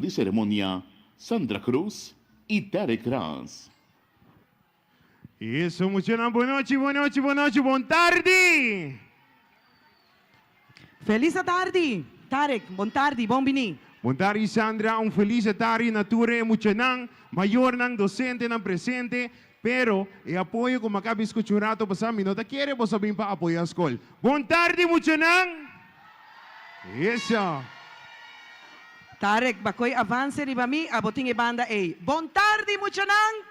de ceremonia, Sandra Cruz y Tarek Ras. Isso, emocionante. Boa noite, boa noite, boa noite, boa tarde. Feliz tarde, Tarek. Buon tarde, buon bini. Boa tarde, Sandra. Feliz tarde, nature, emocionante, maior ng docente ng presente, pero apoio kung makabisco churato pa sa minuta, quiere po sabihin pa apoio a school. Boa tarde, emocionante. Isso. Tarek, bakoy avance riba mi, aboting ibanda A. Buon tarde, mucho nang.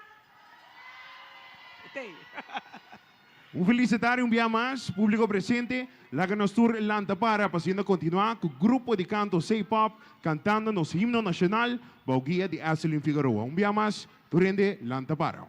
Feliz tarde, dia mais, público presente. Laga nos tour Lanta para, pasando continuar com o grupo de canto K-pop, cantando nos himno nacional, Bauguia de Aselin Figueroa. Dia mais, turende Lanta para.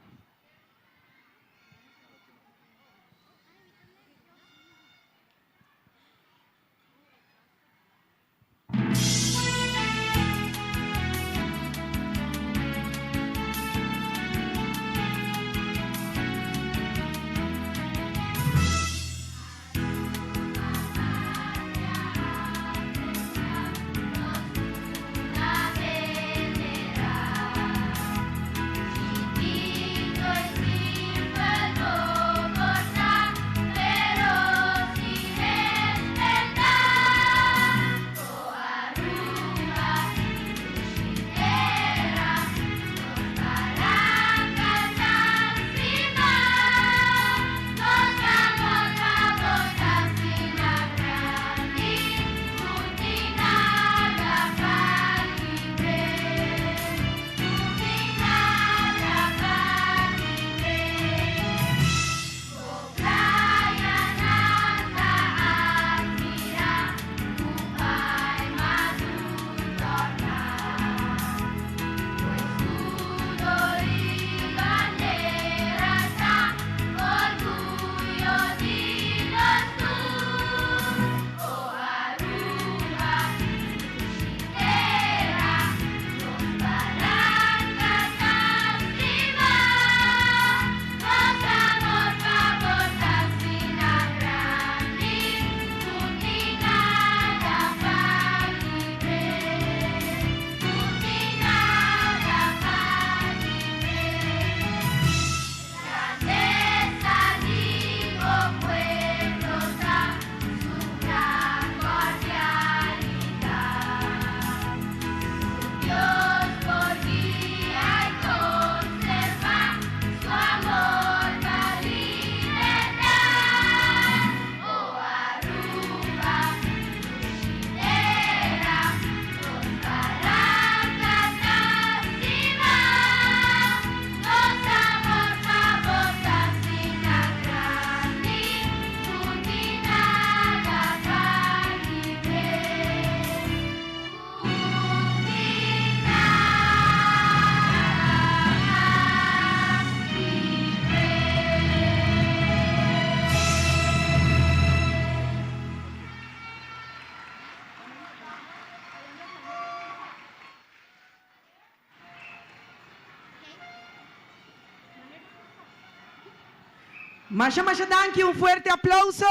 Masha dank un fuerte aplauso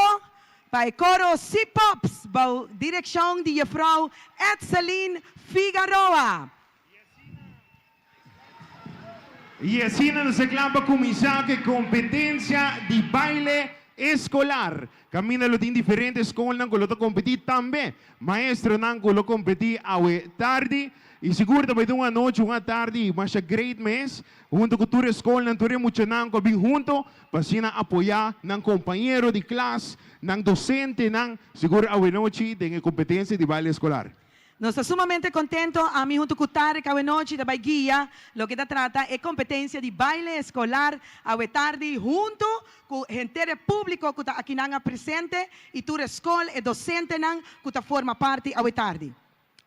para el coro C-Pops, bajo dirección de Frau Etzelin Figueroa. E assim nós reclamamos começar com competência de baile escolar. Camina lo de diferentes escolas não colo competir também. Maestro não colo competir à tarde. E seguro também de uma noite, uma tarde, mas é great mês. Junto com a tua escola, não ture muito não com junto, para apoiar não companheiro de classe, não docente, não seguro à noite tem competência de baile escolar. Nos está sumamente contento a mí junto con Tarek a noche de guía. Lo que trata es competencia de baile escolar a tarde junto con gente público que está aquí presente y tu escuela y docente que está forma parte a tarde.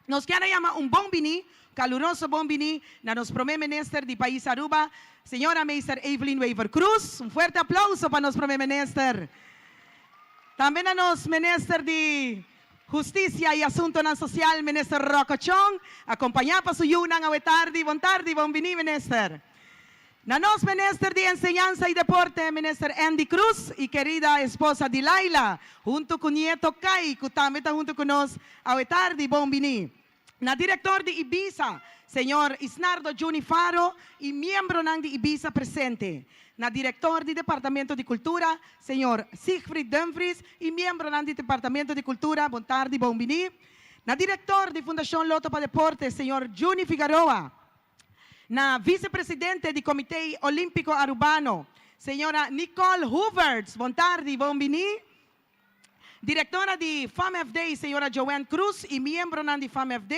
Nos quiere llamar un bombini, caluroso bombini, na nos primer minister de país Aruba, señora Meister Evelyn Weaver Cruz. Un fuerte aplauso para nos primer minister. También a nos minister de Justicia y Asunto Social, Minister Rocochón, acompañado por su yunang a tarde, bon bini, Minister. Nanos, Minister de Enseñanza y Deporte, Minister Andy Cruz, y querida esposa de Laila, junto con nieto Kai, que también está junto con nos a tarde, bon bini. Na director de Ibiza, Senhor Isnardo Juni Faro e membro ng de Ibiza presente. Na director de Departamento de Cultura, Senhor Siegfried Dumfries e membro ng de Departamento de Cultura, bom tarde, bom bini. Na director de Fundação Loto para Deporte, Senhor Juni Figueroa. Na vice-presidente do Comitê Olímpico Arubano, Senhora Nicole Hooverts, bom tarde, bom bini. Diretora de FAMFD, Senhora Joanne Cruz, e membro ng de FAMFD,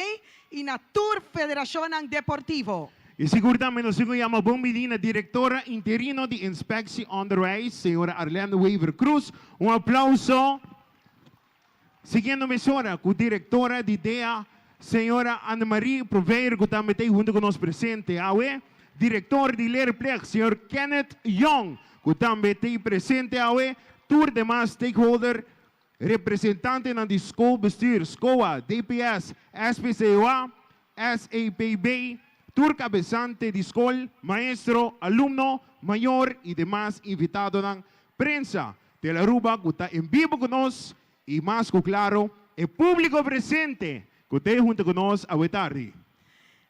e na Tour Federação Deportivo. E seguramente nós chamamos bom menina, diretora interino de Inspeção Onderwijs, Senhora Arlene Weaver Cruz. Aplauso. Seguindo mesora, com diretora de DEA, Senhora Anne-Marie Proveer, que também está junto conosco presente. Awe, diretor de Leerpleeg, Senhor Kenneth Young, que também está presente. Awe, tour de mais stakeholder, representante ng de school bestuur, SCOA, DPS, SPCOA, SAPB, tour cabezante de school, maestro, alumno, mayor y demás invitado ng prensa de la Aruba, que está en vivo con nos y más que claro, el público presente que está junto con nos a tarde.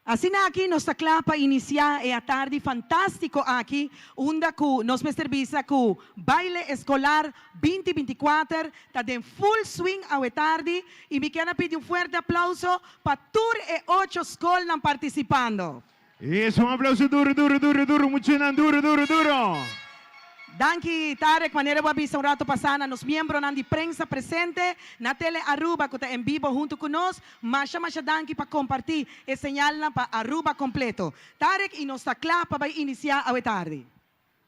Assim aqui nossa clapa inicia a tarde fantástico aqui, onde nos serviço com baile escolar 2024, está em full swing a tarde e me quero pedir forte aplauso para tour e 8 escolas participando. Eso, aplauso duro, duro, duro, duro, mucho duro, duro, duro. Danke, Tarek, maneira eu avisa rato passando, nos membros de prensa presente, na tele Aruba, que está em vivo junto conosco, mas danke para compartilhar e señal para Aruba completo. Tarek, e nossa clapa vai iniciar a tarde.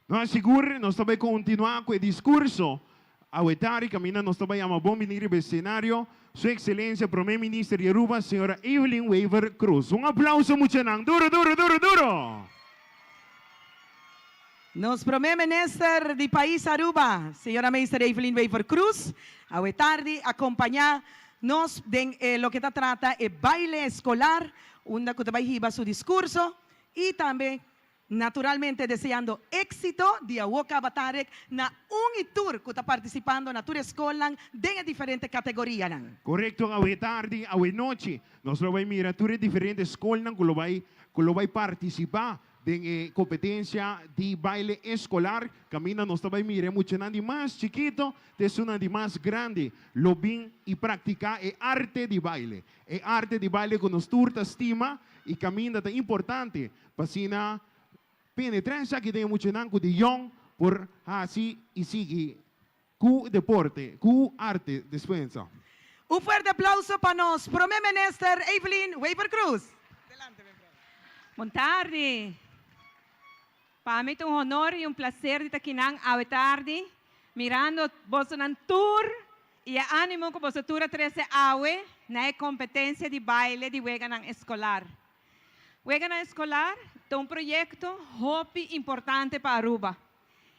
Nós seguro, nós também continuar com o discurso. A tarde, caminhando, nós também vamos bom venir ao cenário. Sua Excelência, Primeiro-Ministro de Aruba, Senhora Evelyn Weaver Cruz. Aplauso, muito duro, duro, duro, duro. Nos primeiro-ministro do país Aruba, senhora ministra Evelyn Weaver Cruz, a tarde acompanhar nos en lo que trata el baile escolar, onde que vai hiba su discurso y también naturalmente deseando éxito de Awoka Batarek na tour que está participando na tour escola de diferentes categorias. Correcto, a tarde, a noche, nós vamos mirar todas diferentes escolas que lo vai participar de competencia de baile escolar. Camina, nós também mira mucho de más chiquito, es una de más grande. Lo bien y practicar el arte de baile. El arte de baile con nos turta estima y camina tan importante. Pasina penetrancia que tem mucho nanco de young por así y sigue. Cu deporte, cu arte dispensa. Un fuerte aplauso para nos Primeiro-Ministro Evelyn Weaver Cruz. Boa tarde. Para mim é um honor e um prazer de estar aqui à tarde, mirando você na tour e o ânimo que você tura 13 awe na competência de baile de Weganan escolar. Weganan escolar é um projeto muito importante para Aruba.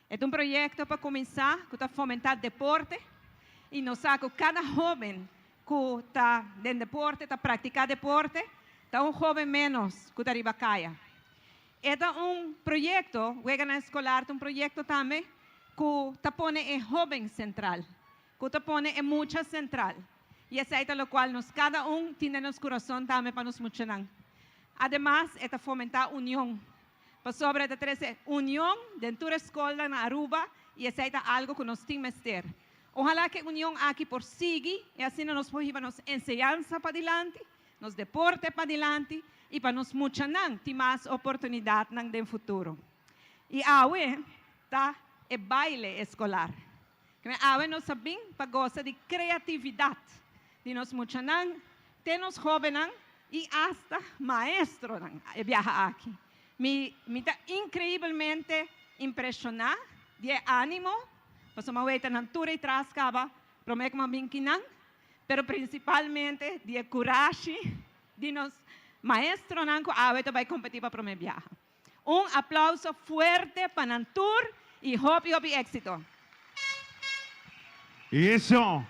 É um projeto para começar a fomentar deporte e nos saco cada jovem que está dentro deporte, está praticando deporte, está um jovem menos que está arriba caia. Este é projeto, Weganan Escolar, um projeto também que está pondo em jovem central, que está pondo em mucha central. E esse é o qual nós, cada tem nos coração também para nos funcionar. Además, é fomentar união. Para sobre a união dentro da escola na Aruba, e esse é algo que nós temos que ter. Ojalá que a união aqui prossiga, e assim nós podemos enseñança para adiante, nos deporte para adiante, e para nos funcionar, ter mais oportunidade no futuro. E awe tá é baile escolar. Awe nós sabemos para gostar de criatividade, de nos funcionar, ter nos jovens e hasta maestro viajar aqui. Me está incrivelmente impressionado de ânimo, porque uma vez na tour e trascaba, prometo que me vinquinan, pero principalmente de coragem de nos maestro nanco aweto vai competir para primeiro viaje. Aplauso fuerte para el tour y hopi éxito. Eso,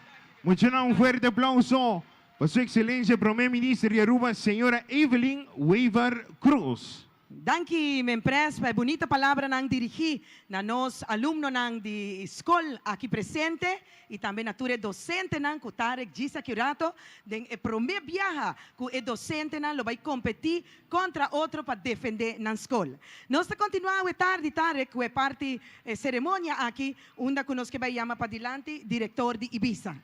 un fuerte aplauso para su excelencia, primer ministro de Aruba, señora Evelyn Weaver Cruz. Danke, mempres, para bonita palavra nang dirigi na nos alumno nang di escola aqui presente e também nature docente nang kutarek Gisa Curato den e prome viaja ku e docente nang lo vai competir contra outro para defender na escola. Nós continuamos tarde Tarek ku e parte cerimônia aqui onde conosco vai chamar para dilante diretor de Ibiza.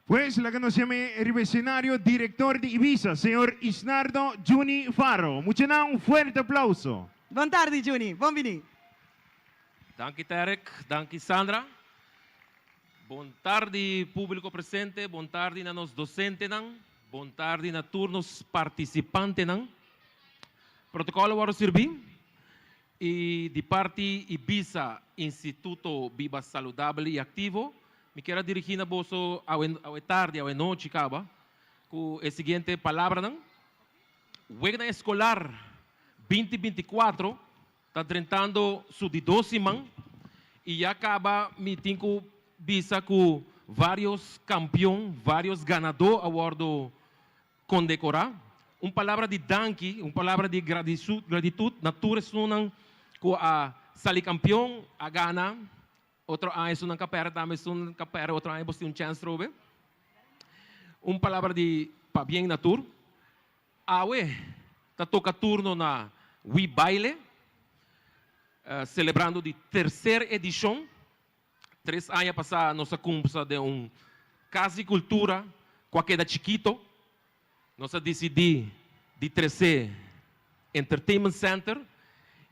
Pues la que nos llame el escenario, director de Ibiza, señor Isnardo Juni Faro. Mucho nada, un fuerte aplauso. Boa tarde, Juni. Bom venir. Danke Tarek, danke Sandra. Buon tardi público presente, buon tardi na nos docente nan, buon tardi na turnos participante nan. Protocolo waro sirbi e di parte Ibiza Instituto Viva Saludable e Activo. Me quero dirigir na boso ao tarde, ao noite, caba, com a seguinte palavra, não? Wegna escolar 2024 está tentando su de 12 man e já acaba me tinco visa com vários campeões, vários ganadores award condecorar. Palavra de danke, palavra de gratitude, natura sunang com a sali campeão, a Ghana. Outro ano é um capera, também é um capera, outro ano é um chance robe. Palavra de para bem natur. Awe, tá toca turno na We Baile, celebrando de terceira edição. 3 anos passar nossa cumpsa de casa e cultura, qualquer chiquito. Nós decidimos de trazer Entertainment Center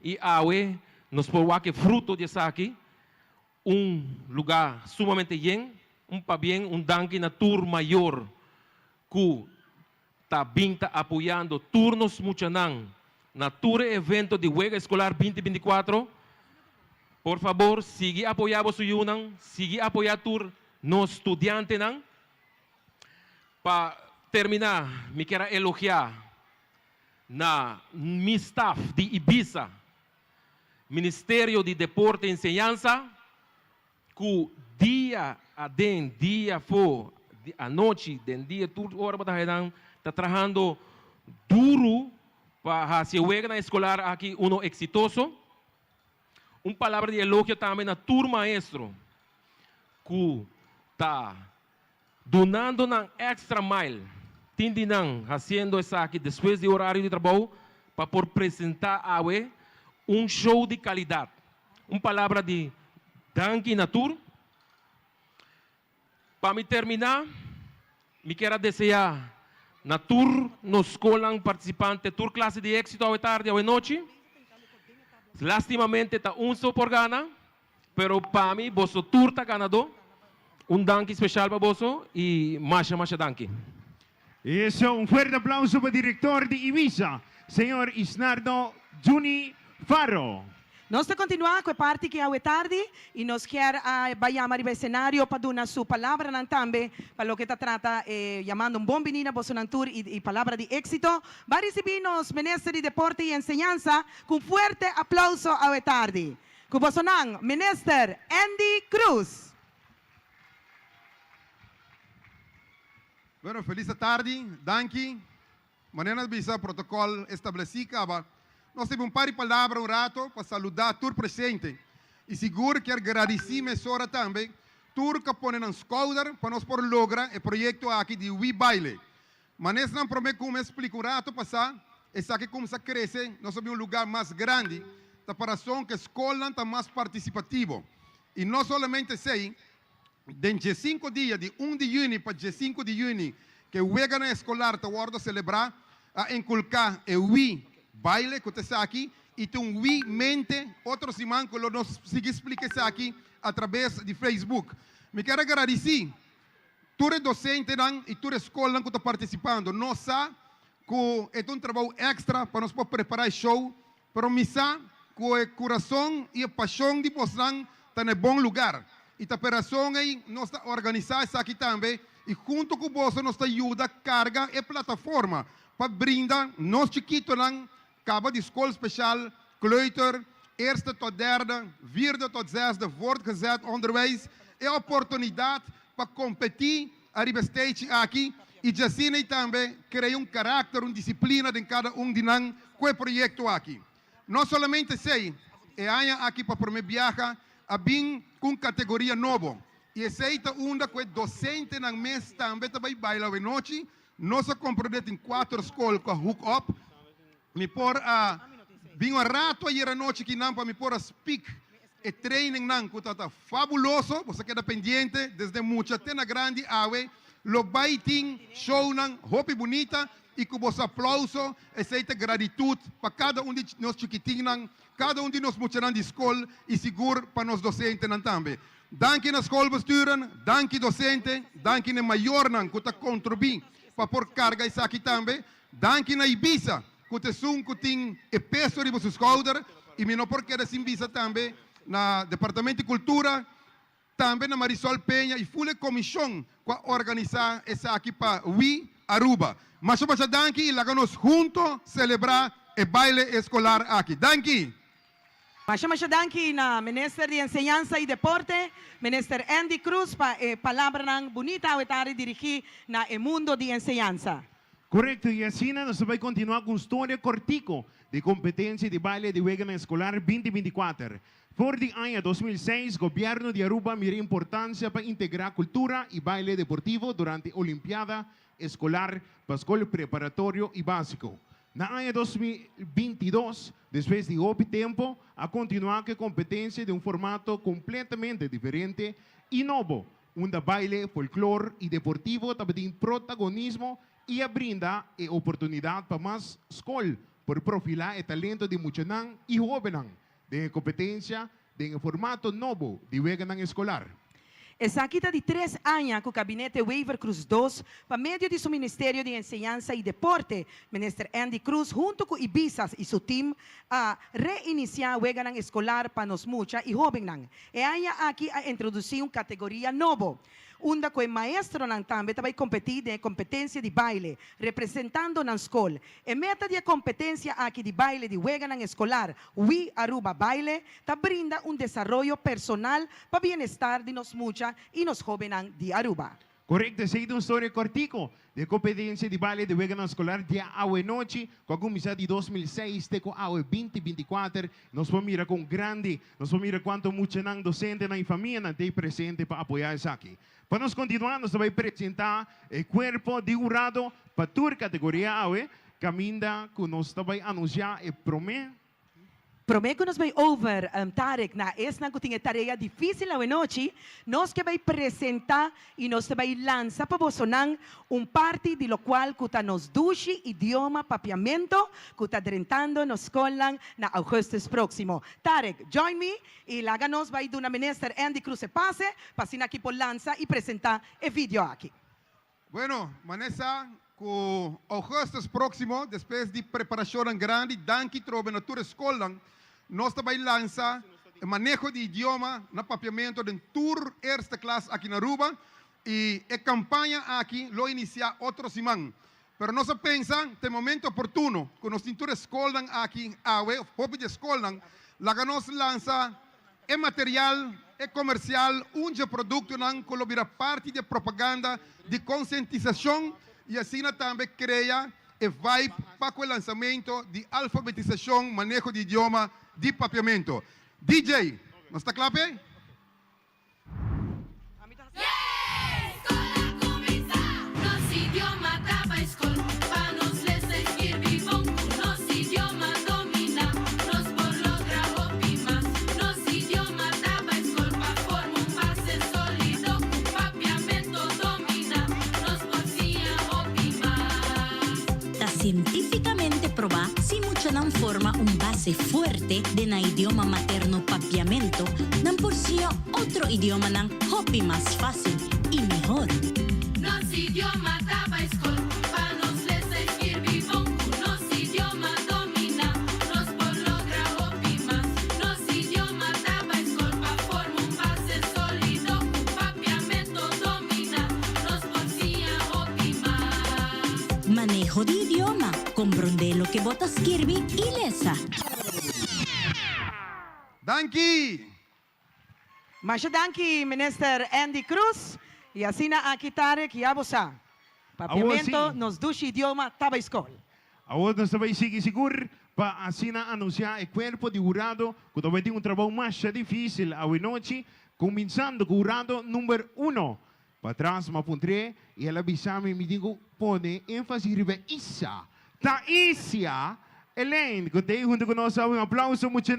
e awe nos por que fruto disso aqui. Lugar sumamente bem, para bem, danke na tour maior que está bem apoiando turnos muchanan na tour evento de Wega Escolar 2024. Por favor, siga apoiando o Yunang, siga apoiando tour nos estudiantes nan. Para terminar, me quero elogiar na mi staff de Ibiza, Ministério de Deporte e Enseñanza, que dia a dia for, a noite, dia, tudo hora está trabalhando duro para se juega na escolar aqui exitoso. Palavra de elogio também na turma maestro, que está donando na extra mile, tindinang, fazendo isso aqui depois do horário de trabalho, para por apresentar a show de qualidade. Palavra de danke natur. Para me terminar, me quero desejar na tour nos escolas participantes, tour classe de éxito à tarde ou à noite. Lastimamente está só por gana, pero para mim, vosso tour está ganado. Danke especial para vosso e mais danke. Eso, un fuerte aplauso para el director de Ibiza, señor Isnardo Juni Faro. Nós continuamos com a parte que é tarde e nós quer vai chamar o cenário para dar sua palavra também para o que trata chamando bom menino Bolsonaro e palavra de êxito. Vai receber nos ministro de Deporte e Enseñanza com forte aplauso ao tarde. Com Bolsonaro, ministro Andy Cruz. Bueno, feliz tarde, danke. Mañana visa protocolo establecido. Nós temos par de palavras rato para saludar todo presente. E seguro que agradecer mesora também. Tudo que põe na escola para nós por lograr o projeto aqui de We Baile. Mas não prometo como explico rato passar. Essa aqui começa a crescer. Nós somos lugar mais grande. Para que a escola está mais participativa. E não somente sei, de 5 dias, de 1 de junho para 5 de junho, que o Wega escolar está a celebrar, a inculcar o We Baile, que está aqui, e tem We Mente, outro semana que nós seguimos explicar aqui através de Facebook. Me quero agradecer todos os docentes e toda a escola que está participando. Nós sabemos que é um trabalho extra para nós preparar o show, para me saber que o coração e a paixão de vocês estão em bom lugar. E a operação aí, nós organizamos isso aqui também, e junto com você, nós ajuda a carga e plataforma para brindar nós chiquitos acaba de escola especial, kleuter, eerste tot derde, vierde tot zesde, wordt gezet onderwijs. É oportunidade para competir a stage aqui e já também criar caráter, disciplina de cada de nós com o projeto aqui. não somente sei, é aqui para promover viaja, a bem com categoria novo. E aceita uma que é docente na mês também, também baila de noite. Nós comprometemos em 4 escolas com a hook up. Me por a bem um rato aí à noite que não para me por a speak e training não que tá fabuloso. Você queda pendente desde muito até na grande ave. Lo baiting show não hope bonita e com você aplauso aceita gratitude para cada de nós chiquitinhos, cada de nós mucharan de escola e seguro para nós docentes também. Danke na schoolbesturen, danke docente, danke na maior nan que contribui para por carga isso aqui também, danke na Ibiza que te sum que tem e peso de seus schouder e me não porque da Ibiza também na departamento de cultura, também na Marisol Penha e full comissão para organizar essa aqui para Aruba. Mas danke e lagamos juntos celebrar o baile escolar aqui. Danke. Masya danki na Minister de Enseñanza y Deporte, Minister Andy Cruz, palabra ng bonita awetari dirigi na el mundo de enseñanza. Correcto, y así nos va a continuar con historia cortico de competencia de baile de Wegan Escolar 2024. Por el año 2006, el gobierno de Aruba miró importancia para integrar cultura y baile deportivo durante Olimpiada Escolar para escuela preparatorio y básico. En el año 2022, después de poco tiempo, a continuar con competencia de un formato completamente diferente y nuevo, donde baile, folclore y deportivo también protagonismo y brinda oportunidad para más escuelas por profilar el talento de muchanan y jóvenes de competencia de un formato nuevo de Wegan Escolar. Essa quita de 3 anos que o gabinete Waiver Cruz II, para meio de seu Ministério de Enseñanza e Deporte, Minister Andy Cruz, junto com Ibiza e seu time, a reiniciar o Wegan Escolar para nós mucha e jovens. E aí aqui a introduzir uma categoria nova, onde o maestro também vai competir de competência de baile, representando na escola. E meta de competência aqui de baile de Wegan Escolar, Aruba Baile, brinda desenvolvimento personal para bem-estar de nós mucha y los jóvenes de Aruba. Correcto, esa es una historia cortico de competencia de baile de Wegan Escolar de Aue Noche, con comenzó de 2006, de Aue 2024, nos vamos a mirar con grande, nos vamos a mirar cuánto mucho docentes y familia de presente para apoyar eso aquí. Para nos continuar, nos va a presentar el cuerpo de jurado para tu categoría Aue, caminda que nos va a anunciar el promedio. Prometo que nos vai over, Tarek, na essa que tinha tarefa difícil a noite, nós que vai apresentar e nós vai lançar para você parte de lo qual que nos duche idioma papiamento que está drentando na escola na augustus próximo. Tarek, join me e lá nos vai do na Minister Andy Cruz se passe, para aqui por lança e apresentar o vídeo aqui. Bueno, Vanessa, com augustus próximo, depois de preparação grande, danke trove na tua escola, nós também lança o manejo de idioma no papiamento de tour erste classe aqui na Aruba e a campanha aqui lo inicia outro semana. Pero nós pensamos, tem momento oportuno, que nós temos escola aqui, Aue, hobby de escola, lá que nós lança é material, é comercial, produto não colabora parte de propaganda, de conscientização e assim também cria e vibe para o lançamento de alfabetização, manejo de idioma, de papiamento. DJ, não está claro? Científicamente probado si mucho non forma un base fuerte de na idioma materno papiamento, nan por si otro idioma nan hopi más fácil y mejor. Nos idioma taba escol, pa nos les escribir nos idioma domina, nos por logra hopi más. Nos idioma taba escol, pa forma un base sólido, papiamento domina, nos por si hopi más. Manejo de idioma, comprende lo que botas Kirby y lesa. Danke! Masya danki, Minister Andy Cruz, e assim na aqui Tarek e abosa. Papiamento Awo, sim. nos duche idioma taba escola. Ahora nos vai seguir seguro para así anunciar el cuerpo de jurado que también tiene un trabajo más difícil a noche, comenzando con jurado número 1. Para atrás, me apunté y el avisame me digo, pone énfasis en Isa. Taisia Elaine, que te junto con nosotros, un aplauso mucho.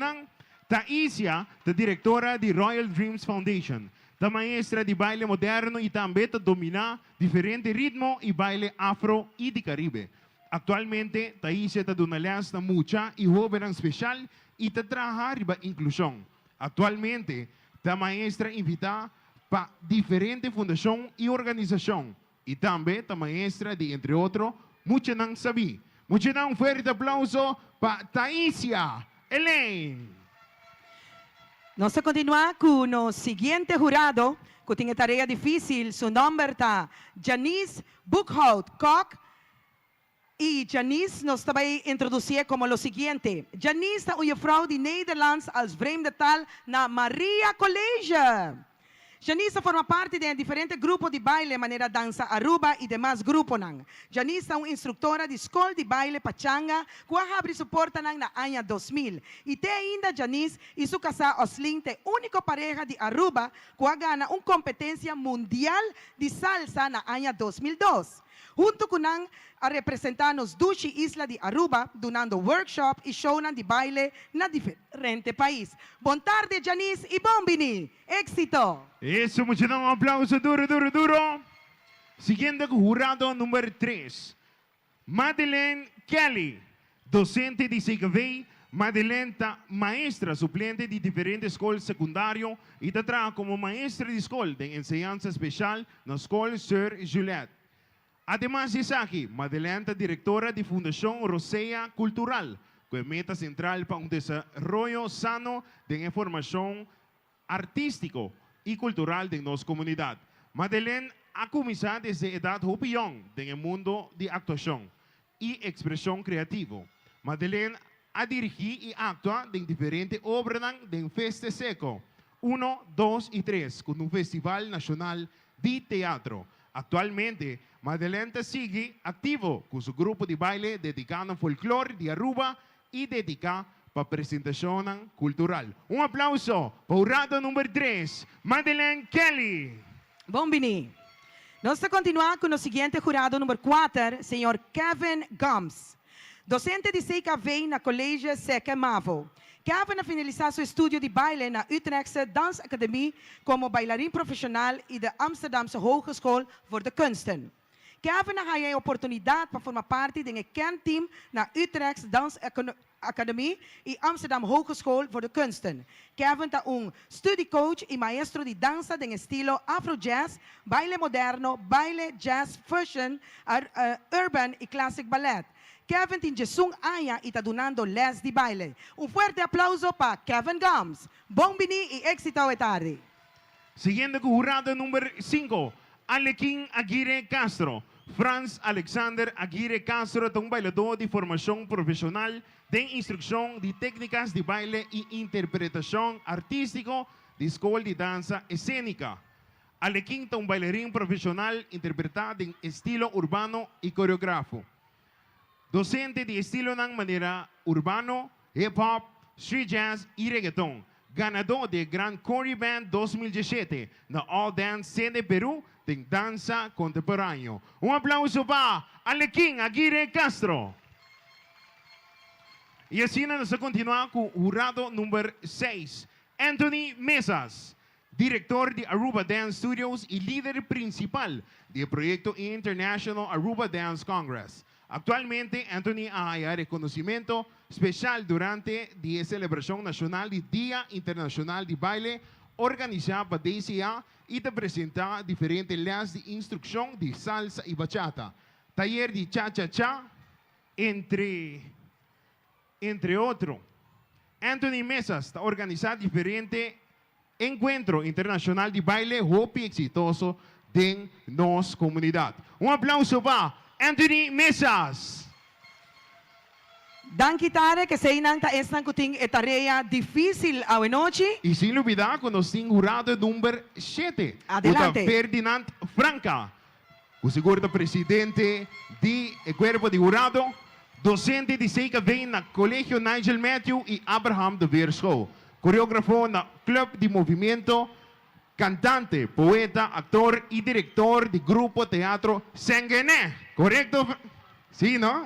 Taisia, la directora de Royal Dreams Foundation. La maestra de baile moderno y también domina diferentes ritmos y baile afro y de Caribe. Actualmente, Taisia está dando una mucha y joven especial y te trabaja en inclusión. Actualmente, la maestra invita para diferentes fundaciones y organizaciones. Y también la maestra de, entre otros, mucho no sabí. Mucho un fuerte aplauso para Taisia Elaine. Nós vamos continuar com o seguinte jurado, que tem tarefa difícil. Seu nome está Janice Buchhout Koch. E Janice nos vai introduzir como o seguinte. Janice é uma vrouw de Nederlands als vreemde taal na Maria College. Janice forma parte de diferentes grupos de baile, maneira dança Aruba e demais grupos. Janice é uma instrutora de escola de baile Pachanga, que abre suporta na ano 2000. E tem ainda Janice e sua casa Oslin, a única pareja de Aruba que ganha uma competência mundial de salsa na ano 2002. Junto com a representar nos 12 islas de Aruba, donando workshop e show de baile na diferentes países. Boa tarde, Janice e Bombini. Éxito! Eso, mucho un aplauso duro, duro, duro. Siguiendo con jurado número 3. Madeleine Kelly, docente de CKV. Madeleine está maestra suplente de diferentes escolas secundarias y trabaja como maestra de escuela de enseñanza especial en la escuela Sir Juliette. Además de aquí, Madeleine es directora de Fundación Rosea Cultural, con meta central para un desarrollo sano de información artístico y cultural de nuestra comunidad. Madeleine ha comenzado desde edad joven en el mundo de actuación y expresión creativa. Madeleine ha dirigido y actuado en diferentes obras de Feste Seco 1, 2 y 3 con un Festival Nacional de Teatro. Actualmente, Madeleine sigue activo con su grupo de baile dedicado al folclore de Aruba y dedicado para presentación cultural. Un aplauso para jurado número 3, Madeleine Kelly. Bombini. Nós vamos continuar com o seguinte jurado número 4, senhor Kevin Gomes. Docente de CKV na Colégio Seca Mavo. Kevin a finalizar seu estudo de baile na Utrechtse Dansacademie como bailarín profissional e da Amsterdamse Hogeschool voor de Kunsten. Kevin a a oportunidade para formar parte de um kernteam na Utrechtse Dansacademie e Amsterdam Hogeschool voor de Kunsten. Kevin é studiecoach e maestro de dança de estilo Afro-Jazz, baile moderno, baile jazz fusion, urban e classic ballet. Kevin tem 11 anos e está donando les de baile. Fuerte aplauso para Kevin Gomes. Bombini e éxito de tarde. Siguiendo con jurado número 5, Alequín Aguirre Castro. Franz Alexander Aguirre Castro es un bailador de formación profesional de instrucción de técnicas de baile y interpretación artístico de escuela de danza escénica. Alequín es un bailarín profesional interpretado en estilo urbano y coreógrafo. Docente de estilo de manera urbano, hip hop, street jazz y reggaeton. Ganador del Grand Corey Band 2017 na All Dance Cine Perú de danza contemporáneo. Un aplauso para Alequín Aguirre Castro. Y así nos continúa con jurado número 6, Anthony Mesas, director de Aruba Dance Studios y líder principal del proyecto International Aruba Dance Congress. Actualmente, Anthony ha reconocimiento especial durante la celebración nacional del Día Internacional de Baile, organizada por DCA y te presenta diferentes clases de instrucción de salsa y bachata, taller de cha-cha-cha, entre otros. Anthony Mesas está organizando diferentes encuentros internacionales de baile muy exitoso de nuestra comunidad. Un aplauso para Anthony Mesas. Danke tare que se inang ta esnan kuting tarea difícil a noche. Y sin olvidar con los jurado número 7. Adelante. Ferdinand Franca, o segundo presidente del cuerpo de jurado. Docente de CKV na Colegio Nigel Matthew e Abraham de Versco. Coreógrafo na Club de Movimiento, cantante, poeta, actor y director de grupo teatro Sengené. ¿Correcto? Sí, ¿no?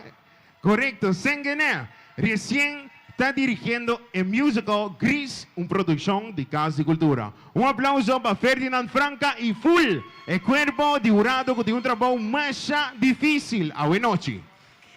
Correcto, Sengené. Recién está dirigiendo el musical Gris, una producción de Casa de Cultura. Un aplauso para Ferdinand Franca y Full, el cuerpo de jurado que tiene un trabajo más difícil. A buena noche.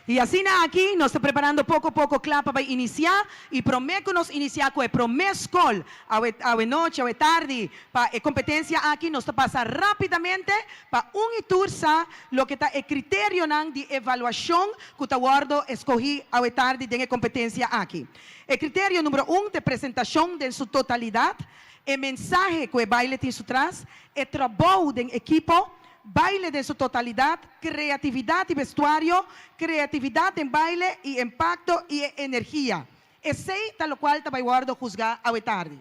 E assim aqui, nós estamos preparando pouco a pouco clapa para iniciar e prometo nos iniciar com a promescol a noite, a tarde, para a competência aqui, nós estamos passar rapidamente para tursa lo que está o critério de avaliação que está guardo escolhi a tarde de competência aqui. O critério número 1 de apresentação de sua totalidade, o mensagem que o baile tem traz, o trabalho de equipo, baile de su totalidad, creatividad y vestuario, creatividad en baile y impacto y energía. Ese tal lo cual te va a guardar juzgar a tarde.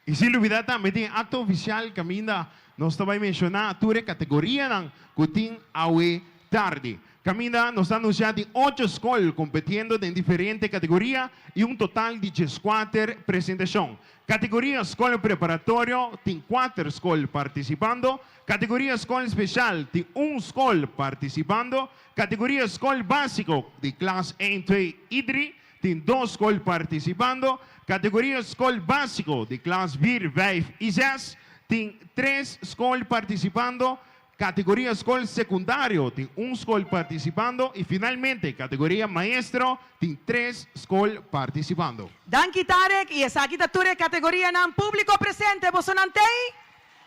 Y sin olvidar también el acto oficial camina nos va a mencionar toda categoría ng kuting awe tarde. Camina nos ha anunciado 8 escuelas compitiendo en diferentes categorías y un total de 14 presentaciones. Categoría escuela preparatorio, tiene 4 escuelas participando. Categoría escuela especial, tiene 1 escuela participando. Categoría escuela básico, de clase 1, 2 y 3, tiene 2 escuelas participando. Categoría escuela básico, de clase 4, 5 y 6, tiene 3 escuelas participando. Categoría escuela secundario, tiene 1 escuela participando. Y finalmente, categoría maestro, tiene 3 escuelas participando. Danki Tarek y esa aquí tature categoría nan público presente. ¿Vos sonantei?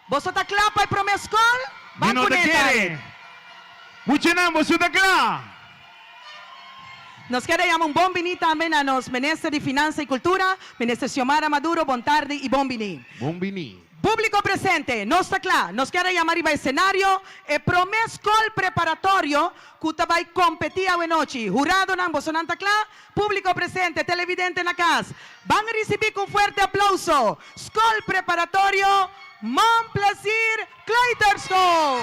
¿Vos ta clapa y promescol? No te quiere. Mucho namo, claro. Nos queda llamar un bombini también a nos ministro de Finanza y Cultura, ministro Xiomara Maduro, bon tarde y bombini. Bombini. Público presente, no está claro, nos quiere llamar al escenario, el promescol preparatorio que va a competir a noche. Jurado nan bosonanta claro, público presente, televidente en la casa. Van a recibir con fuerte aplauso. Skol preparatorio, Mon Plaisir, Kleitersko.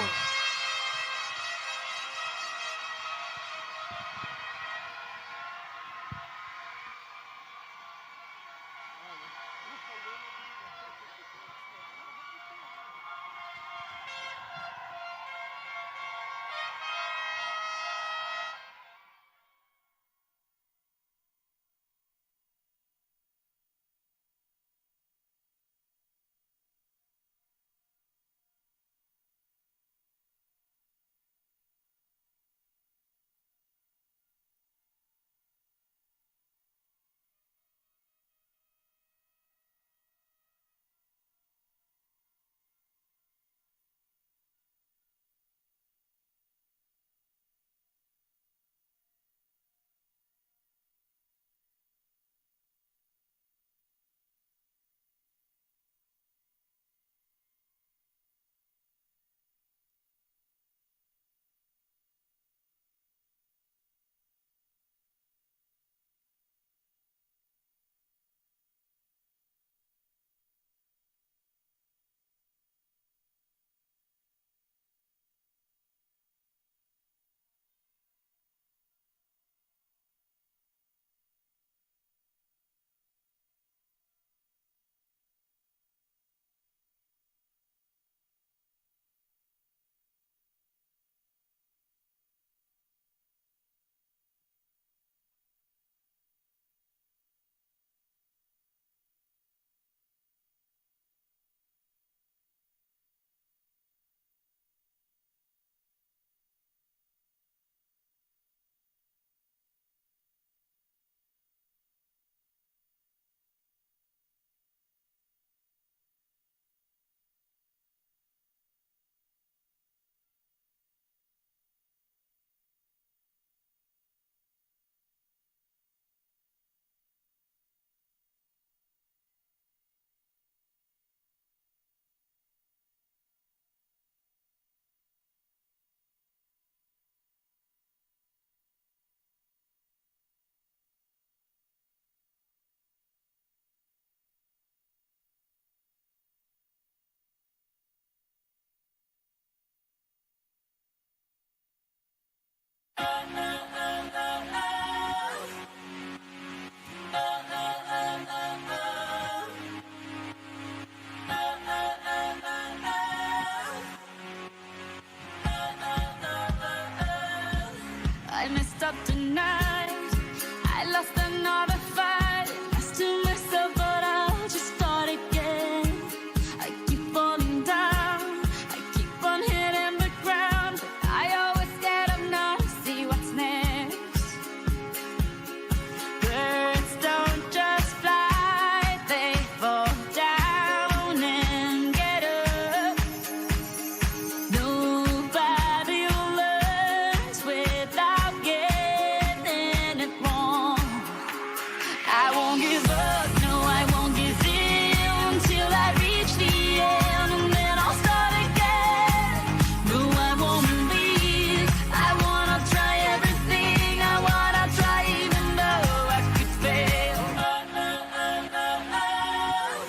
won't give up, no, I won't give in till I reach the end, and then I'll start again. No, I won't leave. I wanna try everything. I wanna try even though I could fail.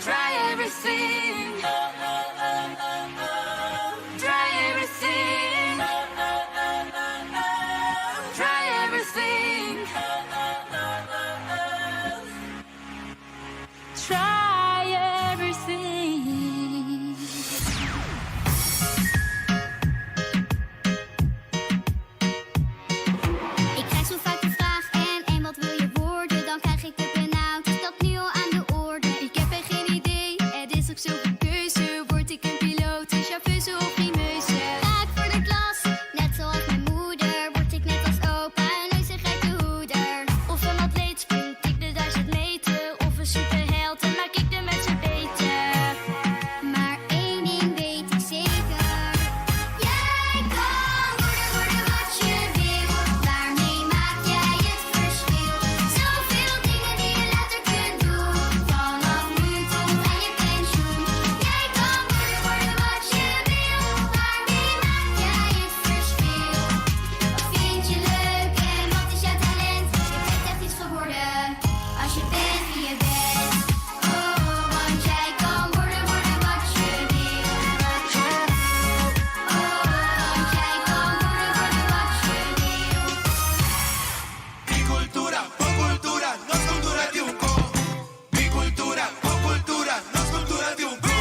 Try everything. Try everything. Try everything. Try everything. Ik krijg zo vaak de vraag en wat wil je worden? Dan krijg ik de benauwd, is dat nu al aan de orde? Ik heb echt geen idee, het is ook zo'n keuze. Word ik een piloot, een chauffeuse of primeuze? Ga ik voor de klas, net zoals mijn moeder? Word ik net als opa, een heuse gekke hoeder? Of een atleet, sprint ik de 1000 meter? Of een superheld, dan maak ik de mensen beter. Maar één ding weet ik zeker. Jij kan worden wat je wil. Daarmee maak jij het verschil. Zoveel dingen die je later kunt doen. Vanaf nu tot aan je pensioen. Jij kan worden wat je wil. Daarmee maak jij het verschil. Wat vind je leuk en wat is jouw talent? Je bent echt iets geworden. Als je bent wie je bent. Oh, want jij kan worden wat je wil. Oh, want jij kan worden wat je wil. Mi cultura, con cultura, no es cultura de un co. Mi cultura, con cultura, no es cultura de un co.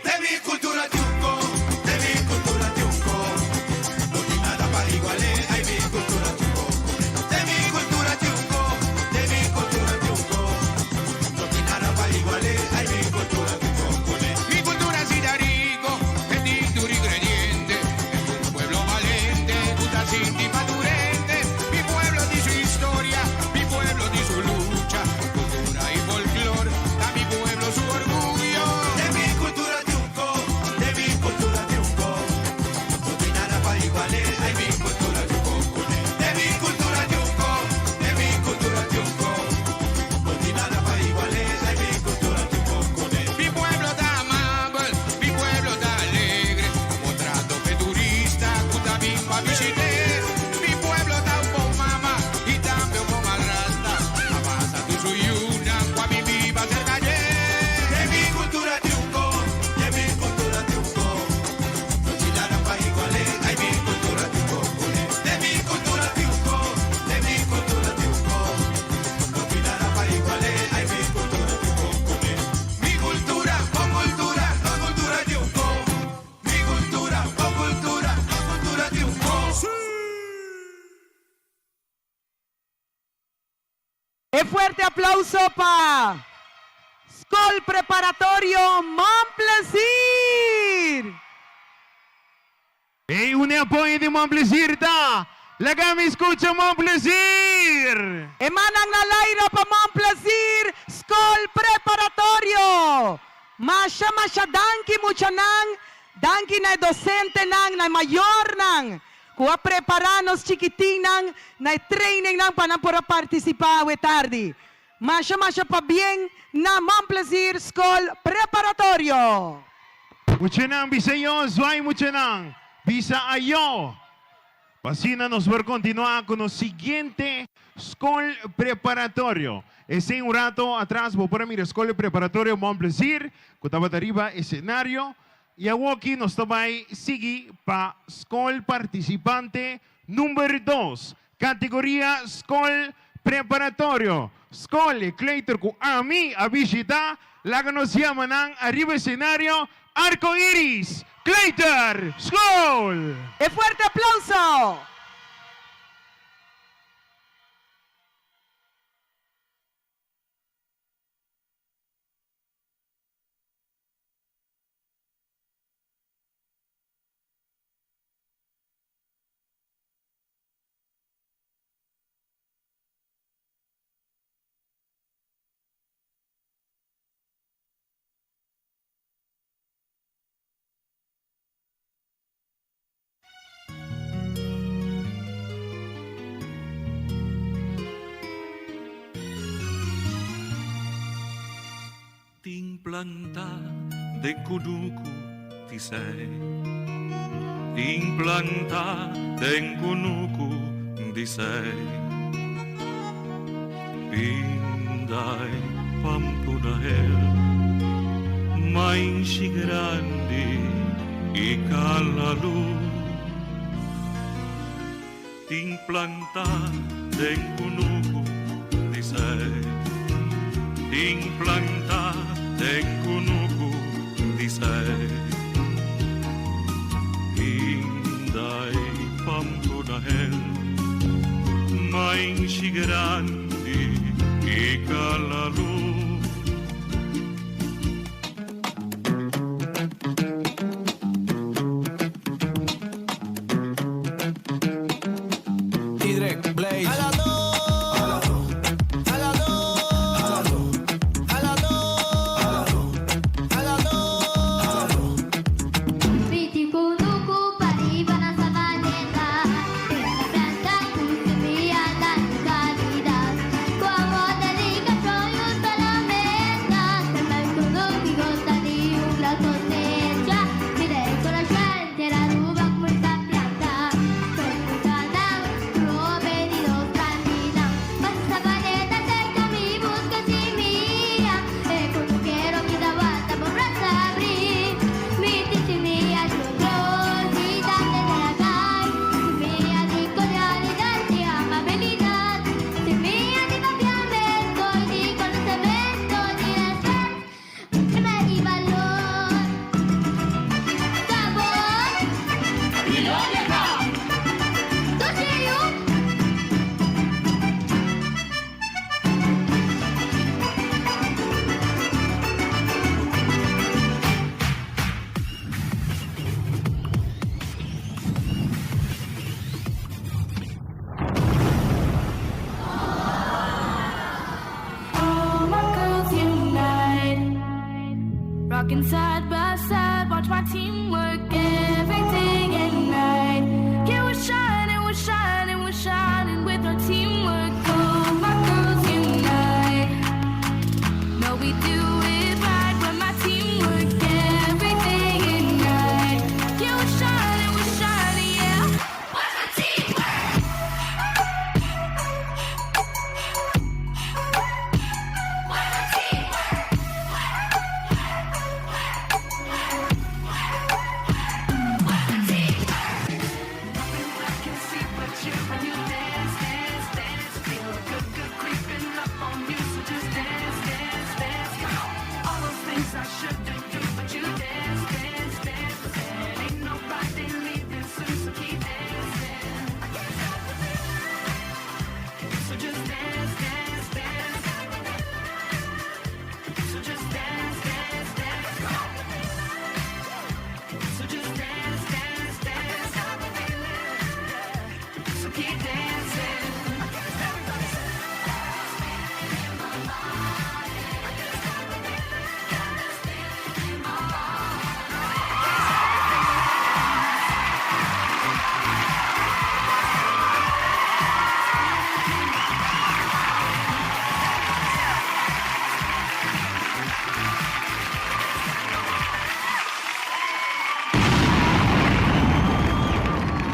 De mi cultura de un co, de mi cultura de un co. No hay nada para igualar, hay mi cultura de un co. De mi cultura de un co, de mi cultura de un co. No hay nada para igualar, hay mi cultura de un co. Mi cultura es rico, es duro ingrediente. Es un pueblo valiente, puta sin madurente. Mi pueblo tiene su historia, mi pueblo tiene su lucha, cultura y folclor, a mi pueblo su orgullo. De mi cultura de un co, de mi cultura de un co. No hay nada para igualar, hay mi cultura de un co. De mi cultura de un co, de mi cultura de un co. No hay nada para igualar, hay mi cultura de un co. Mi pueblo está amable, mi pueblo está alegre, como trato que turista, puta mi pa' visitar. Mi pueblo está un poco mama y también un poco más rasta. Avanza tu suyuna, pa' mi viva ser calle. De mi cultura de un co, de mi cultura de un co. No hay nada para igualar, hay mi cultura de un co. De mi cultura de un co, de mi cultura de un co. No hay nada para igualar, hay mi cultura de un co. Mi cultura, con cultura, no es cultura de un co. Mi cultura, con cultura, no es cultura de un co. Un fuerte aplauso para Skol Preparatorio Montplaisir. E un apoyo de Montplaisir da. La que me escucha Montplaisir. Emanang na laira pa Montplaisir, Skol Preparatorio. Masya danki mucha nang, danki na docente nang, na mayor nang. Kuha preparanos chiquiting nang, na training nang para participar we tarde. Masya pa bien na Montplaisir Skol Preparatorio. Muchanang Bisayo, Zway Muchanang. Bisa Ayo. Pasina nos por continuar con el siguiente Skol Preparatorio. Ese un rato atrás, vou para mira Skol Preparatorio Montplaisir, que estava arriba escenario. E aqui nós também seguimos para Skol Participante número 2, categoria Skol Preparatorio. Skol Cleitor com a mim a visitar, lá que nos chamam arriba escenario Arco Iris. Cleitor, Skol! Un fuerte aplauso. Ting planta de kunuku ti sei. Ting planta de kunuku ti sei. Pindai pampunahel. Mais grande e calalu. Ting planta de kunuku ti sei. Ting planta de kunuku ti sei. Pindai pampunahel. Mais grande e calalu. Viti kunuku pariba na sabaneta. Esta planta semilla da calidad. Como te diga soy para la meta. Sembra il kunuku gota di una cosecha. Mi dejo la gente la ruba como esta planta. Con cada robe di dos camina. Mas sabaneta cerca mi busca si mía. E cuando quiero mi da vuelta por abrir. Mi mia di cosita de la calle, mia di cordialidad y amabilidad, mia di papiamento y di conocimiento y respeto y valor. Sabor y lo deja. ¿Tú sí yo? All my girls unite, rocking side by side. Watch my team work every day and night. Yeah, we're shining, we're shining, we're shining with our teamwork. All my girls unite. No, we do it right when my team work every day and night. Yeah, we're shining, yeah. Watch my team work.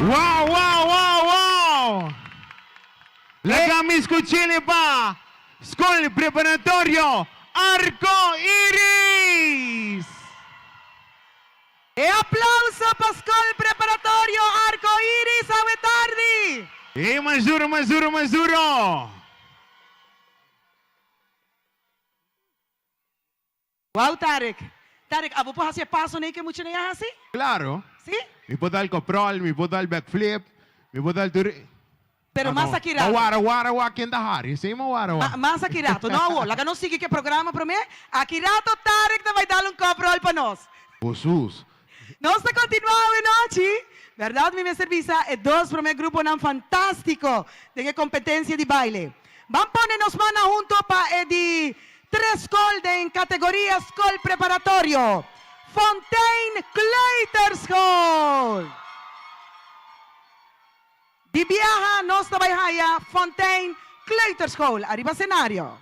Wow, wow, wow, wow! Lagami scucine pa! Skol preparatorio Arco Iris! E applauso para Escola Preparatorio Arco Iris Awe Tardi. E mazuro, mazuro, mazuro! Wow, Tarek. Tarek, abo po hacia paso na que mucho na hasi? Claro, ¿Sí? mi puedo dar el coprol, mi puedo dar el backflip, mi puedo dar el tur... Pero más akirato. Wara, quem da Hari? Sim, wara. Más akirato. Não, lá que não sigue que programa para mim. Akirato Tarek te vai dar coprol para nós. Jesus. Nós te continuamos noite. Verdade, minha serviço é dois para o meu grupo não fantástico de competência de baile. Vamos pôr nos manos junto para de 3 gols em categoria Escola Preparatorio. Fontaine Kleuterschool. Di viaja nós trabalhamos Fontaine Kleuterschool. Arriba cenário.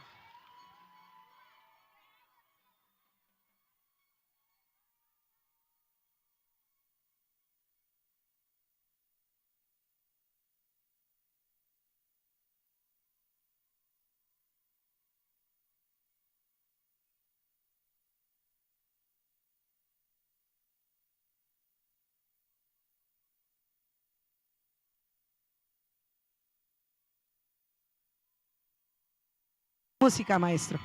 música, maestro.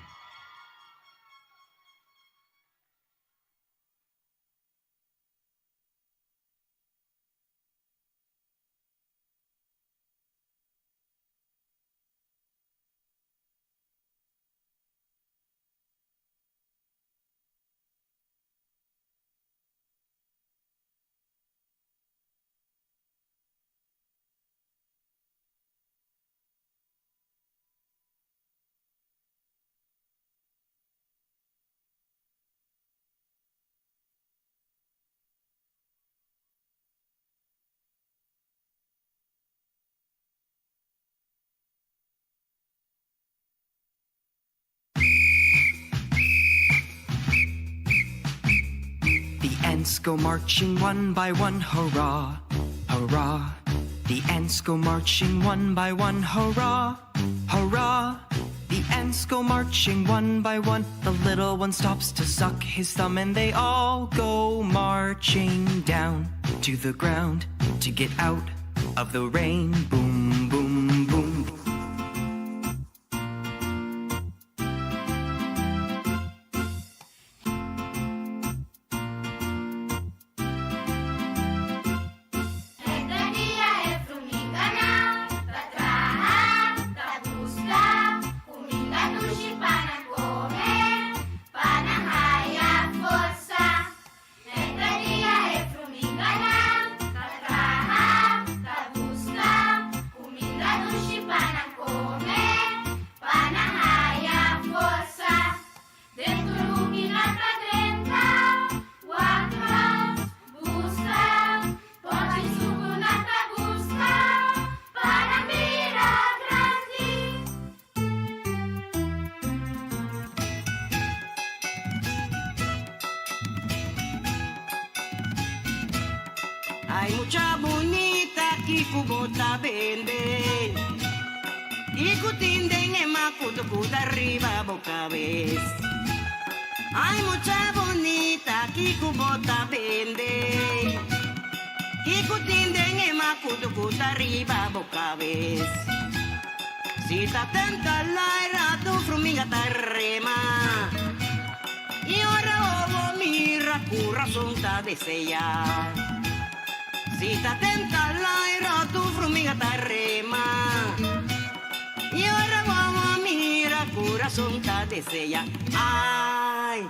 The ants go marching one by one, hurrah, hurrah. The ants go marching one by one, hurrah, hurrah. The ants go marching one by one. The little one stops to suck his thumb, and they all go marching down to the ground to get out of the rain. Boom, boom, boom. Entrania e fruminganang, tatrahan, tabusla, kumingan ushi panang komen, panang hayap fosa. Entrania e fruminganang, tatrahan, tabusla, kumingan ushi panang komen, panang hayap fosa. Dentro lumina padrenta, wakras, busca, pode sugunata busca, para mira grande. Hay mucha bonita que cubota vende. Y cutinden en macutucuta arriba boca vez. Hay mucha bonita que cubota vende. Y cutinden en macutucuta arriba boca vez. Si ta tenta la tu frumiga ta rema. Y ahora ovo mira corazón ta desea. Si ta tenta la tu frumiga ta rema. Y ahora vamos mira corazón ta desea. Ay,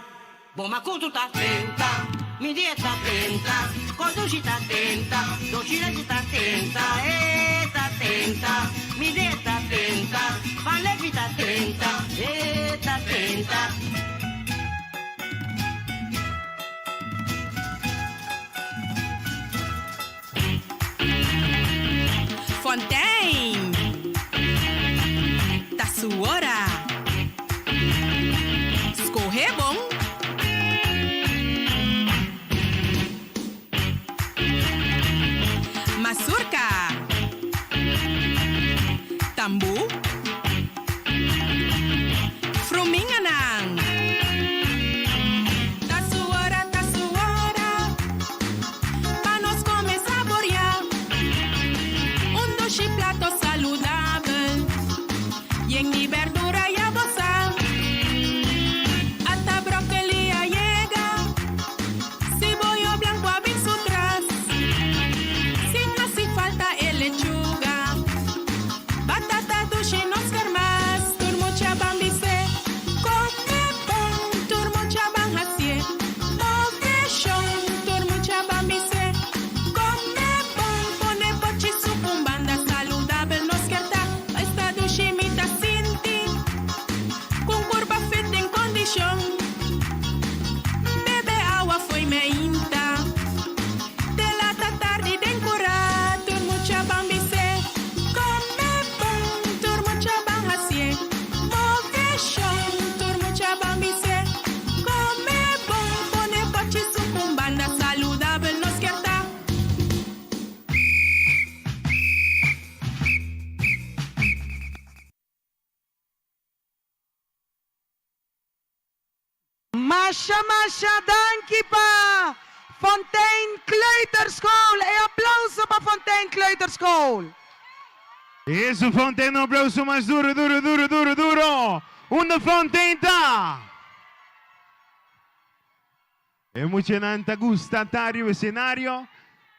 boma cutu ta tenta, mi dieta tenta, conduci ta tenta, docile ta tenta, mi dieta tenta, palleggi ta tenta. Fontaine, tá sua hora. Escorrer bom. Mazurca, tambu, fruminganang. Tá sua hora, pra nós comer saborear. Doce plato saudável e em verdura e a bolsa. Hasta brócoli a llega, cebolla blanco a bem sutras. Sin hace falta el lechuga, batata dulce nos quer mais. Turmo chaban dice, come bom, turmo chaban hacie. Move chão, turmo chaban dice, come bom, pone pochi sucumbanda saudável nos quer dar. Esta dulce imita sinti, com curva feita em condição. Bebe água foi meinta, de lata tarde den curar. Turmo chaban dice, come bom, turmo chaban hacie. Move chão, turmo chaban dice, come bom, pone pochi sucumbanda saudável nos quer dar. Masha, dankie pa! Fontaine Kleuterschool. E applauso para Fontaine Kleuterschool. Isso, Fontaine, um aplauso mais duro. Una fontenta. Emocionante gustatario escenario.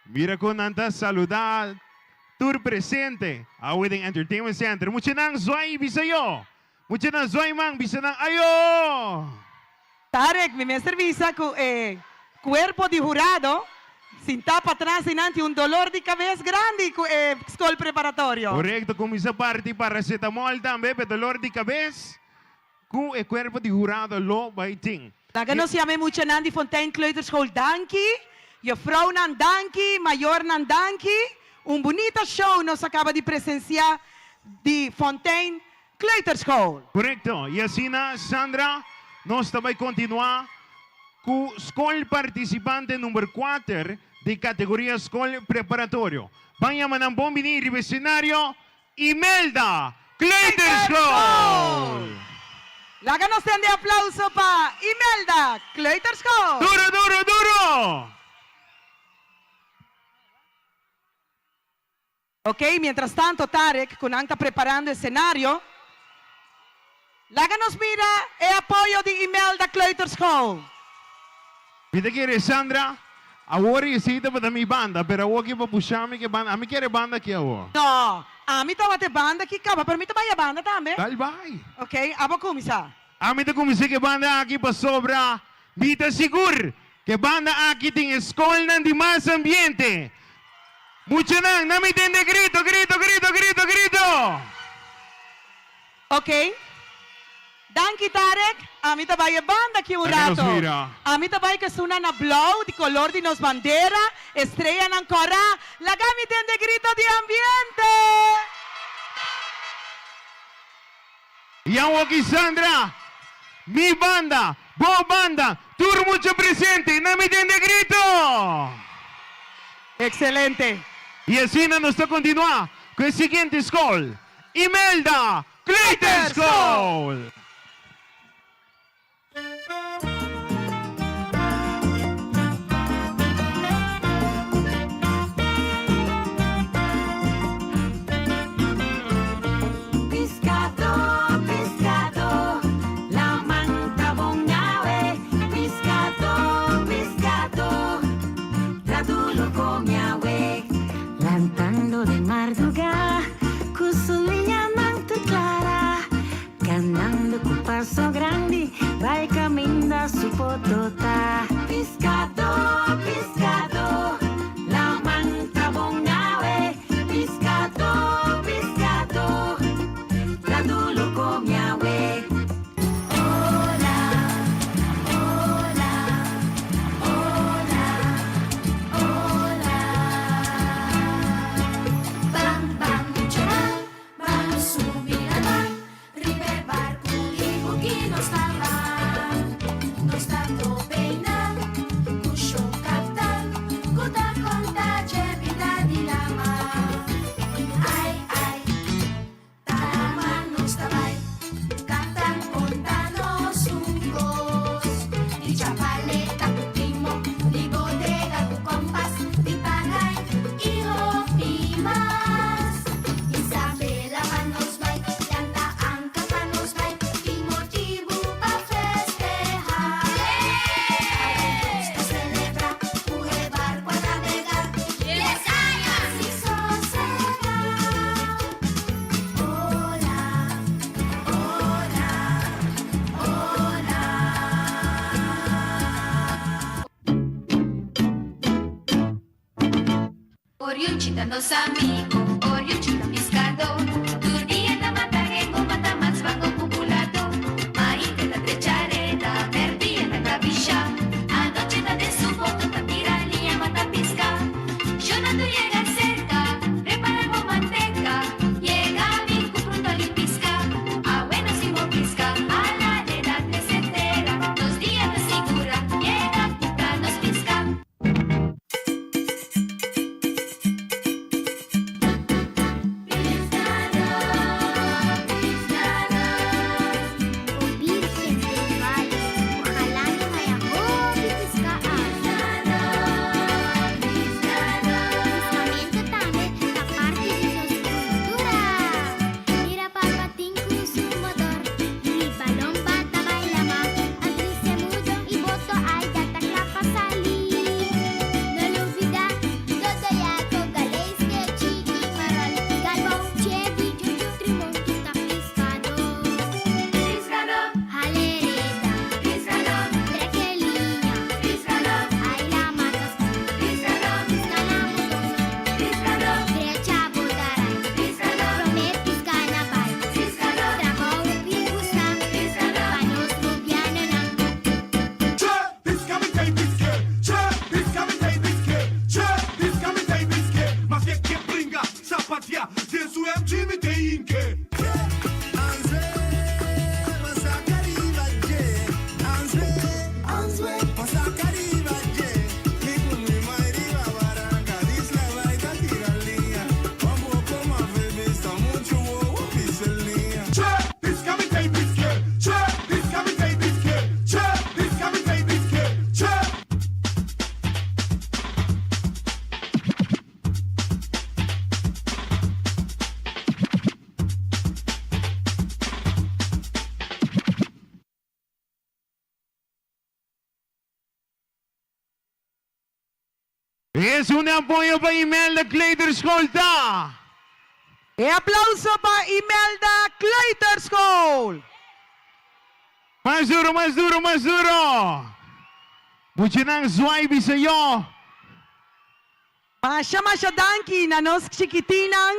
Mira con tanta saludad. Tour presente a Wedding Entertainment Center. Mucha nang Zoy Bisayo. Mucha nang Zoy Mang Bisanang Ayo. Tarek, mi Mr. Visa, cuerpo de jurado, sin tapa atrás, sin ante un dolor de cabeza grande, school preparatorio. Correcto, como esa parte paracetamol también, pero dolor de cabeza, con el cuerpo de jurado lo baiting. Daga nos llame mucho Nandi Fontaine Kleuterschool Danki, je vrouw nan Danki, mayor nan Danki. Un bonito show nos acaba de presenciar de Fontaine Kleuterschool. Correcto, y así Sandra, nós vai continuar com o escola participante número 4 de categoria escola preparatório. Venha mandar bom venir ao cenário Imelda Kleuterschool. Láganos de aplauso para Imelda Kleuterschool. Duro, duro, duro. Ok, mientras tanto, Tarek, con Anka preparando el escenario, láganos mira el apoyo de Imelda Kleuterschool. Mira que Sandra, agora recita para mi banda, pero agora que para puxar-me que banda, a mim quer banda aqui agora. No, a mí estaba de banda aqui, caba, pero a mí também é banda também. Tal vai. Ok, abo começar. A mim te comecei que banda aqui para sobra, me te seguro que banda aqui tem escola de mais ambiente. Mucho não me entende grito, grito, grito, grito, grito. Ok. Danke, Tarek. A mí também é banda aqui um Láganos rato. mira. A mí também que suna na blow, de color de nos bandera, estrella na cora. Laga me entende grito de ambiente. E aqui, Sandra, mi banda, boa banda, tour muito presente, não me entende grito. Excelente. E assim nós vamos continuar com a seguinte escola, Imelda Kleuterschool. Pescador, pescador, la manta bongawe. Pescador, pescador, tradulo comiawe. Lantando de madrugada, cusulinha manto clara. Ganando com passo grande, vai caminho da supotota. Pescador, pescador, la manta bongawe. Pescador, pescador, tradulo comiawe. Hola, hola, hola, hola. Bang, bang, tcharam, vamos subir al mar. River barco y que no está peinando, puxo capitán, conta conta vida de lama. Ai, ai, tama no está vai, capitán contanos voz. Di chapaleta tu primo, di bodega tu compás, di pagay y más. Isabela manos vai, canta Anca manos vai, y motivo pa festejar. Agosto celebra, el barco a navegar, 10 años y sosegar. Hola, hola, hola. Oriuncita nos amigo, Oriuncita pescador. Turdia da mata remo, mata mats bango populado. Maite da trechareta, perdia da gabicha. Anoche da de su boto, ta piranha, mata pesca. Jonathan llega cerca, preparamos manteca. Llega mi comprundo ali pisca. A buenos y pisca, a la de la trecentera. 2 días de segura, llega puta nos pisca. Es un apoyo para Imelda Kleuterschool. E aplauso para Imelda Kleuterschool. Más duro, más duro, más duro. Mucho nang swipe sa'yo. Masya danki na nos chiquitinang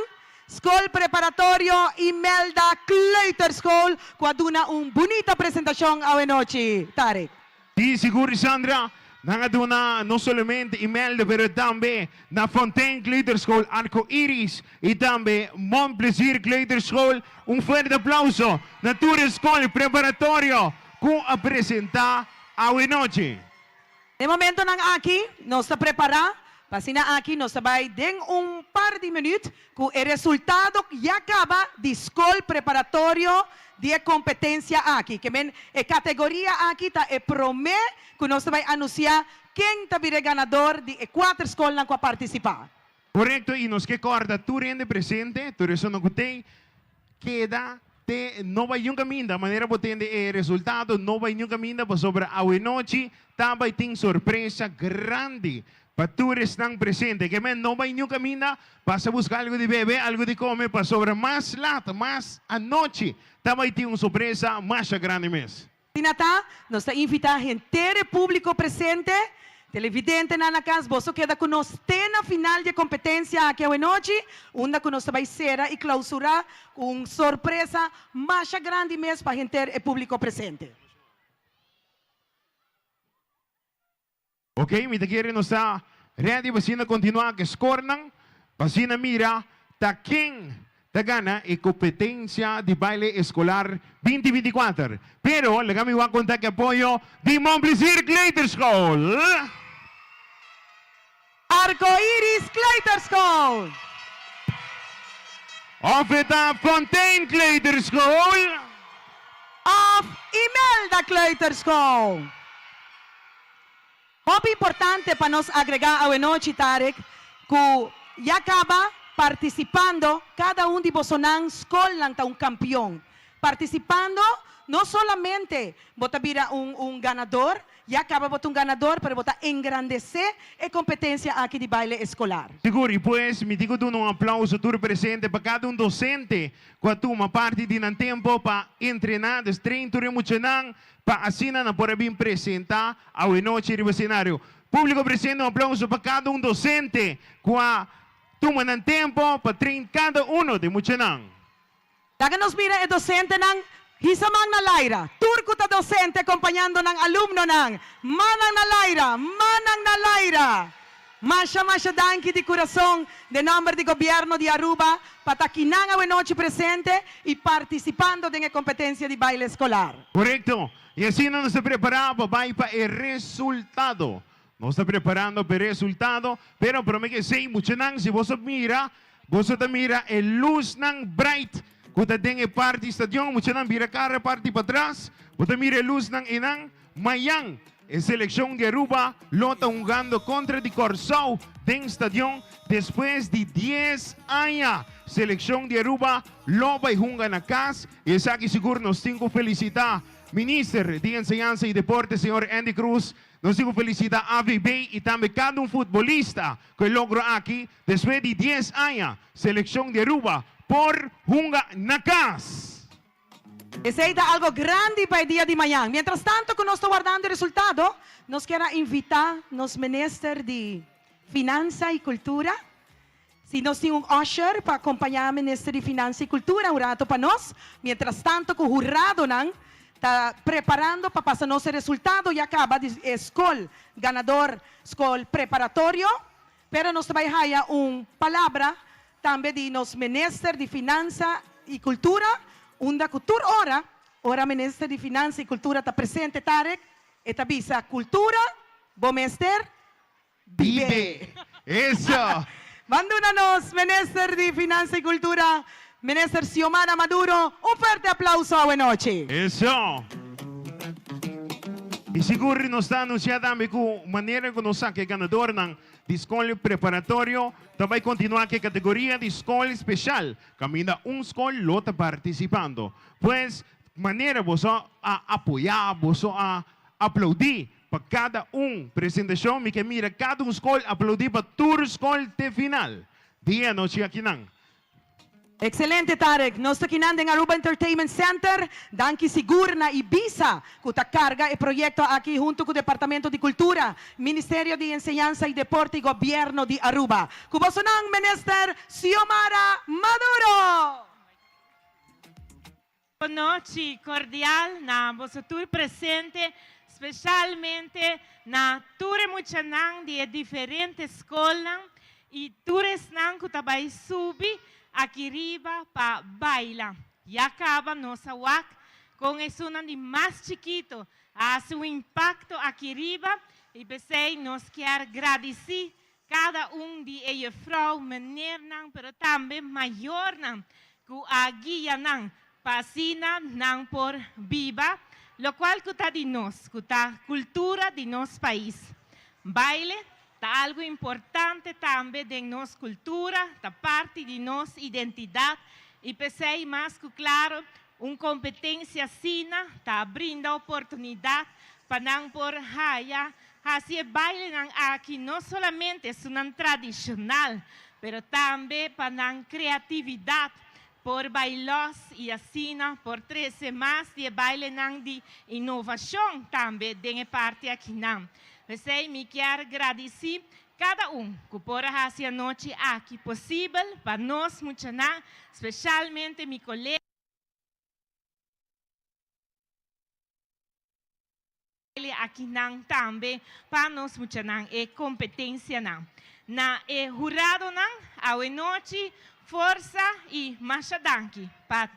School Preparatorio Imelda Kleuterschool. Kuaduna un bonita presentación awenochi, Tarek. Sí, seguro, Sandra. Nangaduna no solamente Imelda, pero también na Fontaine Kleuterschool, Arco Iris, y también Montplaisir Kleuterschool. Un fuerte aplauso. Natura School Preparatorio, que apresenta awenochi. De momento nang aki, nos está prepara. Pasina aqui, nós vai den par de minutos com o resultado que acaba de escola preparatório de competência aqui. Que men a categoria aqui tá é promê que nós vai anunciar quem tá vir ganador de 4 escolas que vai participar. Correcto, y nos que corta tu rende presente, tu eso no que queda te no vai un caminho da maneira potente el resultado, no vai un caminho para sobre a noche, também tem sorpresa grande. Para tu están presente, que men no va en camina, vas a buscar algo de beber, algo de comer, para sobre más lata, más anoche, también tiene una sorpresa más grande mes. Tinata, nós está invitar gente público presente, televidente na casa, você queda com nós na final de competência aqui a noite, onde que nós vai ser e clausurar com surpresa mais grande mês para gente público presente. Ok, mi te quiere no está ready, vecina continúa que scornan, vecina mira, ta quien te gana en competencia de baile escolar 2024. Pero le voy a contar que apoyo de Montplaisir Kleuterschool. Arco Iris Kleuterschool. Ofeta Fontaine Kleuterschool. Of Imelda Kleuterschool. Muito importante para nós agregar a noite, Tarek, que já acaba participando, cada de Bosonang escola está campeão. Participando, não solamente bota vira ganador, já acaba bota ganador, para botar engrandecer a competência aqui de baile escolar. Seguro, e pues, me digo um aplauso tu presente para cada docente, que uma parte de tempo para treinar, treinar muito para assim na por bem apresentar a noite no cenário. Público presente, aplauso para cada docente que toma tempo para treinar cada de muito nang. Daga nos mira e docente nang hisamang na Laira, turco ta docente acompanhando ng alumno nang manang na Laira. Masya danki di corazón de nombre de gobierno de Aruba, patakinang a noche presente y participando en la competencia de baile escolar. Correcto. Y así no nos está preparado para el resultado. No está preparando para el resultado, pero promete que sí, mucho nang, si vos mira el luz nang bright, que te den parte estación, mucho nang mira cara parte para atrás, vos mira el luz nang inang, mayang. En selección de Aruba, lota jugando contra de Corsau en estadio después de 10 años. Selección de Aruba, lo va a jugar en casa. Y es aquí seguro nos tengo felicitar. Ministro de Enseñanza y Deporte, señor Andy Cruz. Nos tengo felicitar a AVB y también cada futbolista que logró aquí después de 10 años. Selección de Aruba por jugar en casa. Ese es algo grande para el día de mañana. Mientras tanto, que nos está guardando el resultado, nos quiero invitar nos minister de Finanza y Cultura. Si nos tiene un usher para acompañar al ministro de Finanza y Cultura un rato para nos. Mientras tanto, que el jurado está preparando para pasarnos el resultado y acaba de escola ganador, escola preparatorio. Pero nos va a dejar una palabra también de nos minister de Finanza y Cultura. Unda cultura ora ministro de Finanza y Cultura está presente, Tarek, esta visa cultura, bomester, vive. Eso. Mándanos, ministro de Finanza y Cultura, ministro Xiomara Maduro, un fuerte aplauso a buena noche. Eso. Y seguro nos está anunciando también que manera que nos saque ganador ng de escola preparatorio, também continuar que categoria de escola especial. Camina escola, lota participando. Pues, maneira você a apoiar, você a aplaudir para cada presentação, me que mira cada escola aplaudir para tour escola de final. Dia noite aqui não. Excelente, Tarek. Nós aqui em Aruba Entertainment Center, danke seguro na Ibiza, que está carga e projeto aqui junto com o Departamento de Cultura, Ministério de Enseñanza e Deporte e Governo de Aruba. Kubosonang Minister Xiomara Maduro. Boa noite cordial na vosso tour presente, especialmente na tour muchanang de diferentes escolas e tours nang que também subir aqui riba para bailar. E acaba nossa WAC com isso de mais chiquito, a seu impacto aqui riba e pensei nós quer agradecer cada de elas, frau, menina, pero também maior, que a guia pasina nang por viva, lo cual cuta de nós, cuta cultura de nosso país. Baile tá algo importante também de nossa cultura, tá parte de nossa identidade e pensei mais que claro, uma competência sina tá abrindo oportunidade para não por haya, assim baile nang aqui não somente é uma tradicional, pero também para não criatividade por bailos e assim por 13 mais de baile nang de inovação também de parte aqui não. Você me quer agradecer cada que por essa noite aqui possível para nós muchanan, especialmente meu colega aqui não também para nós muchanan é competência não. Na jurado não a noite força e machadanki para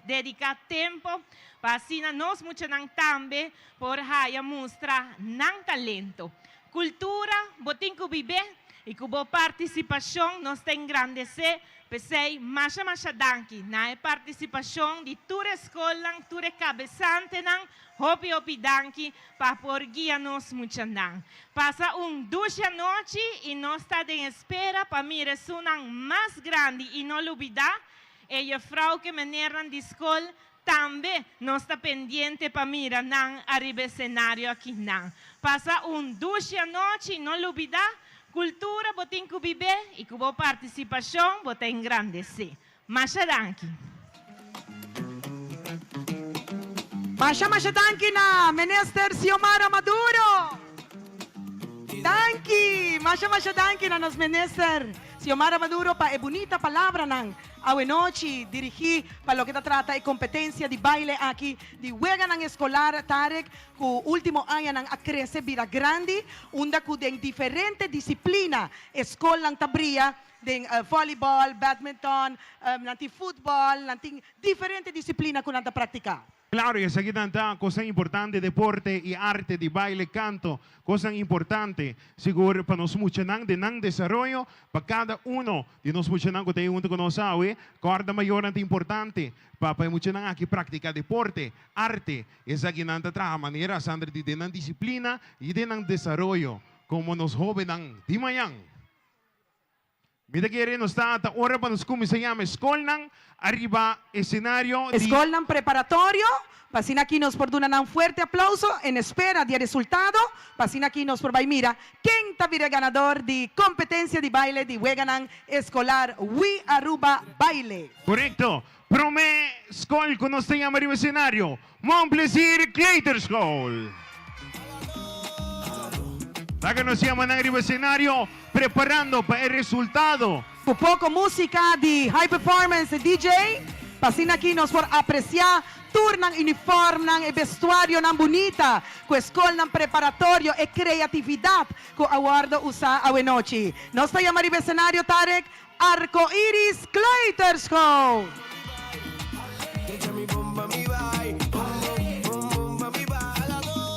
dedicar tempo para assim nós muchanan também por haya mostrar não talento cultura botin que viver e que boa participação nós tem engrandecer pensei machadanki na participação de toda escola toda cabeçante não hopi danki para por guia nós muchanan passa ducha noite e nós está em espera para mirar sunang mais grande e não olvidar e a frau que meneram de escola também nós está pendiente para mirar não arriba cenário aqui não passa ducha noite e não olvidar cultura botin que viver e que boa participação botin engrandecer machadanki Masha danke na Minister Xiomara Maduro. Danke, Masha danke na nos Minister Xiomara Maduro pa bonita palavra ng awenochi dirigir para lo que trata de competencia de baile aquí de juega ng escolar Tarek ku último año ng acrece vira grande unda ku den diferente disciplina escola ng tabria den volleyball, badminton, nanti football, nanti diferente disciplina ku nanta praktika. Claro, y aquí tanta cosa importante, deporte y arte de baile, canto, cosa importante, seguro para nos muchanang de nang desarrollo, para cada uno de nos muchanang que tenemos junto con nosotros, corda mayor ante importante, para muchanang aquí practica deporte, arte, es aquí nanta trabaja manera, sandra de nang disciplina y de nang desarrollo, como nos jóvenes de mayang. Mira que nos está ahora para nos como se llama escola arriba escenario escola preparatorio pasina aquí nos por un fuerte aplauso en espera de resultado pasina aquí nos por mira quién está ganador de competencia de baile de Weganan escolar We Aruba Baile. Correcto. Prome School con nos llama arriba escenario Montplaisir Clayton School. La que nos llaman arriba escenario preparando para el resultado. Un poco música de high performance de DJ. Pasina aquí nos por apreciar turnan uniforme e vestuario nan bonita. Con escola nan preparatorio e creatividad con aguardo usa a noche. Nos está llamando arriba escenario Tarek Arco Iris Clayton School.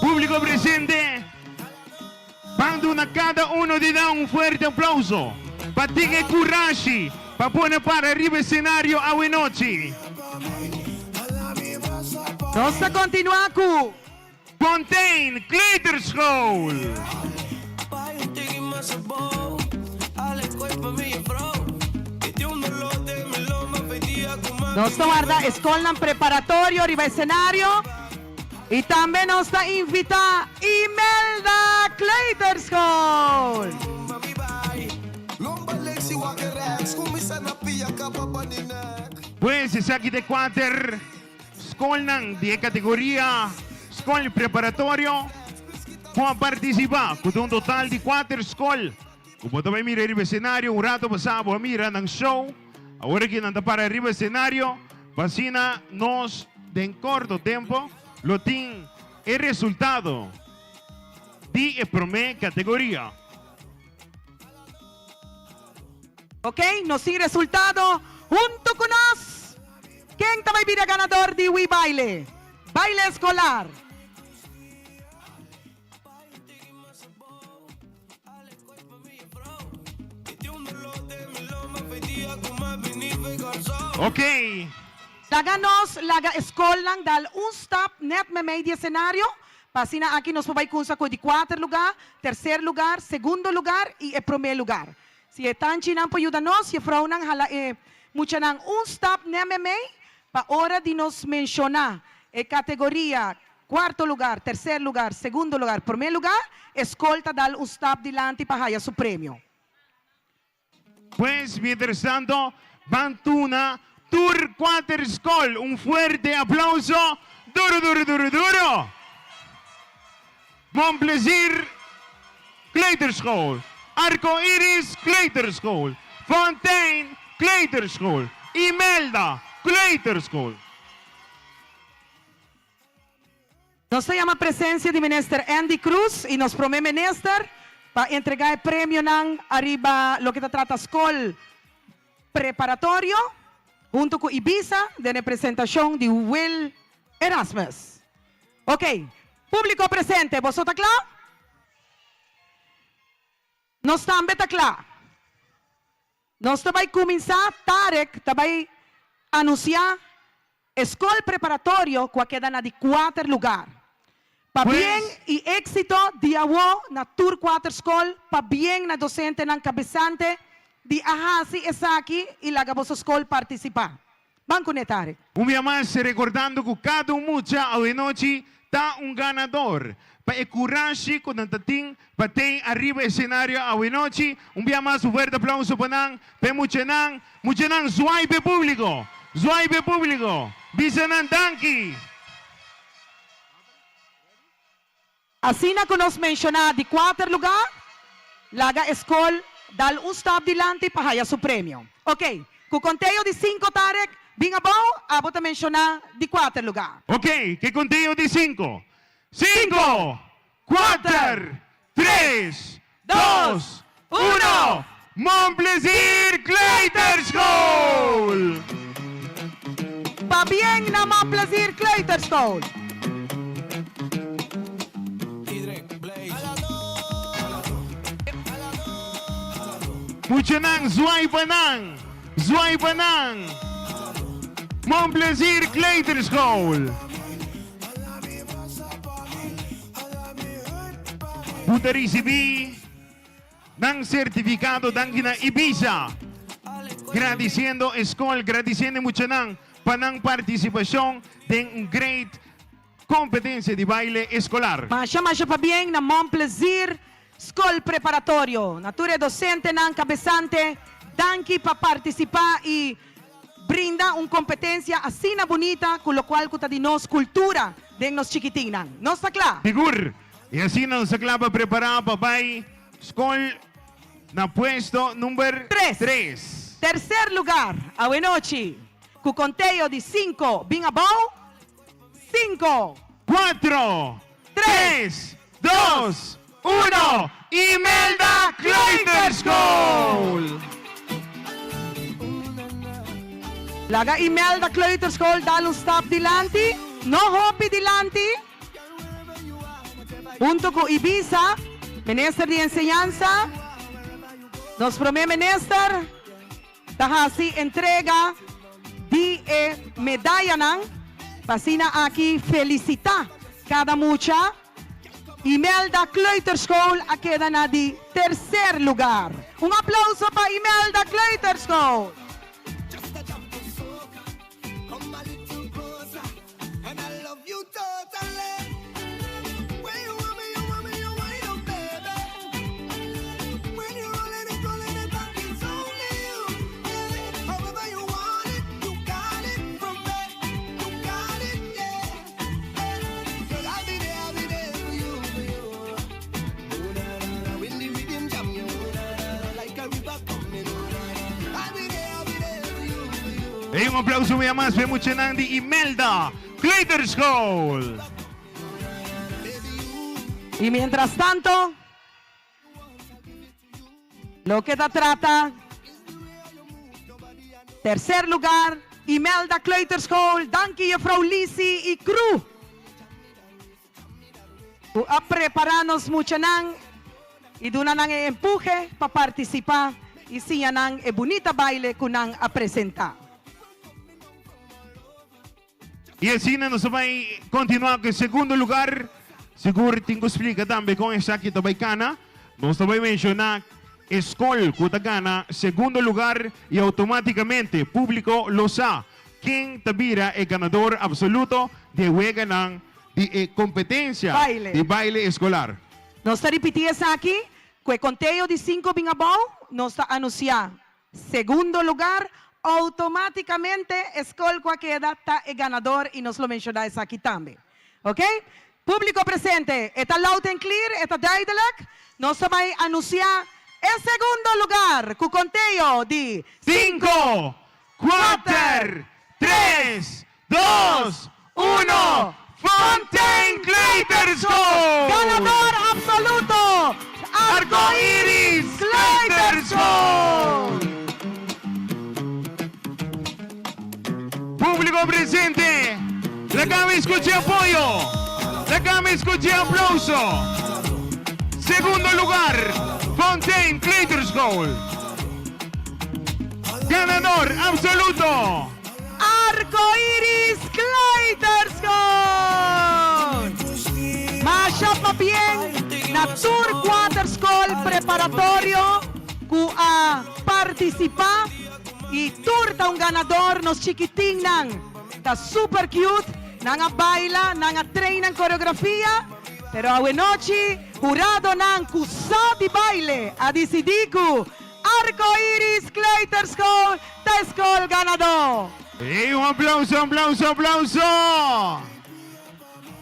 Público presente. Quando a cada uno di dà un fuerte aplauso, para tenere coraggio, para poner para arriba escenario a noche. Nos continua con Fontaine Clayton School. Nos guarda escola preparatorio arriba escenario. E também nos está invita Imelda Kleuterschool. Pues sa aqui de 4 school ng di categoria school preparatorio kung participa com um total de 4 school. Kung também mira arriba cenário, um rato passado a mira ng show, agora que nanda para arriba cenário, pasina nos de corto tempo, lo tem o resultado de primeira categoria. Ok, nos sin resultado junto con nos. ¿Quién también viene ganador de Wii Baile? Baile escolar. Ok. Laganos, laga escola dal un stop net me media escenario. Pasina aqui nos vai com saco de 4 lugar, terceiro lugar, segundo lugar e primeiro lugar. Se é tanto não pode ajudar-nos, se frau nang hala mucha nang un stop net me pa hora de nos mencionar categoria quarto lugar, terceiro lugar, segundo lugar, primeiro lugar, escolta dal un stop dilante para haya su premio. Pues mientras tanto, Bantuna Tour 4 School. Un fuerte aplauso. Duro, duro, duro, duro. Montplaisir Kleuterschool. Arco Iris Kleuterschool. Fontaine Kleuterschool. Imelda Kleuterschool. Nos llama presencia de minister Andy Cruz y nos promete minister para entregar el premio ng arriba lo que te trata school preparatorio junto con Ibiza de representación de Will Erasmus. Ok, público presente, ¿vosotros claro? Nos están beta claro. Nos vai comenzar, Tarek, vai anunciar escola preparatorio que queda na de 4 lugar. Pa Pues, bien y éxito de awo na Tour 4 School, pa bien na docente ng cabezante, di ahasi esaki y la gabos school participar. Banco netare. Un día más recordando que cada mucha a noche está un ganador. Pa ecurashi con tantating patay arriba escenario a noche. Un día más un fuerte aplauso para muchanang swipe público. Swipe público. Bisanan Danki. Así na que nos mencionar de 4 lugar, laga school dal un stop dilante para haya su premio. Ok, con conteo de 5 Tarek, bien abajo, abo te mencionar de 4 lugar. Ok, que conteo de 5. 5, 4, 3, 2, 1. Montplaisir Kleuterschool. Pa bien na Montplaisir Kleuterschool. Muchanang Zwaipanang. Zwaipanang. Montplaisir Kleuterschool. Puta recebi ng certificado ng gina Ibiza. Agradeciendo escola, agradeciendo Muchanang panang participasyon ng great competencia de baile escolar. Masya pa bien na Montplaisir School Preparatorio. Nature docente ng cabezante, danki pa participar y brinda una competencia así na bonita, con lo cual kuta dinos cultura de nos chiquitinan. ¿No está claro? Sigur. Y así nos acaba preparado para school na puesto número 3. Tercer lugar, a Buenochi, con conteo de 5, bien abajo, 5, 4, 3, 2, 1. Imelda Kleuterschool. Laga Imelda Kleuterschool, dal un stop dilante, no hopi dilante, junto con Ibiza, minister de enseñanza, nos promete minister, tahasi entrega de medalla nang, pasina aquí felicita cada mucha. Imelda Kleuterschool queda na de tercer lugar. Un aplauso para Imelda Kleuterschool. And I love you totally. E un aplauso muy más para Muchanandi y Imelda Claytor School. Y mientras tanto, lo que da trata, tercer lugar, Imelda Claytor School, Danke Frau Lisi y Cru. A prepararnos mucho y duna nang empuje para participar y siya nang bonita baile kunang a presentar. Y así nos va a continuar con el segundo lugar. Seguro tengo explica también con esa que tabaicana. Nos va a mencionar Escol Kutagana, segundo lugar y automáticamente público lo sabe. Quien tabira el ganador absoluto de Weganang de competencia de baile escolar. Nos está repitiendo aquí que el conteo de 5 bingabão nos está anunciando. Segundo lugar, automáticamente Escol queda está el ganador y nos lo mencionáis aquí también. ¿Ok? Público presente, está loud and clear, está duidelijk. Nos va a anunciar el segundo lugar con conteo de 5, 4, 3, 2, 1. Fontaine Claytor School. Ganador absoluto, Arcoiris Claytor School. Público presente, la cama escuché apoyo, la cama escuché aplauso. Segundo lugar, Fontaine Claytor School. Ganador absoluto, Arcoiris Claytor School. Mashup bien, Natur Quarter School preparatorio ku a participar y turta un ganador nos chiquitín nang. Está super cute, nang a baila, nang a train en coreografía, pero a noche jurado nang kusa di baile a decidiku Arcoiris Claytor School, ta school ganador. Y un aplauso, aplauso, aplauso.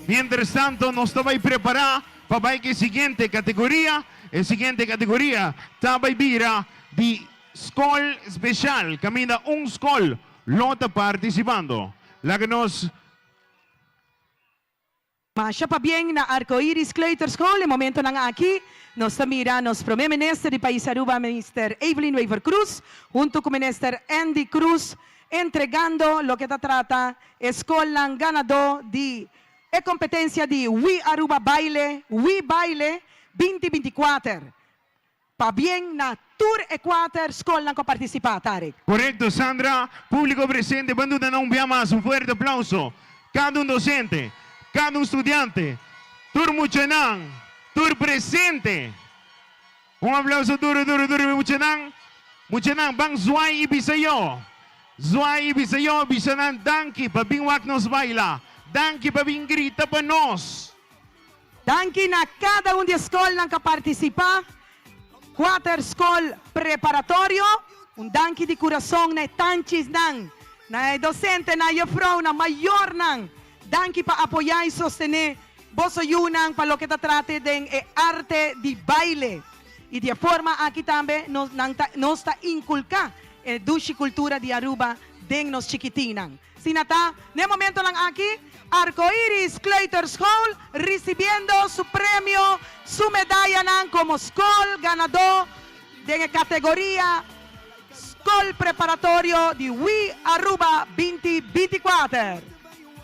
Mientras tanto, nos estaba preparar para la siguiente categoría. La siguiente categoría, Tabaibira de School Special. Camina un school, lota participando. La que nos... Masya pa bien na Arcoiris Claytor School, el momento nang aquí, nos mira, nos primer ministro de País Aruba, Minister Evelyn Weaver Cruz, junto con Minister Andy Cruz, entregando lo que se trata, escola ganador de competencia de We Aruba Baile, We Baile 2024. Pa bien na Tour Equator escola que participa, Tarek. Correcto, Sandra. Público presente, banduda não via más, un fuerte aplauso. Cada un docente, cada un estudiante, Tour Muchanang, Tour presente. Un aplauso duro, duro, duro, Muchanang. Muchanang, bang Zwai y Bisayo. Zwai y Bisayo, Bisanan, danke, pa bingwak nos baila. Danke, pa bing grita pa nos. Danke na cada un de escola que participa. Quarter School preparatorio, un danke di corazón na tanchis nang, na docente na yofro na mayor nang, danke pa apoyar y sostener boso yunang pa lo que te trate de arte de baile. Y de forma aquí también nos está inculca dushi cultura de Aruba den nos chiquitinang. Sinata, de momento lang aquí, Arcoiris Claytor School recibiendo su premio, su medalla como school ganador de la categoría School Preparatorio de We Aruba 2024.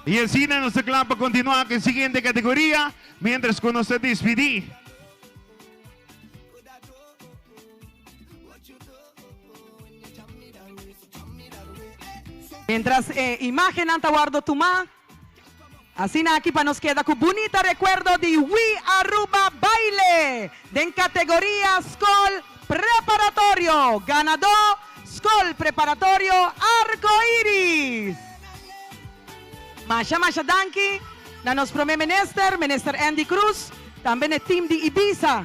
Y el cine nos aclama continuar con la siguiente categoría, mientras que nos despedí. Mientras imagen antaguardo tuma, así na aquí para nos queda con bonita recuerdo de We Aruba Baile, de categoría School Preparatorio, ganador School Preparatorio Arcoiris. Masha danki, na nos primer minister Andy Cruz, también el team de Ibiza,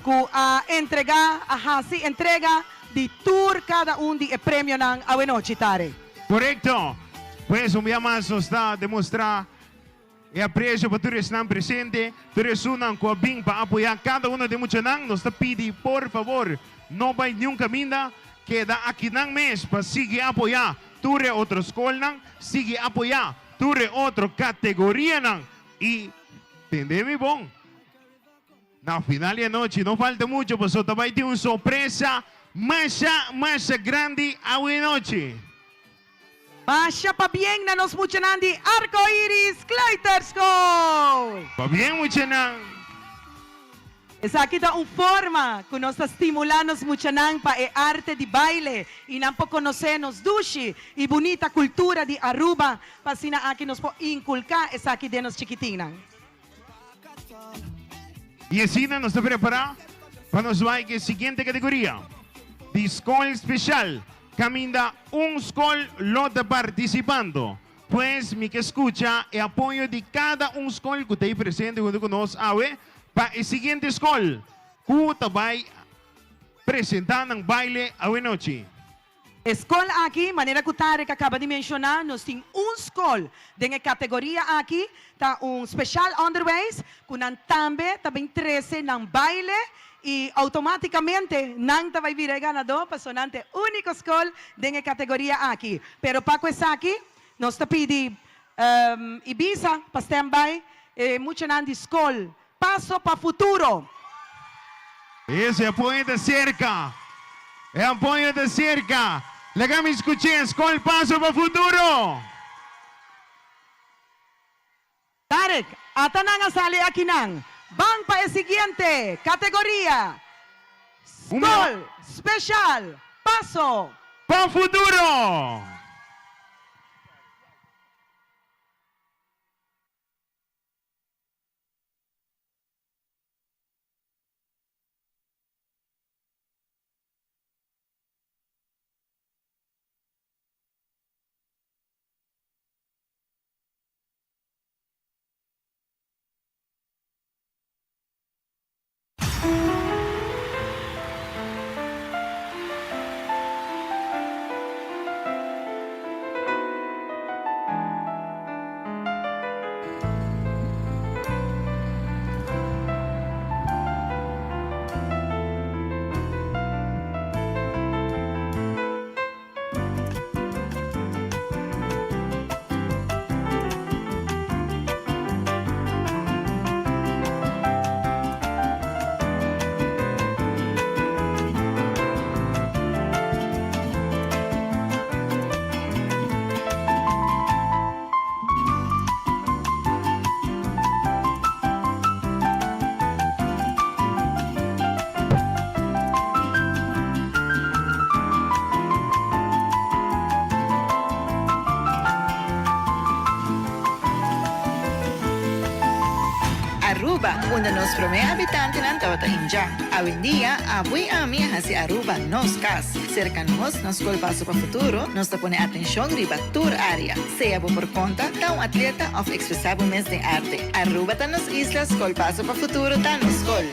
que entrega de tour cada uno de premio ng awenochi tare. Correcto. Pues un día más nos está demostrar el aprecio para todos están presentes, todos unan con bien para apoyar cada uno de Muchanang. Nos está pidiendo, por favor, no vaya nunca camino, queda aquí en mes para seguir apoyar ture otro school nang sige apoya ture otro categoría nang y tendemi bon. Na final de noche no falta mucho, pues vai ter una sorpresa más grande hoy noche. Masya pa bien na nos muchanan di Arco Iris Kleitersko. Va bien mucho nang. Esa kita un forma que nos estimulamos muchanan pa e arte di baile y nampo conocernos dushi y bonita cultura di Aruba pa sina aquí nos po inculcar esa aquí de nos chiquitinan. Y así nos está preparado para nos va a la siguiente categoría. De Escola Especial. Camina un school lote participando. Pues mi que escucha el apoyo de cada un school que está presente junto con nosotros para el siguiente school que está presentando un baile a hoy noche. Escola aqui, maneira que o Tarek acaba de mencionar, nós temos escola de categoria aqui, tá special underways, que nós também 13 nang baile e automaticamente nang vai virar ganador para sonante único escola de categoria aqui. Pero para essa aqui, nós te pedi Ibiza para standby, muito nang de escola, passo para futuro. Esse apoio de cerca. É apoio de cerca. Legal, me escuché, escola passo para futuro. Tarek, ata na nga sali aqui nang. Bang pa siguiente categoria. School Special Paso para futuro. Aruba, uno de los primeros habitantes de Tawata Inja. Hoy en día, abuy a mí hacia Aruba nos cas. Cercanos, nos paso para futuro, nos pone atención riba tour área. Sea por conta, da un atleta of expresable mes de arte. Aruba ta nos islas, paso para futuro, ta nos col.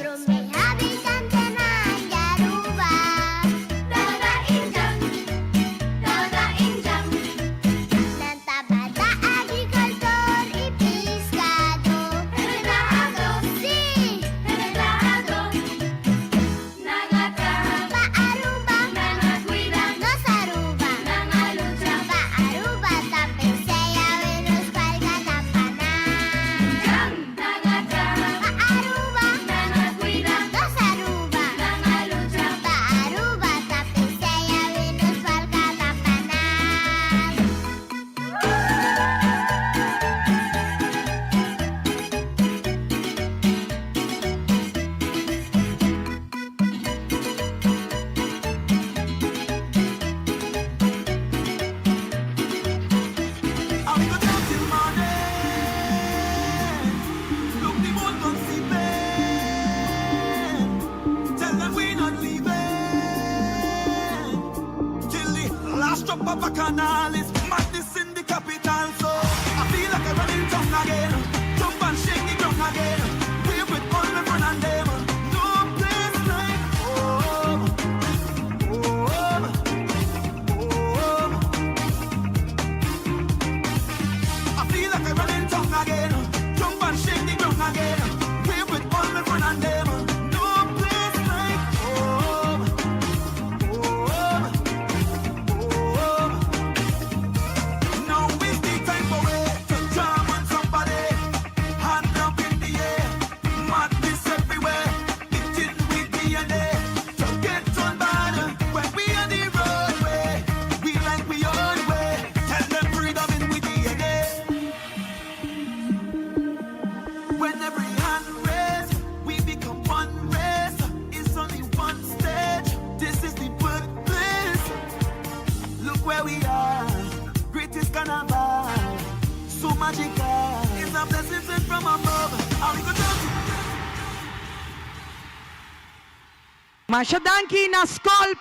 Masha Danki na School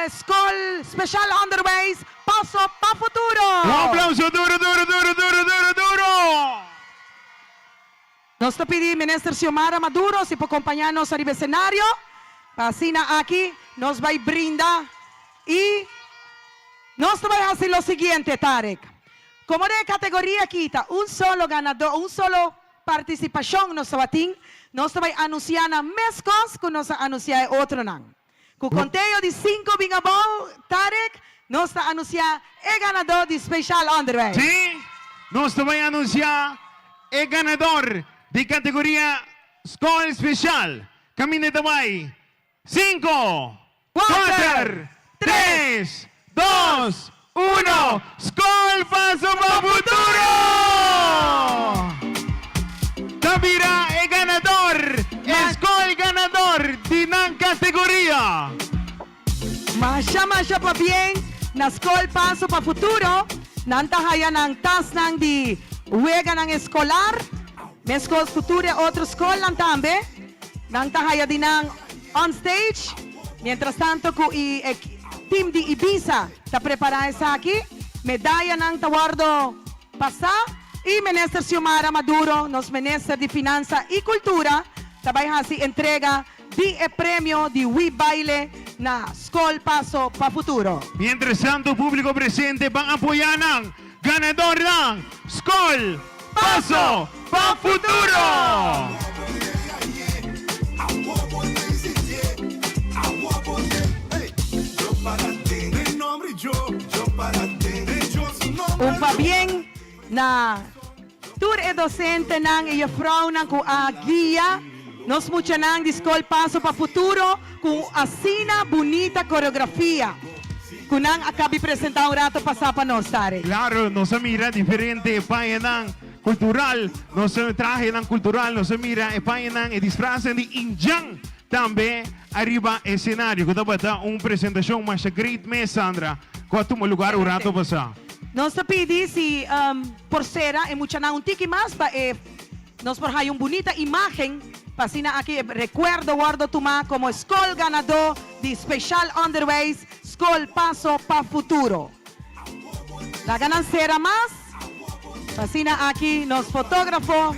School Special Underways, paso pa futuro! Un aplauso duro, duro, duro, duro, duro, duro! Nós te pedimos, Ministro Xiomara Maduro, se pode acompanhar-nos arriba cenário. Pasina aqui, nós vai brindar. E nós vamos fazer o seguinte, Tarek. Como de categoria kita, solo ganador, solo participação no sabatim, nós vamos anunciar na mescos que nós anunciar outro não. Com conteio de 5 bingabol, Tarek, nós vamos anunciar o ganador de Special Underway. Sim, nós vamos anunciar o ganador de categoria School Special. Camine também. 5, 4, 3, 2, 1. School Paso para Futuro! Tabira é ganador. School ganador de nan categoria. Masya pa bien, na School Paso pa Futuro, nantahaya ng tas ng di uwega ng escolar, Mescol Futura, otro school lang tambe, nantahaya din ng on stage, mientras tanto ku team di Ibiza, ta prepara sa aquí, medalla ng Tawardo Pasa, y Minister Xiomara Maduro, nos Minister de Finanza y Cultura, tabay hasi entrega di premio di We Baile na School Paso pa Futuro. Mientras tanto, público presente van apoyar ng ganador ng School Paso pa Futuro! Un pa bien na tour e docente ng iya frau ng guia nos mucha ng di School Paso pa Futuro kung asina bonita coreografía. Kunang akabi presenta un rato pasapa nos tare. Claro, nos mira diferente payanang cultural, nos traje ng cultural, nos mira payanang e disfrazan di Injang tambe arriba escenario. Kuta bata un presentación mas great me Sandra. Quanto mo lugar un rato pasa. Nos pidi si por cera e mucha na un tiki más pa nos por hay un bonita imagen pasina aquí recuerdo guardo tuma como School ganador de Special Underways School Paso pa Futuro. La ganancera más pasina aquí nos fotógrafo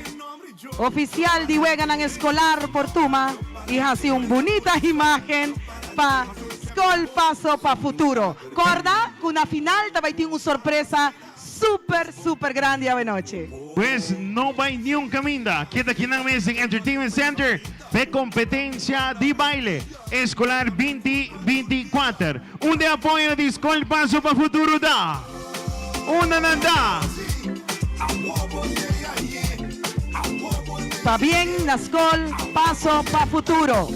oficial de Weganang Escolar por Tuma y hace un bonita imagen pa School Paso pa Futuro. Corda, con una final también tiene una sorpresa super grande a noche. Pues no va ni un caminda. Queda aquí en el Amazing Entertainment Center de competencia de baile escolar 2024. Un de apoyo de School Paso pa Futuro da. Una nanda. Pa bien na School Paso pa Futuro.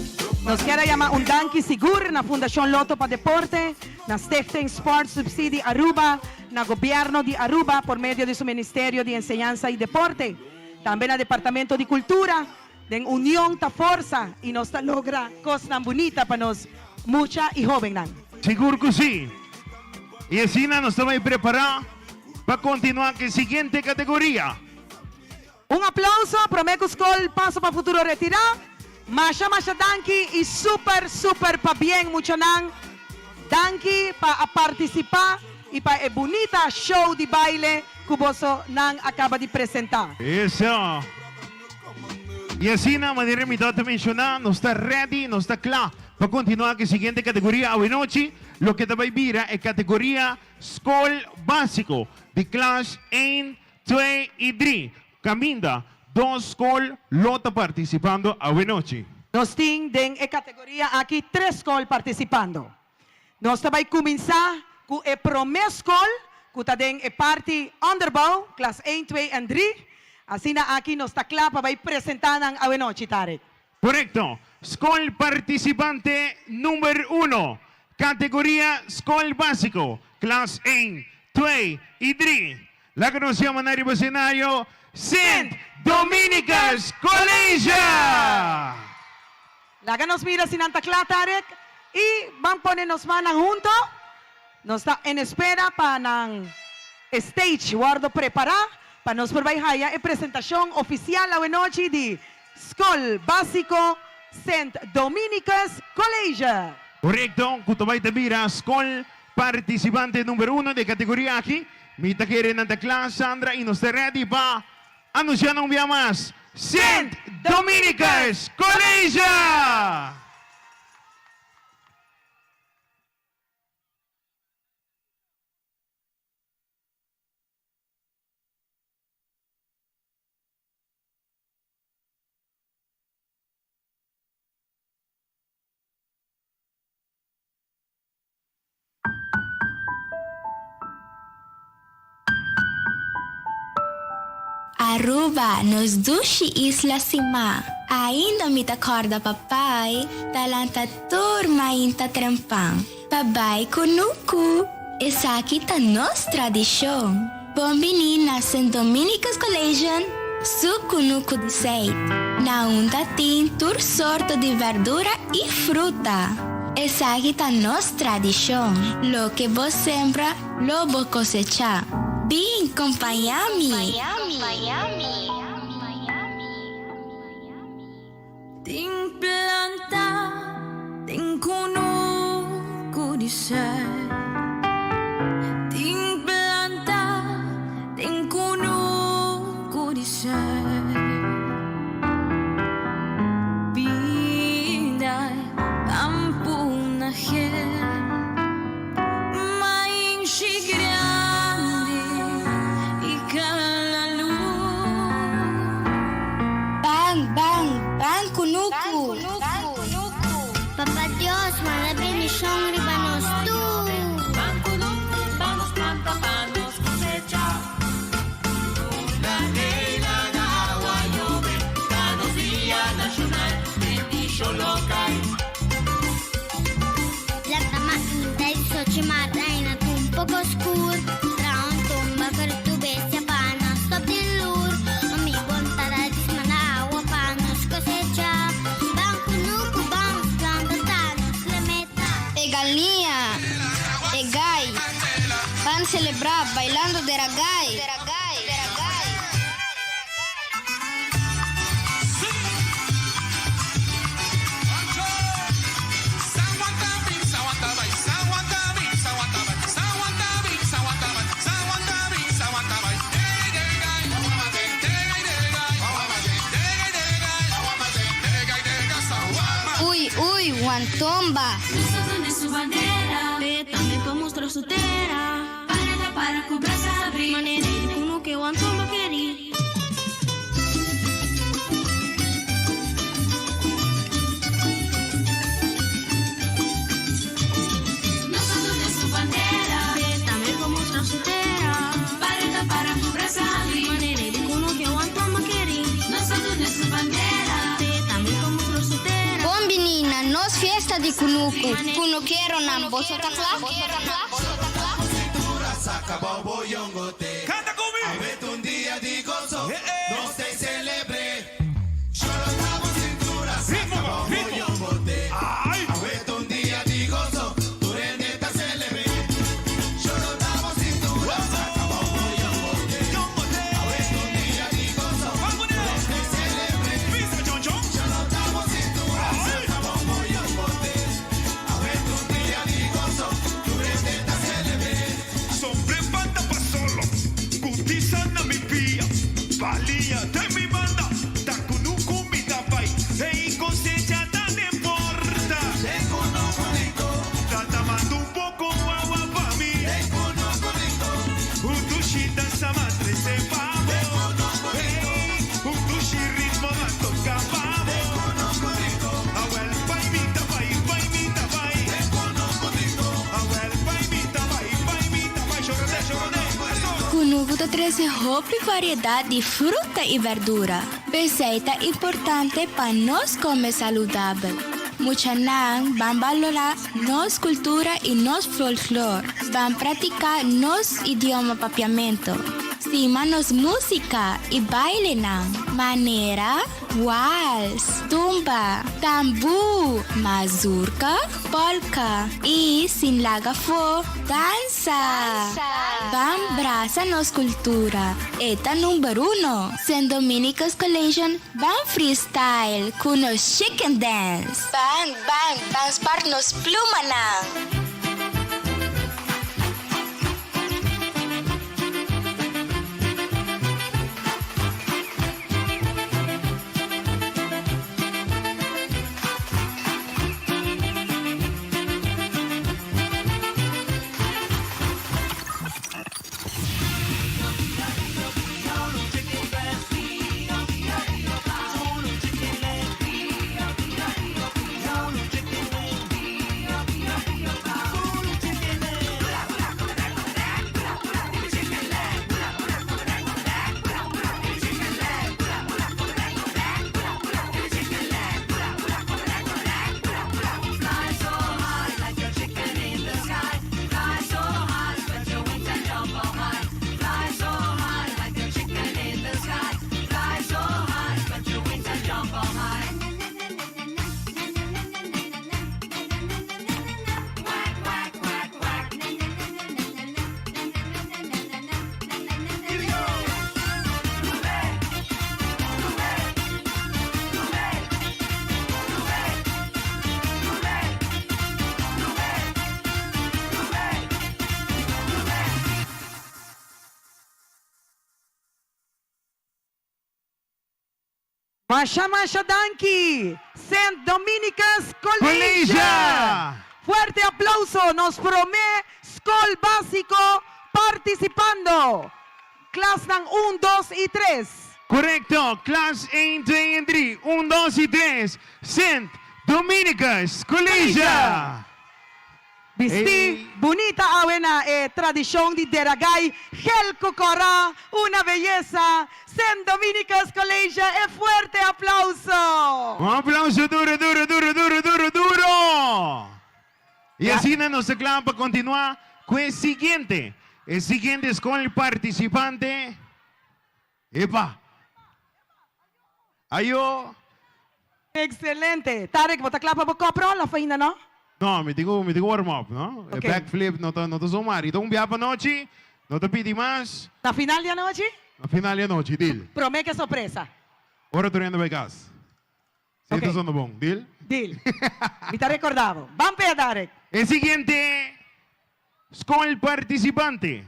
Nos queda llamar un danki sigur na Fundación Loto pa Deporte, na Stichting Sports Subsidy Aruba, na Gobierno de Aruba por medio de su Ministerio de Enseñanza y Deporte. También na Departamento de Cultura, de Unión ta Forza y nos ta logra cosa bonita para nos mucha y joven nan. Seguro que sí. Y así nos estamos preparados para continuar con la siguiente categoría. Un aplauso, Promeco School Paso pa Futuro retira. Masha danki y super pa bien mucho nan. Danki pa participar y pa bonita show de baile que boso nan acaba de presentar. Eso. Y así na manera mi dota mencionar, no está ready, no está claro para continuar con la siguiente categoría. Hoy noche lo que te va a ver es categoría School Básico de clase 1, 2 y 3. Caminda, 2 school lota participando a hoy noche. Nos tienen en categoría aquí 3 school participando. Nos va a comenzar con el primer school, que está en parte underbow, clase 1, 2 y 3. Así na aquí nos está claro para presentar a hoy noche, Tarek. Correcto. School participante número 1. Categoría School Básico, clase 1, 2 y 3. La conocemos en el escenario St. Dominicas Colegia. La que nos mira sin antaclá, Tarek. Y van a ponernos manos juntos. Nos está en espera para el stage. Guardo preparar para nos probar la presentación oficial la noche de School Básico St. Dominicus College. Correcto, kutabay tabira, school participante número 1 de categoría aquí. Mita quieren ante clase, Sandra, y nos está ready pa anunciar un día más. St. Dominicus College. Aruba, nos dushi Isla Sima. Ainda me acorda papai, talanta turma inta trempang. Papai kunuku. Essa aqui tá nossa tradição. Bombinina St. Dominicus College, su kunuku de sei. Na unda tem tur sorto de verdura e fruta. Essa aqui tá nossa tradição. Lo que vos sembra, lo vos cosecha. Vem, acompanha-me. Ting planta, ting kuno kudisay. Ting planta, ting kuno kudisay. Pinday ampun na hel, maing shigrande ikalalu. Bang, kunuku. Papá Dios, mala bendición ribanos tú. Vamos planta para nos cosechar. La ley, la agua, lluvia, cada día nacional, bendición local. La tamakita y Xochimar, reina tú un poco oscuro. Traun tumba, pero tu bestia para nos stop de lur. Amigo, para dismana agua para nos cosechar. Galinha, gai, van celebrar bailando de ragai. Uy, guantomba. Su bandera, también para mostrar su tera. Para comprar sabri. Manera de uno que guantón va a querer. Nosotros de su bandera, también para mostrar su tera. Para comprar sabri. Manera de uno que guantón va a querer. Nosotros de su bandera, también para mostrar su tera. Bom menina, nos fiesta de kunuku. Kunuquero na bosota claro. Saca bobo yongote. Canta conmigo. A ver un día de gozo. No se celebre. Solo damos cintura. Saca bobo yongote. A ver un día de gozo. Tu reneta celebre. Solo damos cintura. Saca bobo yongote. A ver un día de gozo. No se celebre. Solo damos cintura. Saca bobo yongote. A ver un día de gozo. Tu reneta celebre. Sana mi pia, valia de mi banda, takunuku mi tapai, e cosecha tan importa. Te conozco rico, Tatamando un poco agua pa' mí. te conozco rico, Utushita samadre se pavo. te conozco rico, Utushi ritmo la toca te pavo. conozco rico, Awel pai mi tapai, te conozco rico, Awel pai mi tapai, chorone. Kunuku tem 13 roupas e variedade de fruta e verdura. Receita importante para nós comer saudável. Muchanang van valorar nossa cultura e nosso folclore. Van praticar nosso idioma papiamento. Cima nos música e baile nang. manera, waltz, tumba, tambu, mazurka, polka y sin lagafo, danza. Bam brasa nos cultura. Eta number 1. St. Dominica's Collegian, bam freestyle, kuno chicken dance. Bang, bang, dance parnos pluma na. Masha Danki, St. Dominica's Collegian. Collegian. Fuerte aplauso, nos promete School Básico participando. Class ng 1, 2 y 3. Correcto, class 1, 2 and 3. 1, 2 y 3. St. Dominica's Collegian. Visti, bonita avena tradición de Deragay, Helco Cora, una belleza. St. Dominica's Collegian, fuerte aplauso. Un aplauso duro, duro, duro, duro, duro, duro. Y así nos aclaman para continuar con el siguiente. El siguiente es con el participante. Epa. Ayo. Excelente. Tarek, ¿vos te clapas por copro? La feina, ¿no? No, me digo warm up, ¿no? Ok. El backflip, no te sumar. Y un viaje para noche, no te pidi más. La final de anoche, La final de noche, deal. promete sorpresa. Ahora tú riendo de casa. Sí, Ok. esto son bon, deal. Deal. Me está recordado. Vamos a Tarek. El siguiente, School participante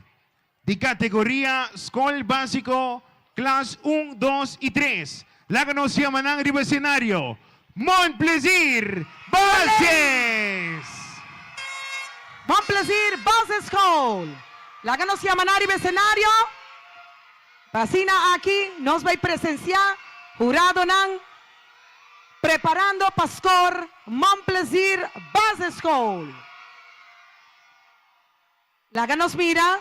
de categoría School Básico, Class 1, 2 y 3. La conocía Manang arriba escenario. Montplaisir Bases. Bom plaisir, Base School. La que nos llaman arriba escenario. Vacina aquí, nos va a presenciar. Jurado nan. Preparando Pascor, Montplaisir Base School. La que nos mira,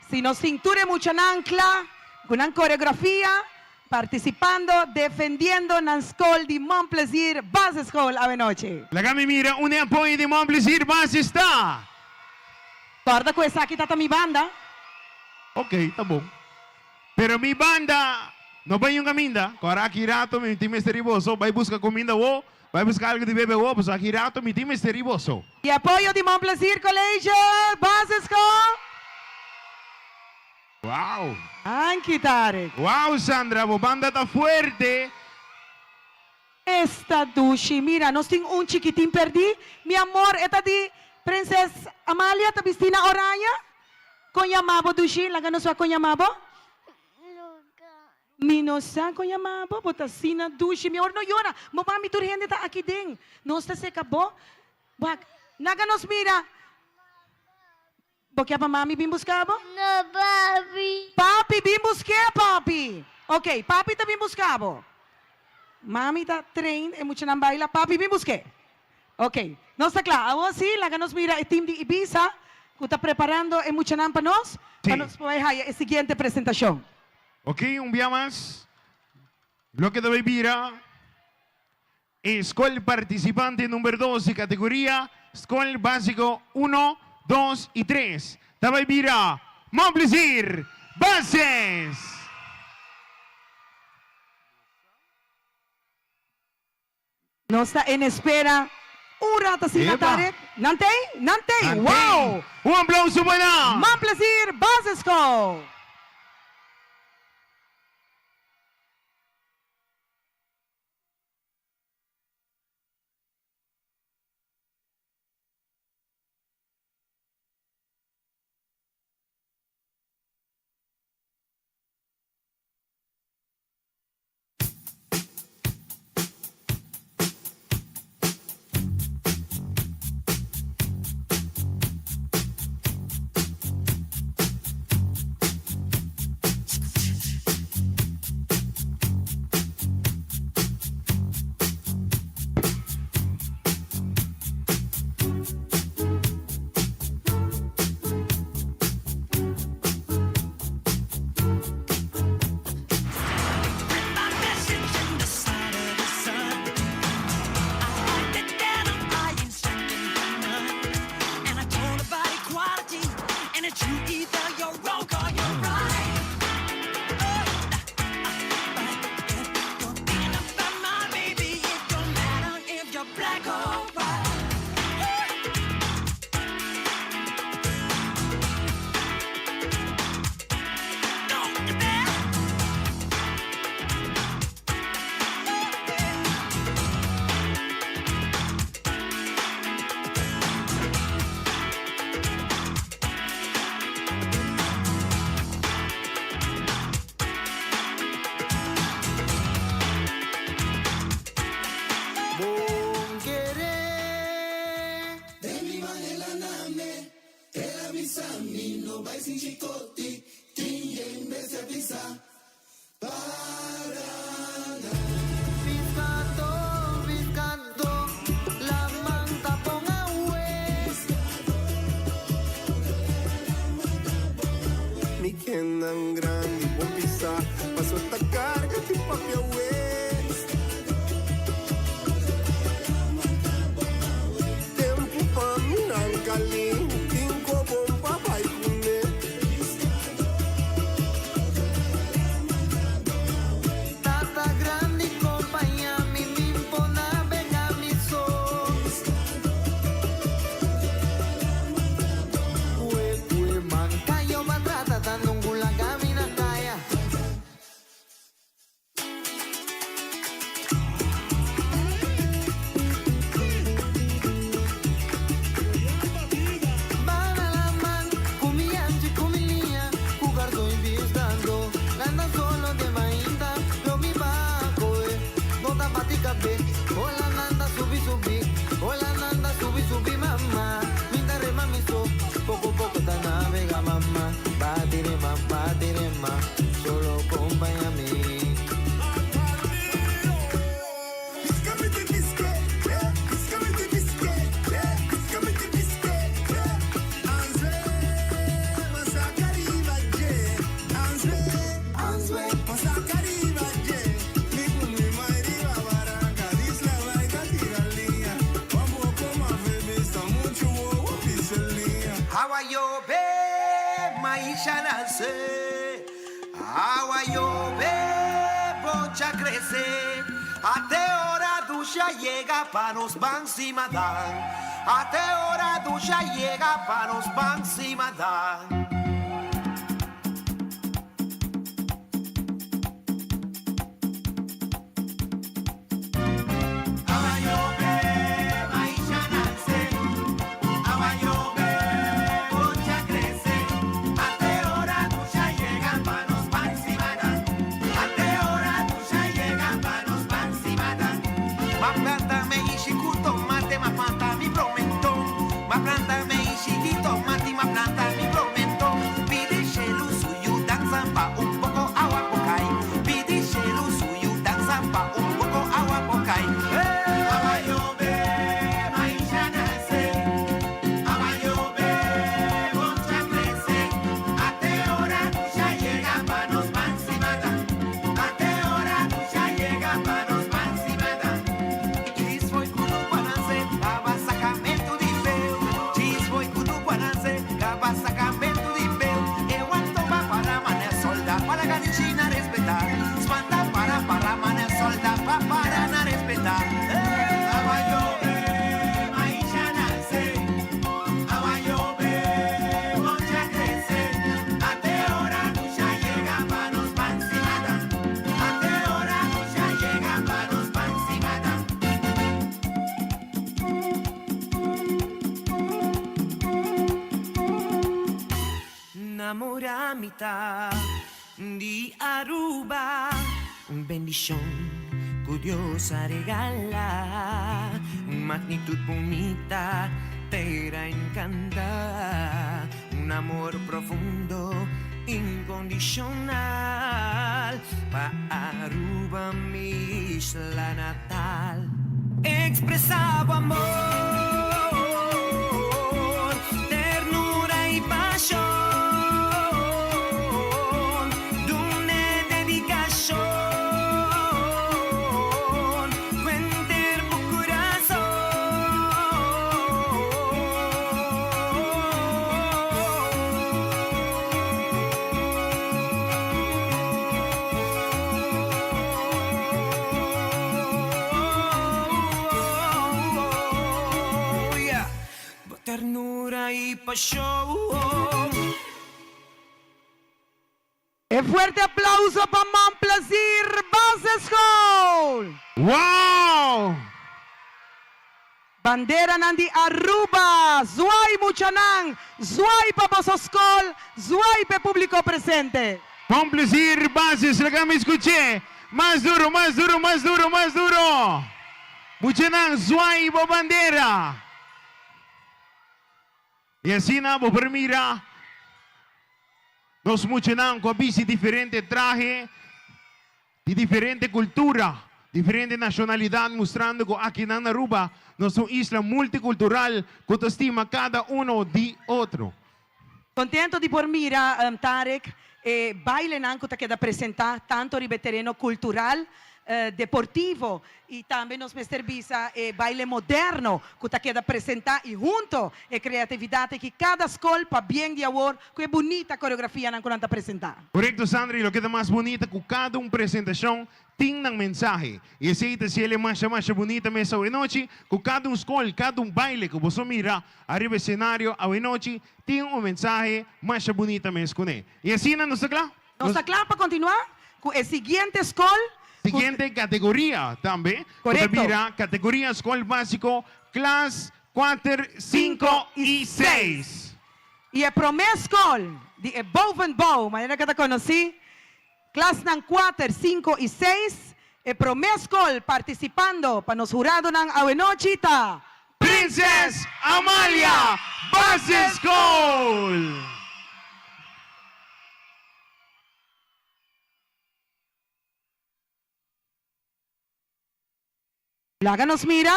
si nos cinture mucho en ancla, con una coreografía, participando, defendiendo en School de Montplaisir Base School a noche. La que me mira, un apoyo de Montplaisir Bases está. Guarda que esa aquí está mi banda. Ok, está bom. Pero mi banda, no va a ir una minda. Ahora aquí rato, mi time es terriboso. Va a buscar comida vos, va a buscar algo de bebé vos. Pues aquí rato, mi time es terriboso. Y apoyo de Montplaisir Collegian Base School. Wow. Anki Tarek. Wow, Sandra, vos banda está fuerte. Esta dushi, mira, nos tengo un chiquitín perdí. Mi amor, esta di Princesa Amalia, ta Bistina Oraya. Con llamabo dushi, la ganos con llamabo. Minosa con llamabo, botasina dushi. Mi amor, no llora. Mami, tu gente está aquí ding. No está seca, bo. Bak, naga nos mira. Porque pa mami bim buscabo? No, papi. Papi bim busque, papi. Ok, papi ta bim buscabo. Mami está train en mucho nan baila. Papi bim busque. Ok, no está claro. Ahora sí, la que nos mira el team de Ibiza, que está preparando en mucho nan para nos. Sí. Para nos poder la siguiente presentación. Ok, un día más. Lo que debe vira. Escuela participante número 2 y categoría Escuela Básico 1, 2 y 3. Debe vira. Montplaisir Bases. No está en espera. Un rato sin Epa. Tarek. Nante, Nante. wow. Un aplauso para Man plaisir, Basisco. Mi Kenan grande, vou pisar, passou esta carga tipo papi West. Tempo pra mim não calim, cinco bom papai comer. Tata grande compañía, mi limpo navega mi sos. Kue man kayo matrata tanong gula kami na kaya. Banalaman, kumiyanji kumilia, kugardo invistando, gana solo de mainda, lo mi baco, nota patica be, hola nanda subi subi, hola nanda subi subi mamá, minda re mami so, poco poco ta navega mamá, batire ma, solo acompáñame. Hawa yo be maisha nace, hawa yo be bocha crece, ate hora ducha llega pa nos van encima dan, ate hora ducha llega pa nos van encima dan. Ma planta me ishi ku tomate, ma planta mi promento. Ma planta me ishi di tomate, ma planta mi promento. Pidi shelu suyu danza pa un poco agua pokai. Pidi shelu suyu danza pa un poco agua pokai. Abayobe, maisha nace. Abayobe, boncha crece. Ate hora ya llega pa nos mansimada. Ate hora ya llega pa nos mansimada. Kiss foi kuno panase, mamita di Aruba, bendición curiosa regala, magnitud bonita te irá a encantar, un amor profundo, incondicional, pa' Aruba mi isla natal, expresaba amor, ternura y pasión, de una dedicación, cuenter por corazón. Yeah. Ternura y pasión. Un fuerte aplauso para Montplaisir Base School. Wow! Bandera nandi Aruba, Zuay Muchanang, Zuay pa Base School, Zuay pe público presente. Montplaisir Bases, la que me escuché. Más duro, más duro, más duro, más duro. Muchanang, Zuay, bandera. Y así na, mira. Nos Muchanang con bici diferente traje, de diferente cultura, diferente nacionalidad, mostrando que aquí en Aruba, nuestra isla multicultural, que estima cada uno de otro. Contento di por mira, Tarek, baile nanco que da presentar tanto el terreno cultural, deportivo y también nos serviza baile moderno que queda presentar y junto a creatividad que cada escola para bien de amor que bonita coreografía nanco nanta presentar. Correcto, Sandra, y lo que es más bonito que cada una presentación tiene un mensaje. Y ese si ele más bonita mesa de noche, que cada un escola, cada un baile que vos mira arriba del escenario a noche, tiene un mensaje más bonito mes con él. Y así no nos aclara. Nos aclara para continuar con el siguiente escola. Siguiente categoría también. Correcto. Mira, categoría escolar básico, clase 4, 5 y 6. Y el primer escola de Bovenbouw, manera que te conocí, clase 4, 5 y 6, el primer escola participando para nos jurados nan Awenochita. Princess Amalia Base School. Láganos mira,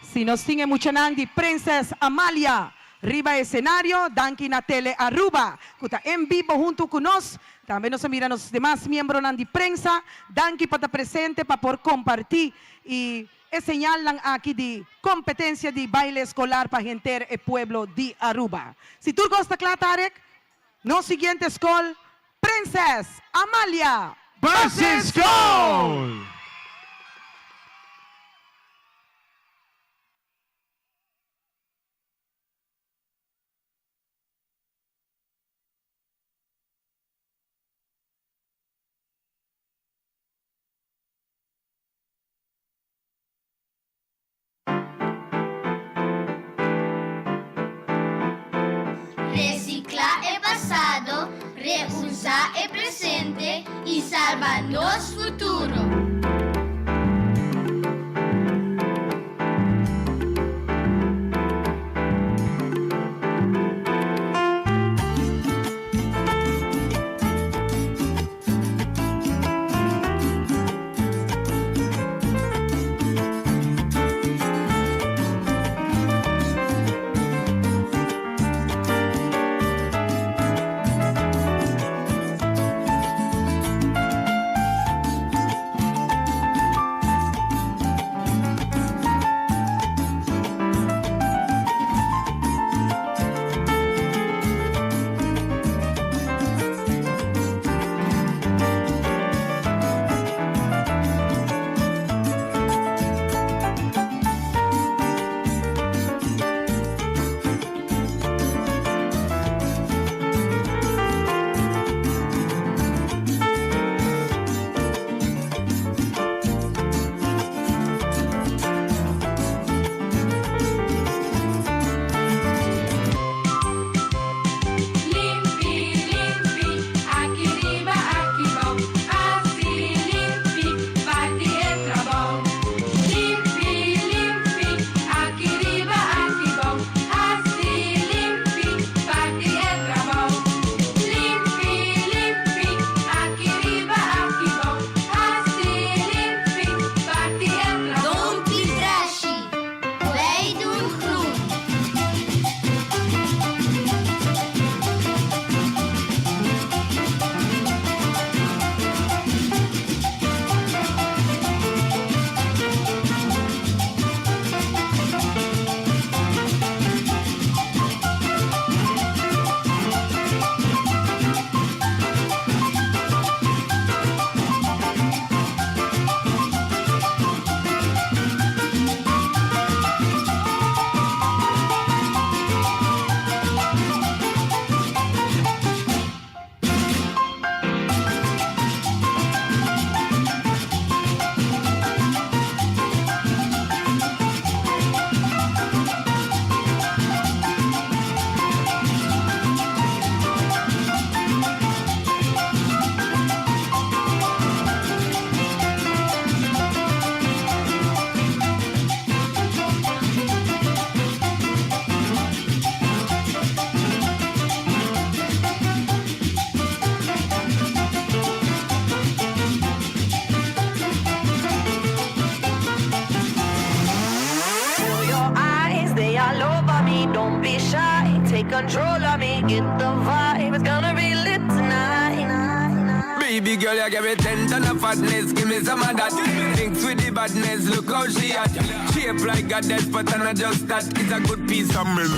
si nos sigue mucho Nandi, Princess Amalia, arriba escenario, Danki na tele Aruba, que está en vivo junto con nos, también nos miran los demás miembros Nandi prensa, Danki para estar presente, para poder compartir y señalan aquí de competencia de baile escolar para gente el pueblo de Aruba. Si tú gusta claro, Tarek, no siguiente escola, Princess Amalia Base School. Recicla el pasado, reusa el presente y salva nos futuro. control of me. Get the vibe, it's gonna be lit tonight. Baby girl, you give me 10 ton of fatness. Give me some of that. Thinks with the badness. Look how she at. Shape like a death, but I'm not just that. It's a good piece of milk.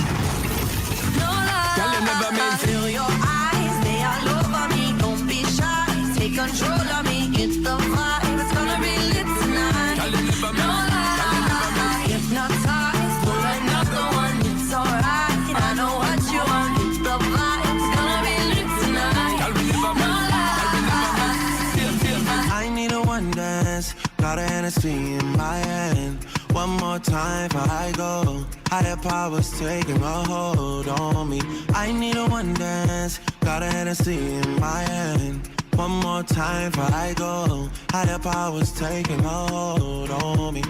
No lie, Girl, you never I miss. feel your eyes, they all over me. Don't be shy, take control of me. Get the vibe, it's gonna be lit tonight. Girl, you never No miss. lie, hypnotized, pull another one. It's alright, I know what you want. Get the vibe, it's gonna be lit tonight. Girl, you never No miss. lie. I need a one dance, got a Hennessy in my hand. One more time before I go. Higher powers taking a hold on me. I need a one dance, got a Hennessy in my hand. One more time before I go. Higher powers taking a hold on me.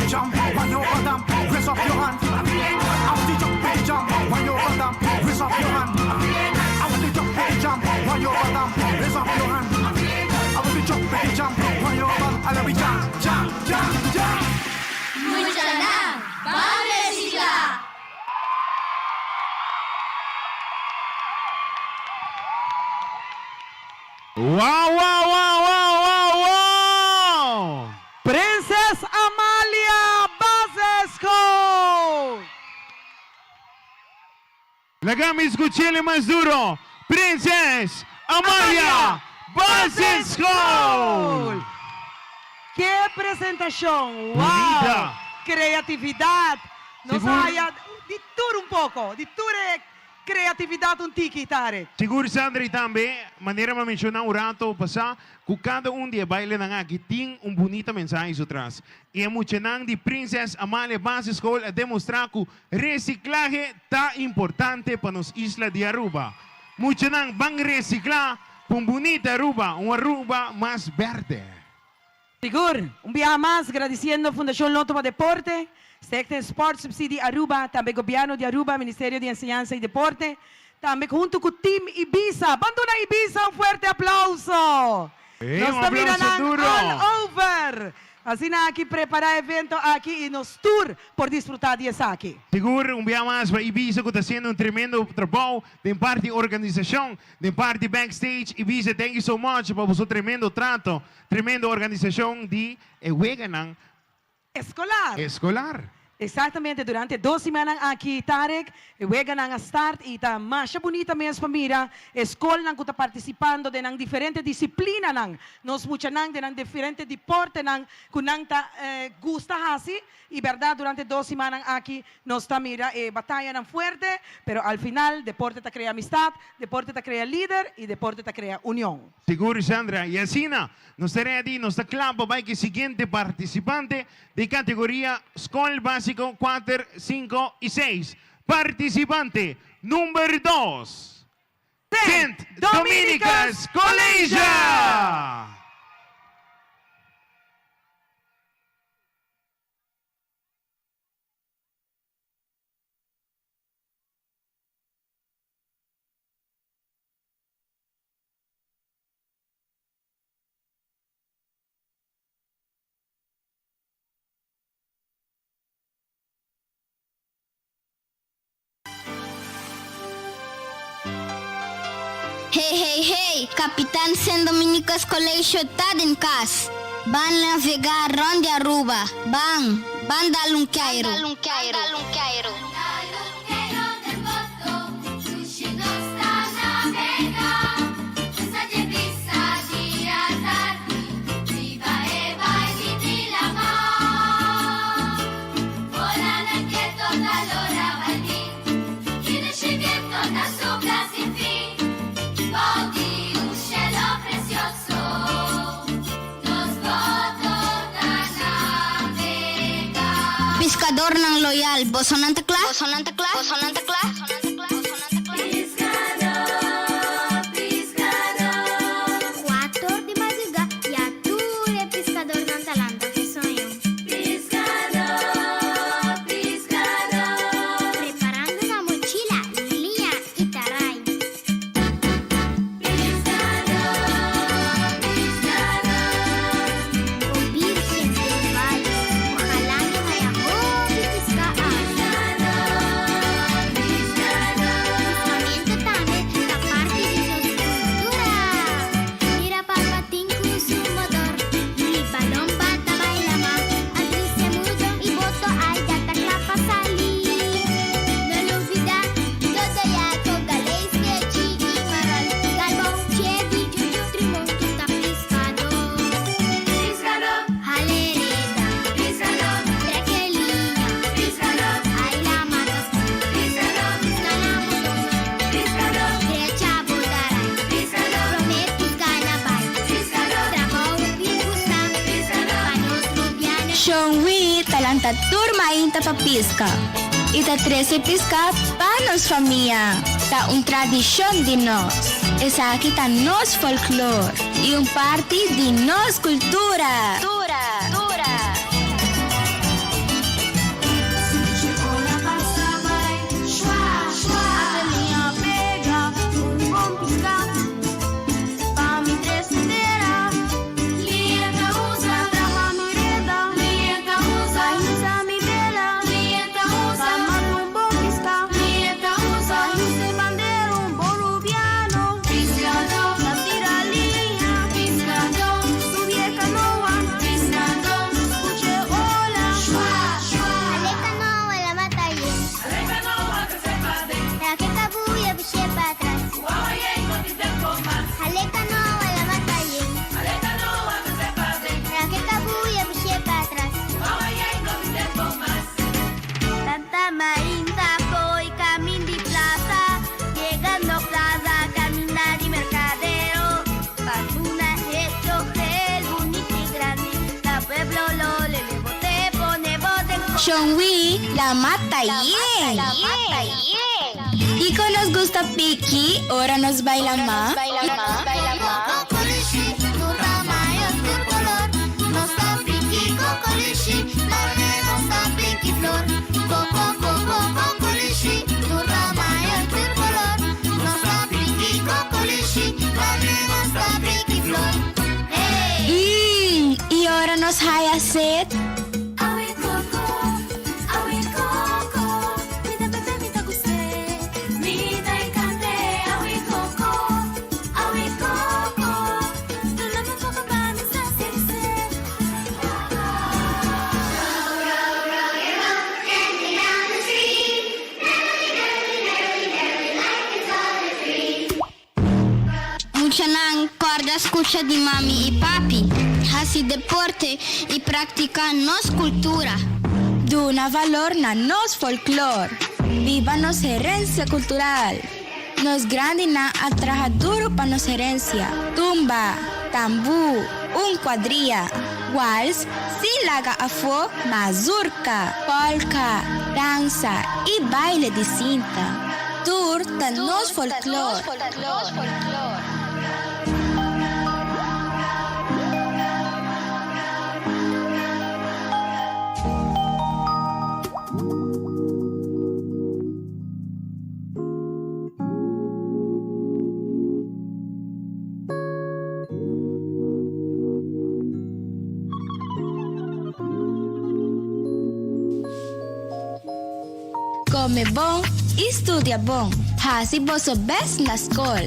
Jump when you over them, raise up your hand. I want you to jump when you over them, raise up your hand. I want you to jump when you over them, raise up your hand. I want you to jump when you over them, I love you jump. Muchanang, Bangladesh. Wow! Princess Amalia Basesco. Lagami escuchele más duro. Princess Amalia Basesco. ¡Qué presentación! ¡Wow! Bonita. Creatividad. Nos Seguro- haya... Ditture un poco. Ditture creatividad un tiki, Tarek. Siguro Sandra também, maneira de mencionar um rato passar, que cada dia baile na aqui tem bonita mensagem atrás. E a mencionar de Princess Amalia Base School a demonstrar que reciclagem tá importante para nos isla de Aruba. Mencionar bang reciclar para bonita Aruba, uma Aruba mais verde. Sigur, un día más agradeciendo Fundación Loto para Deporte, Sector Sport Subsidy Aruba, también Gobierno de Aruba, Ministerio de Enseñanza y Deporte, también junto con Team Ibiza. Banduna Ibiza, un fuerte aplauso. Un aplauso duro. all over. Así na aquí prepara evento aquí y nos tour por disfrutar de esa aquí. Seguro, dia mais para Ibiza que está haciendo tremendo trabalho de parte de organização, de parte de backstage. Ibiza, thank you so much para o tremendo trato, tremenda organização de Weganang Escolar. Exatamente, durante 2 semanas aqui, Tarek, juegan a start e está mais bonita mesmo para mira, escola nang kuta participando de nang diferentes disciplinas nang, nos mucha nang de nang diferentes deportes nang kunang ta gusta hasi y verdad durante 2 semanas aquí nos está mira batalla nang fuerte, pero al final deporte te crea amistad, deporte te crea líder y deporte te crea unión. Seguro, Sandra. E assim, nós teremos nos claro para que seguinte participante de categoria Escola Básico 4, 5 e 6. Participante número 2. St. Dominicas Collegia. Hey, Capitán San Dominico's Colegio Tadin Cas. Van navegar ronde Aruba. Van dalunqueiro. Pescador ng loyal, Bosonante Cla? Quatro de madrugada e a tour é pescador ng talanta, que sonho. Preparando na mochila, linha e taray. O virgen del valle, ojalá no haya hobby pescar. Pescamento también la parte de nuestra cultura. Mira papatín con su motor, mi balón bata baila más. Andrés mucho y voto ay data clapa salir. No lo olvides, todo ya toca leis que chiqui maral. Galbón, chedi, yuyu, trimón, tuta pescador. Jalereta, trequelinha, ay la mata. Derecha botaray, prometes ganabay. Trabajo bien gusta, panos lubianos. Shonwi talanta turma inta pa pisca. Ita 13 pisca panos familia. Ta tradisyon de nos. Esa kita nos folklore. Y un parte de nos cultura. Shonwi, la mata yen. Y con nos gusta Piki, ahora nos baila más. Y ahora nos haya set. Muchanan corda escucha de mami y papi. Hace deporte y practica nos cultura. Duna valor na nos folklore. Viva nos herencia cultural. Nos grande na atraja duro pa nos herencia. Tumba, tambu, quadrilla, wals, silaga afo, mazurca, polka, danza y baile de cinta. Tour ta nos folklore. Come bom, estudia bom. Hasi boso best na skol.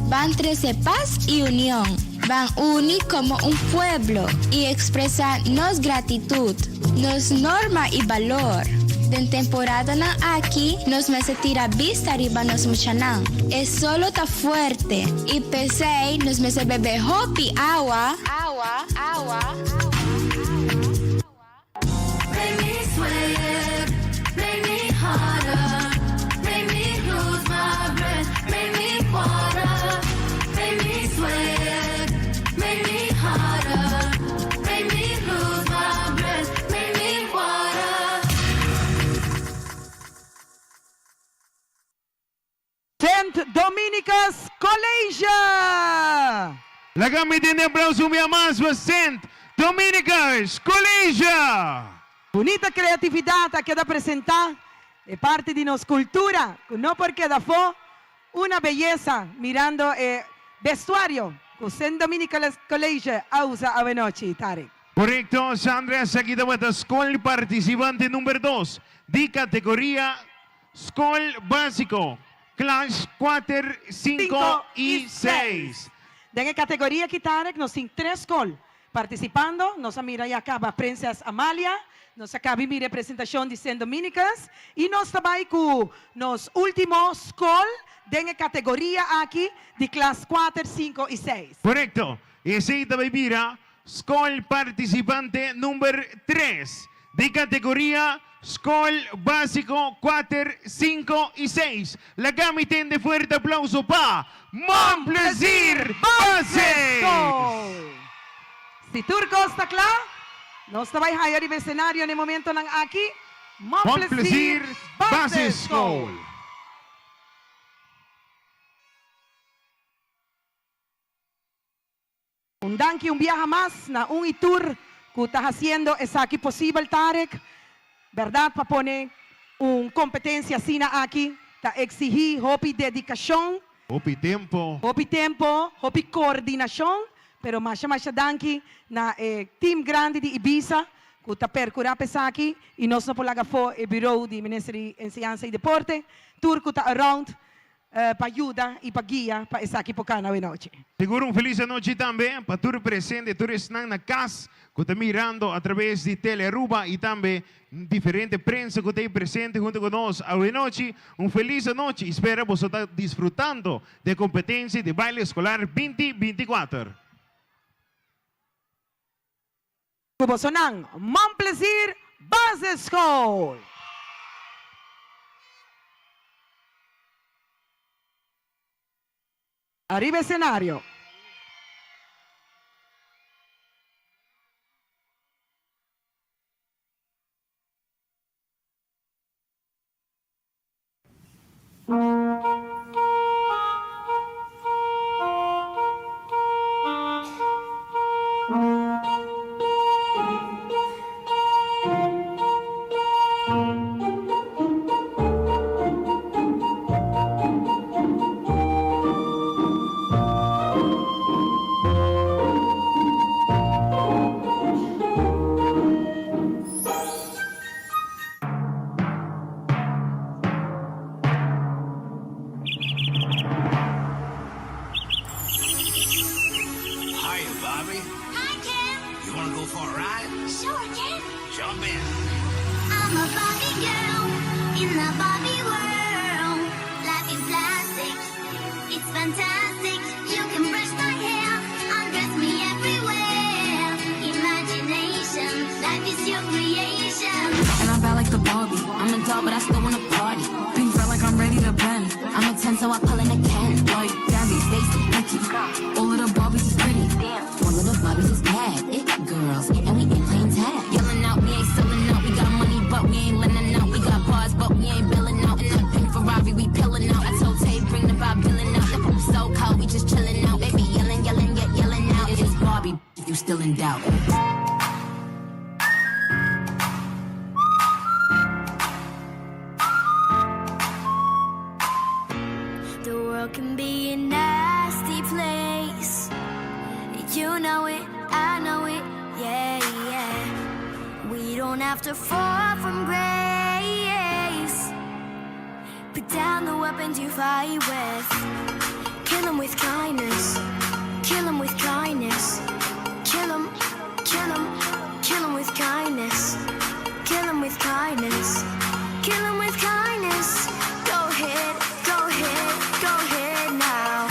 van 13 paz y unión. Van unir como un pueblo y expresar nos gratitud, nos norma y valor. Den temporada na aquí, nos me se tira vista arriba nos muchanan. Es solo ta fuerte y pesei nos me se bebe hopi agua. Agua, agua. Make me sweat, make me harder, make me lose my breath, make me water, make me sweat, make me harder, make me lose my breath, make me water. St. Dominicus Collegia! Lagami din ang aplauso más para St. Dominicus Collegia! Bonita creatividad que da presentar es parte de nuestra cultura, no porque da fue una belleza mirando vestuario que St. Dominicus Collegia usa a noche, Tarek. Correcto, Sandra, aquí estamos Skol participante número 2, de categoría Skol básico, clase 4, 5 y 6. En la categoría que Tarek nos tiene 3 Skol participando, nos mira y acaba Princess Amalia, nos acaba mi representación de St. Dominicus y nos trabaja con los últimos Skol de la categoría aquí de clase 4, 5 y 6. Correcto, y ese también mira Skol participante número 3, de categoría Skol básico 4, 5 y 6. La gamiten de fuerte aplauso para Montplaisir Base. Si Turco está claro, no está a ir al escenario en el momento aquí. Montplaisir Base School. Un danke, un viaje más, na un tour que estás haciendo es aquí posible, Tarek. ¿Verdad? Para poner una competencia así aquí, para exigir hopi dedicación, hopi tempo, hopi coordinación, pero más danke na team grande de Ibiza, que está percurando aquí, y nós não podemos for el Bureau de Ministério de Enseñanza y Deporte, tour que está around, para ayuda y para guía para estar aquí por cada noche. Seguro feliz noche también para tu presente, tu están na casa, que está mirando a través de Telearuba y también diferente prensa que está presente junto con nosotros a noche. Feliz noche. Espero que estén disfrutando de competencia de baile escolar 2024. Kubosonang, Montplaisir Base School. Arriba escenario. down the weapons you fight with. Kill 'em with kindness. Kill 'em with kindness. Kill 'em, kill 'em, kill 'em with kindness. Kill 'em with kindness. Kill 'em with kindness. Go ahead, go ahead, go ahead now.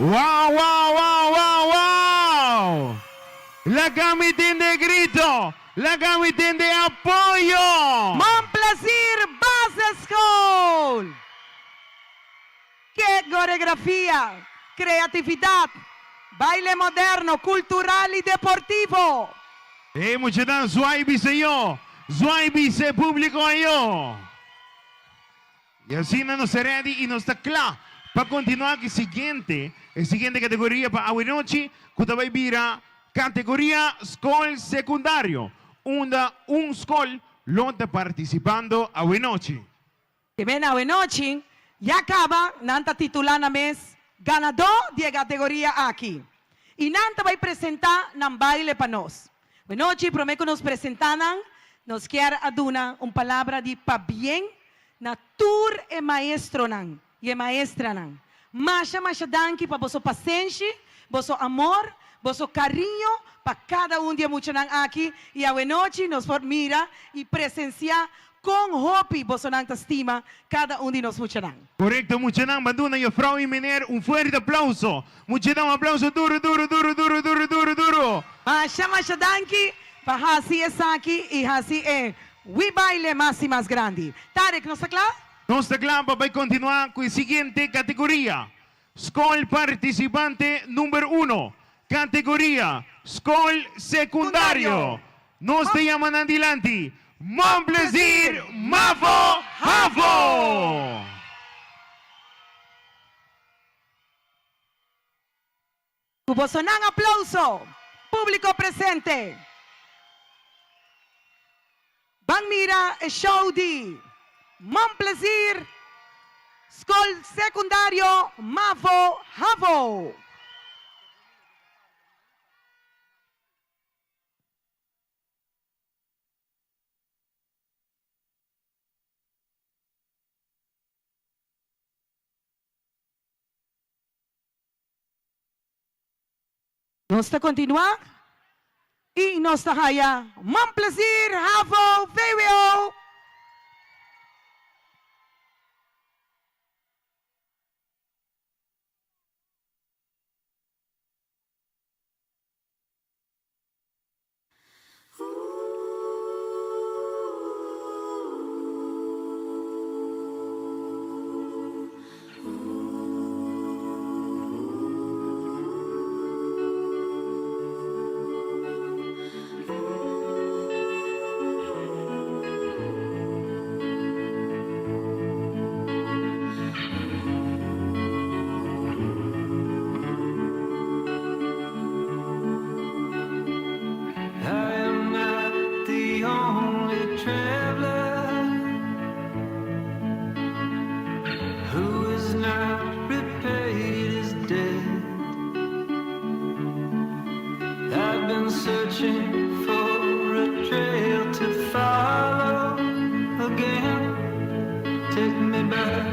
¡Wow, wow, wow, wow, wow! La camitín de grito, la camitín de apoyo. Montplaisir Base School. ¡Qué coreografía! Creatividad, baile moderno, cultural y deportivo. Mucho dan, Zuay Viseyo, Zuay Vice Público yo. Y así no nos ready y nos está claro para continuar con el siguiente categoría para hoy noche, que vira categoría School Secundario, un school lo está participando hoy noche. Que ven hoy noche, ya acaba, nanta titular na mes, ganador de categoría aquí. Inanta vai presentar ng baile pa nos. Buenochi, prometo nos presentanan, nos quer aduna palavra de pa bien na tur e maestro nan, e maestra nan. Masha danki pa boso paciência, boso amor, boso carinho para cada dia mucho nan aqui e a buenochi nos por mira e presenciar com hopi boso nang estima cada de nos mucho nan. Correcto, mucho nang, banduna y Frau y Mener, un fuerte aplauso. Mucho nang, un aplauso duro, duro, duro, duro, duro, duro, duro. Masha danki, pa hasi esa aqui e hasi we baile más y más grande. Tarek, ¿no está claro? Nuestra clava va a continuar con la siguiente categoría. Skol participante número 1. Categoría Skol secundario. Nos te llaman adelante. Mon plaisir, Mafo Hafo. Kubosonan aplauso. Público presente. Van mira el show de Mon plaisir. Skol secundario, Mafo Hafo. Nós está continuar e nós está haya. Mon plaisir, Hafo, Fabio. Searching for a trail to follow again. Take me back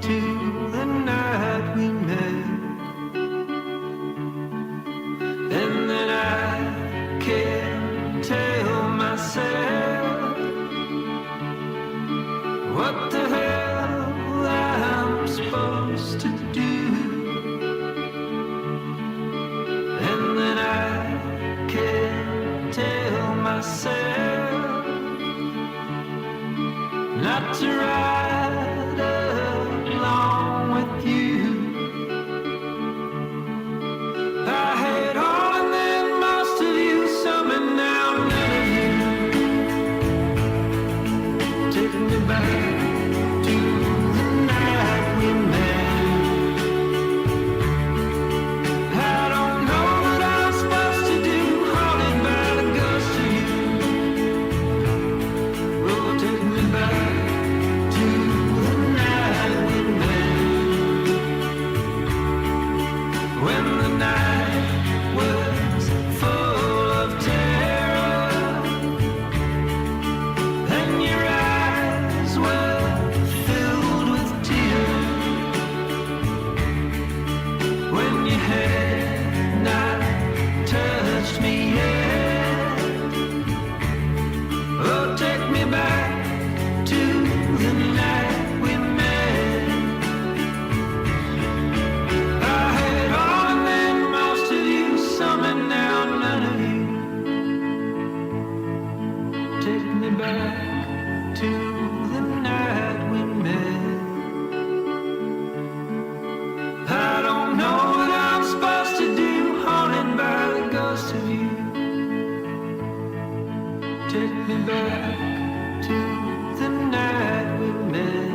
to the night we met. And then I can't tell myself what the hell I'm supposed to do. And then I can't tell myself not to ride along with you. I had all and then most of you, some and now none of you. Take me back to the night we met. I don't know what I'm supposed to do, haunted by the ghost of you. Oh, take me back to the night we met. When the night was full of terror, and your eyes were filled with tears. When you had not touched me yet. Oh, take me back to the night we met. I had all and then most of you, some and now none of you. Take me back to the night we met. I don't know what I'm supposed to do, haunted by the ghost of you. Take me back to the night we met.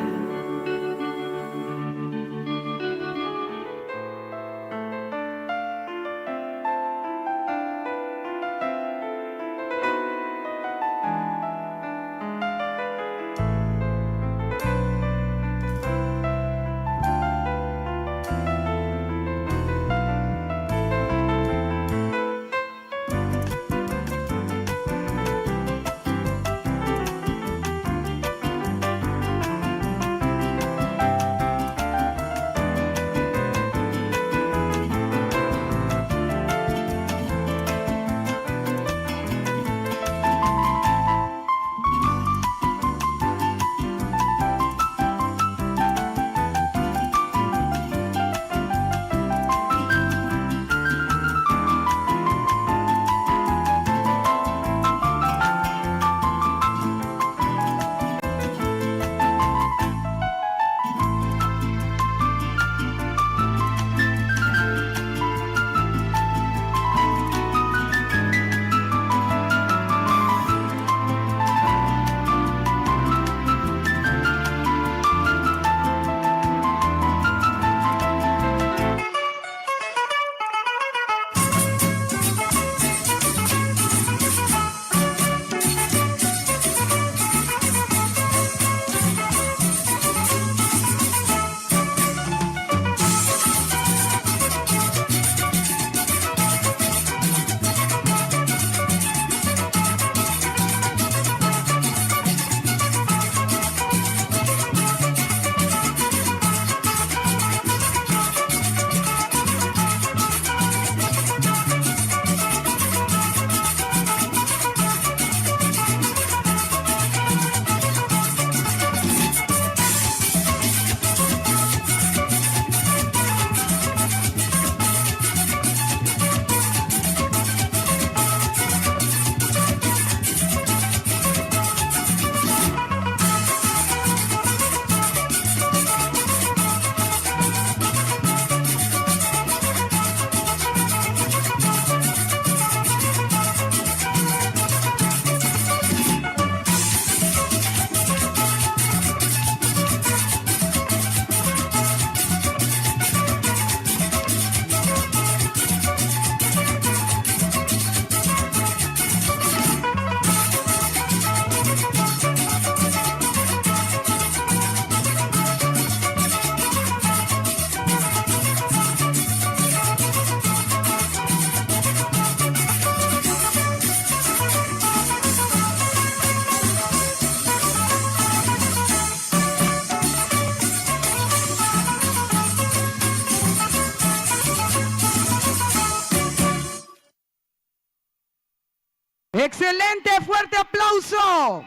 Excelente, fuerte aplauso.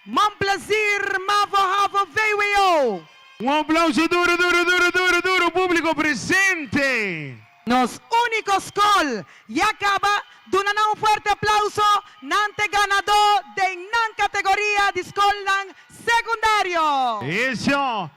Man plezir, mavo, havo, veo. Un aplauso duro, duro, duro, duro, duro, público presente. Nos únicos gol. Y acaba, duna un fuerte aplauso. Nante ganador de nan categoría de Skollang secundario. Eso.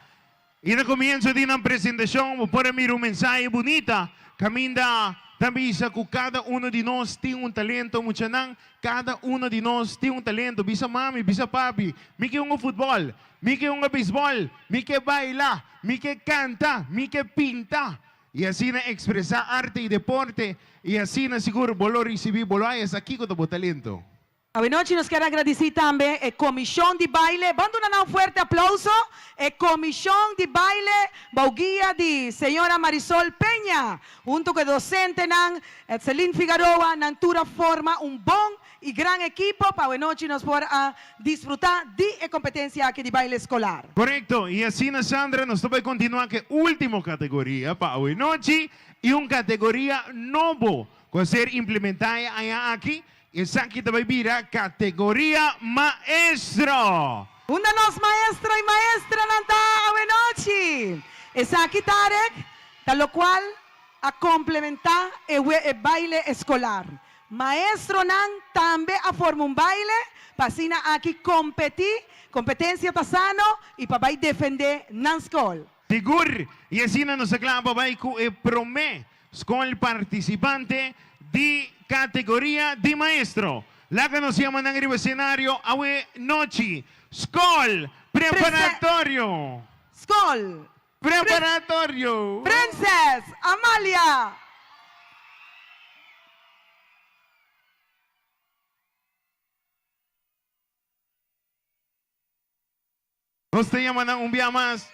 Y no comienzo de una presentación, por enviar un mensaje bonita. Caminda, también sa que cada uno de nosotros tiene un talento, mucho nang. Cada uno de nosotros tiene un talento. Bisa mami, bisa papi. Mi que un fútbol, mi que un béisbol, mi que baila, mi que canta, mi que pinta. Y así na expresar arte y deporte. Y así na seguro volver recibir bolayas aquí con tu talento. Hoy noche nos quero agradecer também a Comissão de Baile. Vamos dar um forte aplauso. A Comissão de Baile, guia de Senhora Marisol Peña, junto com o docente Celine Figueroa, Nantura forma bom e grande equipo para hoy noche nos poder disfrutar de competência aqui de baile escolar. Correcto. Y así na Sandra nos toca continuar que última categoría para hoy noche y una categoría nuevo que va a ser implementada allá aquí. Y esa aquí te va a ir a categoría maestro. Una nos maestro y maestra nanta hoy noche. Esa aquí Tarek, tal lo cual a complementar el baile escolar. Maestro nan también a formar un baile, pasina aquí competir, competencia tasano y para defender nan school. Seguro. Y así nos aclama para que promete con el participante de categoría de maestro. La que nos llaman en el escenario hoy noche. Skol preparatorio. Skol preparatorio. Princess Amalia. Nos te llaman un día más.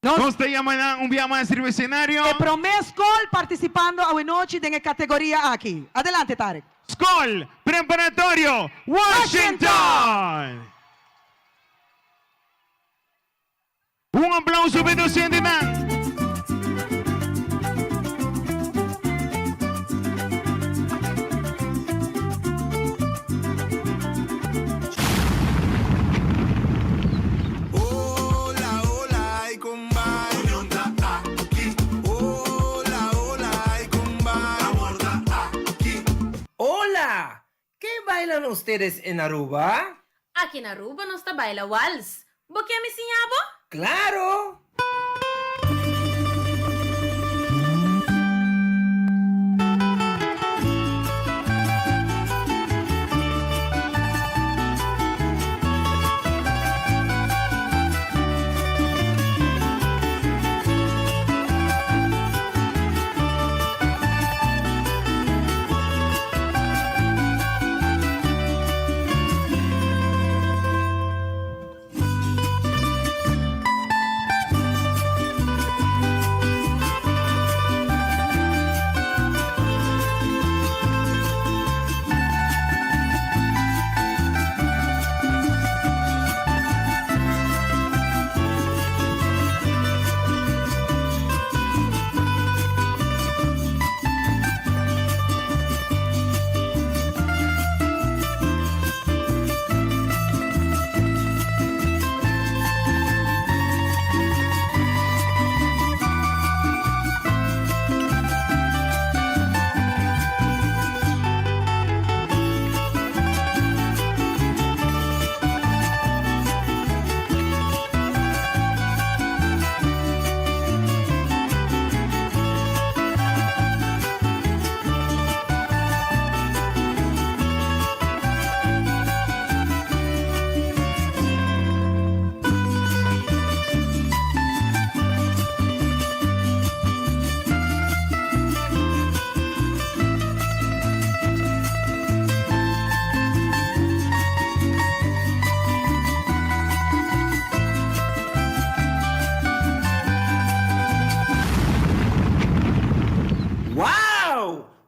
Nos te llaman un día más en el escenario. Promete Skol participando hoy noche en la categoría aquí. Adelante, Tarek. Skol preparatorio Washington. Un aplauso para el docente nan. Hola, ¿qué bailan ustedes en Aruba? Aquí en Aruba no está baila vals. ¿Vos qué me enseñaba? ¡Claro!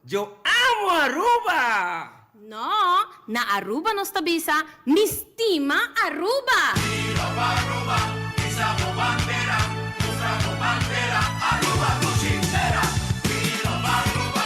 ¡Yo amo Aruba! No, na Aruba no está bisa, mi estima Aruba. Aruba, pisamos bandera, mostramos bandera, Aruba tu sincera. Aruba,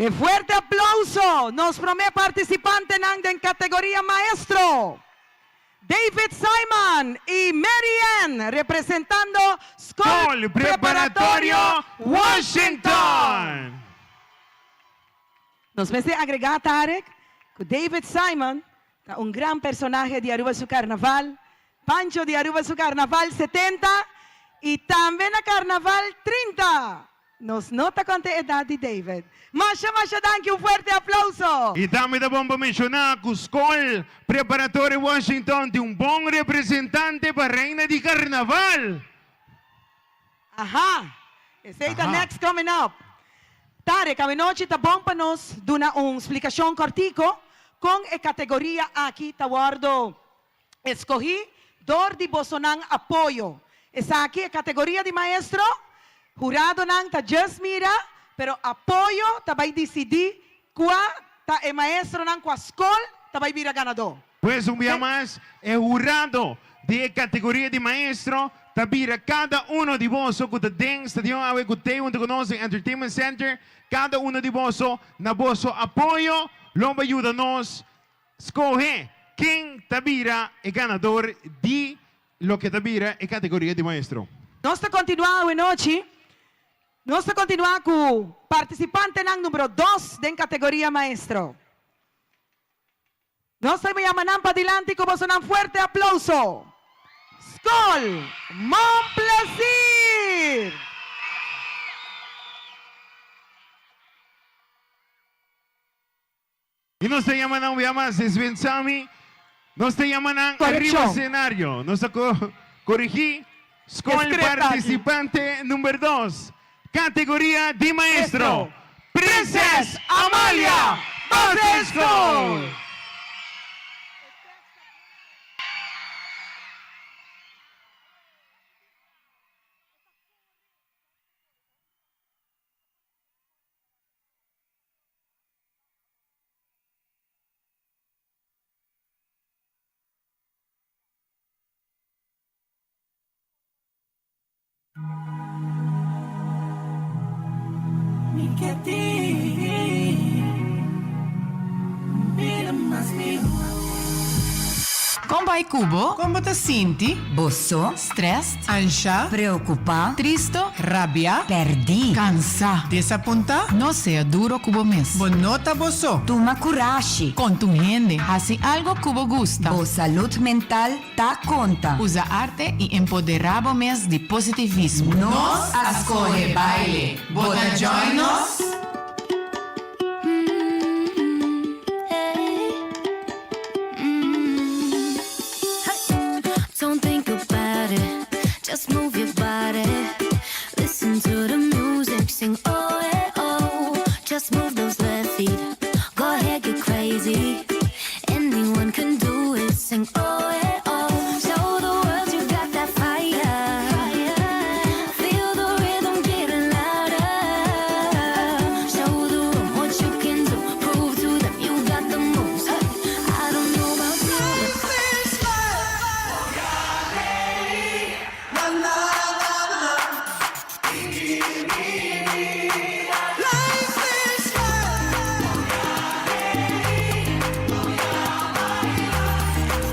E fuerte aplauso nos promete participante en categoría maestro. David Simon y Mary Ann representando School Preparatorio Washington. Nos vamos a agregar, Tarek, que David Simon, un gran personaje de Aruba su Carnaval, Pancho de Aruba su Carnaval 70 y también a Carnaval 30. Nos nota con la edad de David. Masha, danke, un fuerte aplauso. E também da bomba mencionar que o School Preparatório Washington tem bom representante para a Reina de Carnaval. Ajá. Ese is the next coming up. Tarek, a noche tá bom para nós dar uma explicação cortico com a categoria aqui, tá guardo. Escolhi dor de Bolsonaro apoio. Essa aqui é a categoria de maestro. Jurado nang tá just mira, pero apoio tá vai decidir qual tá é maestro nang qual escola tá vai virar ganador. Pues um dia mais, é jurado de categoria de maestro, tabira cada uno de vós que tá dentro stadion awe que tem conosco Entertainment Center, cada uno de vós na vosso apoio, lomba ajuda nós escolher quem tabira é ganador de lo que tabira é categoria de maestro. Nós tá continuando hoje noite. Nós vamos continuar com o participante número 2 da categoria maestro. Nós vamos chamar para adelante com um forte aplauso. Skol Montplaisir! E nós te chamamos Sven Sami, nós te chamamos arriba cenário. Nós corrigir Skol participante número 2. Categoria de maestro, Princess Amalia Basesco. Como vai Cubo? Como te senti? Bosso, Stress, ansia, preocupado, triste, rabia, perdi, cansa, desaponta. Não seja duro Cubo mes. bonota bosso, Toma coragem. Com tu gente, hace algo Cubo gusta. bo salud mental ta conta. Usa arte e empoderabo mes de positivismo. Nos escolhe baile. Bota join nos. Don't think about it, just move your body. Listen to the music, sing oh, eh, oh. Just move those left feet, go ahead, get crazy. Anyone can do it, sing oh, eh, oh. Show the world you got that fire. Feel the rhythm getting louder. Show the room what you can do, prove to them you got the moves. I don't know about you.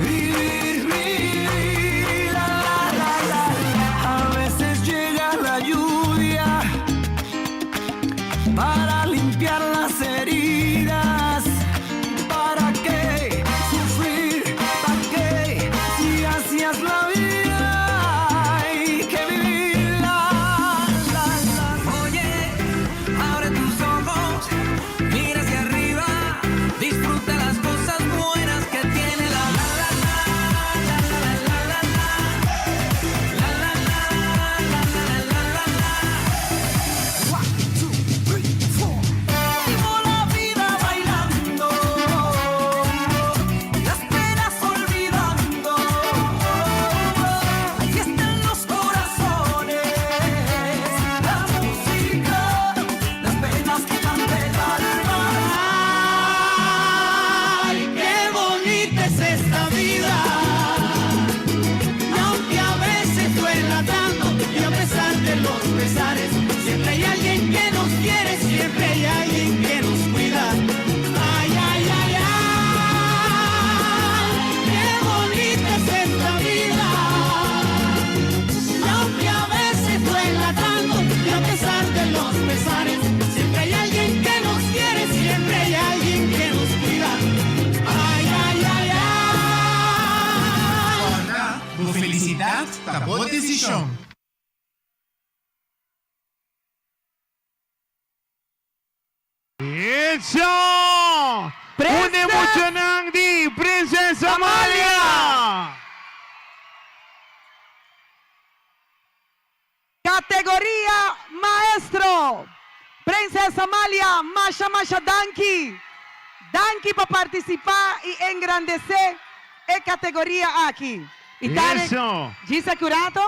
Live Tabo Desisyon. Eso! Un emocionante di Princesa Amalia! Categoria Maestro. Princesa Amalia, Masha Danki. Danki para participar y engrandecer la categoría aquí. Y Tarek, Eso! Gisa Curato,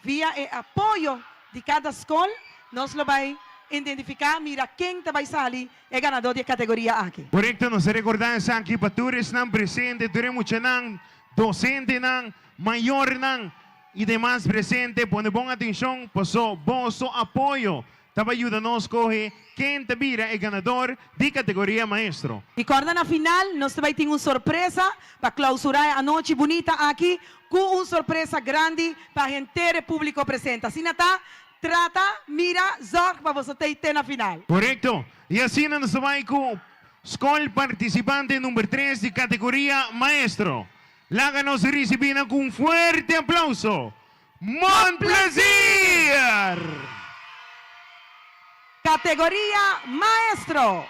via el apoyo de cada escola, nos lo va a identificar, mira quién te va a salir el ganador de categoría aquí. Correcto, nos recordamos aqui para todos que presente, todos mucho nang, docente nang, mayor nang, y demás presente, pone buena atención, pasó vosso apoyo. Estaba ayudando a coger quien te vira el ganador de categoría maestro. Y cuando na final, nos vai ter uma surpresa para clausurar a noite bonita aqui, com uma surpresa grande para a gente público presente. Assim, tá? Trata, mira, zorg para você ter na final. Correcto. Y así nos va con Skol participante número 3 de categoría maestro. Láganos recibir con un fuerte aplauso. Montplaisir. Categoría maestro.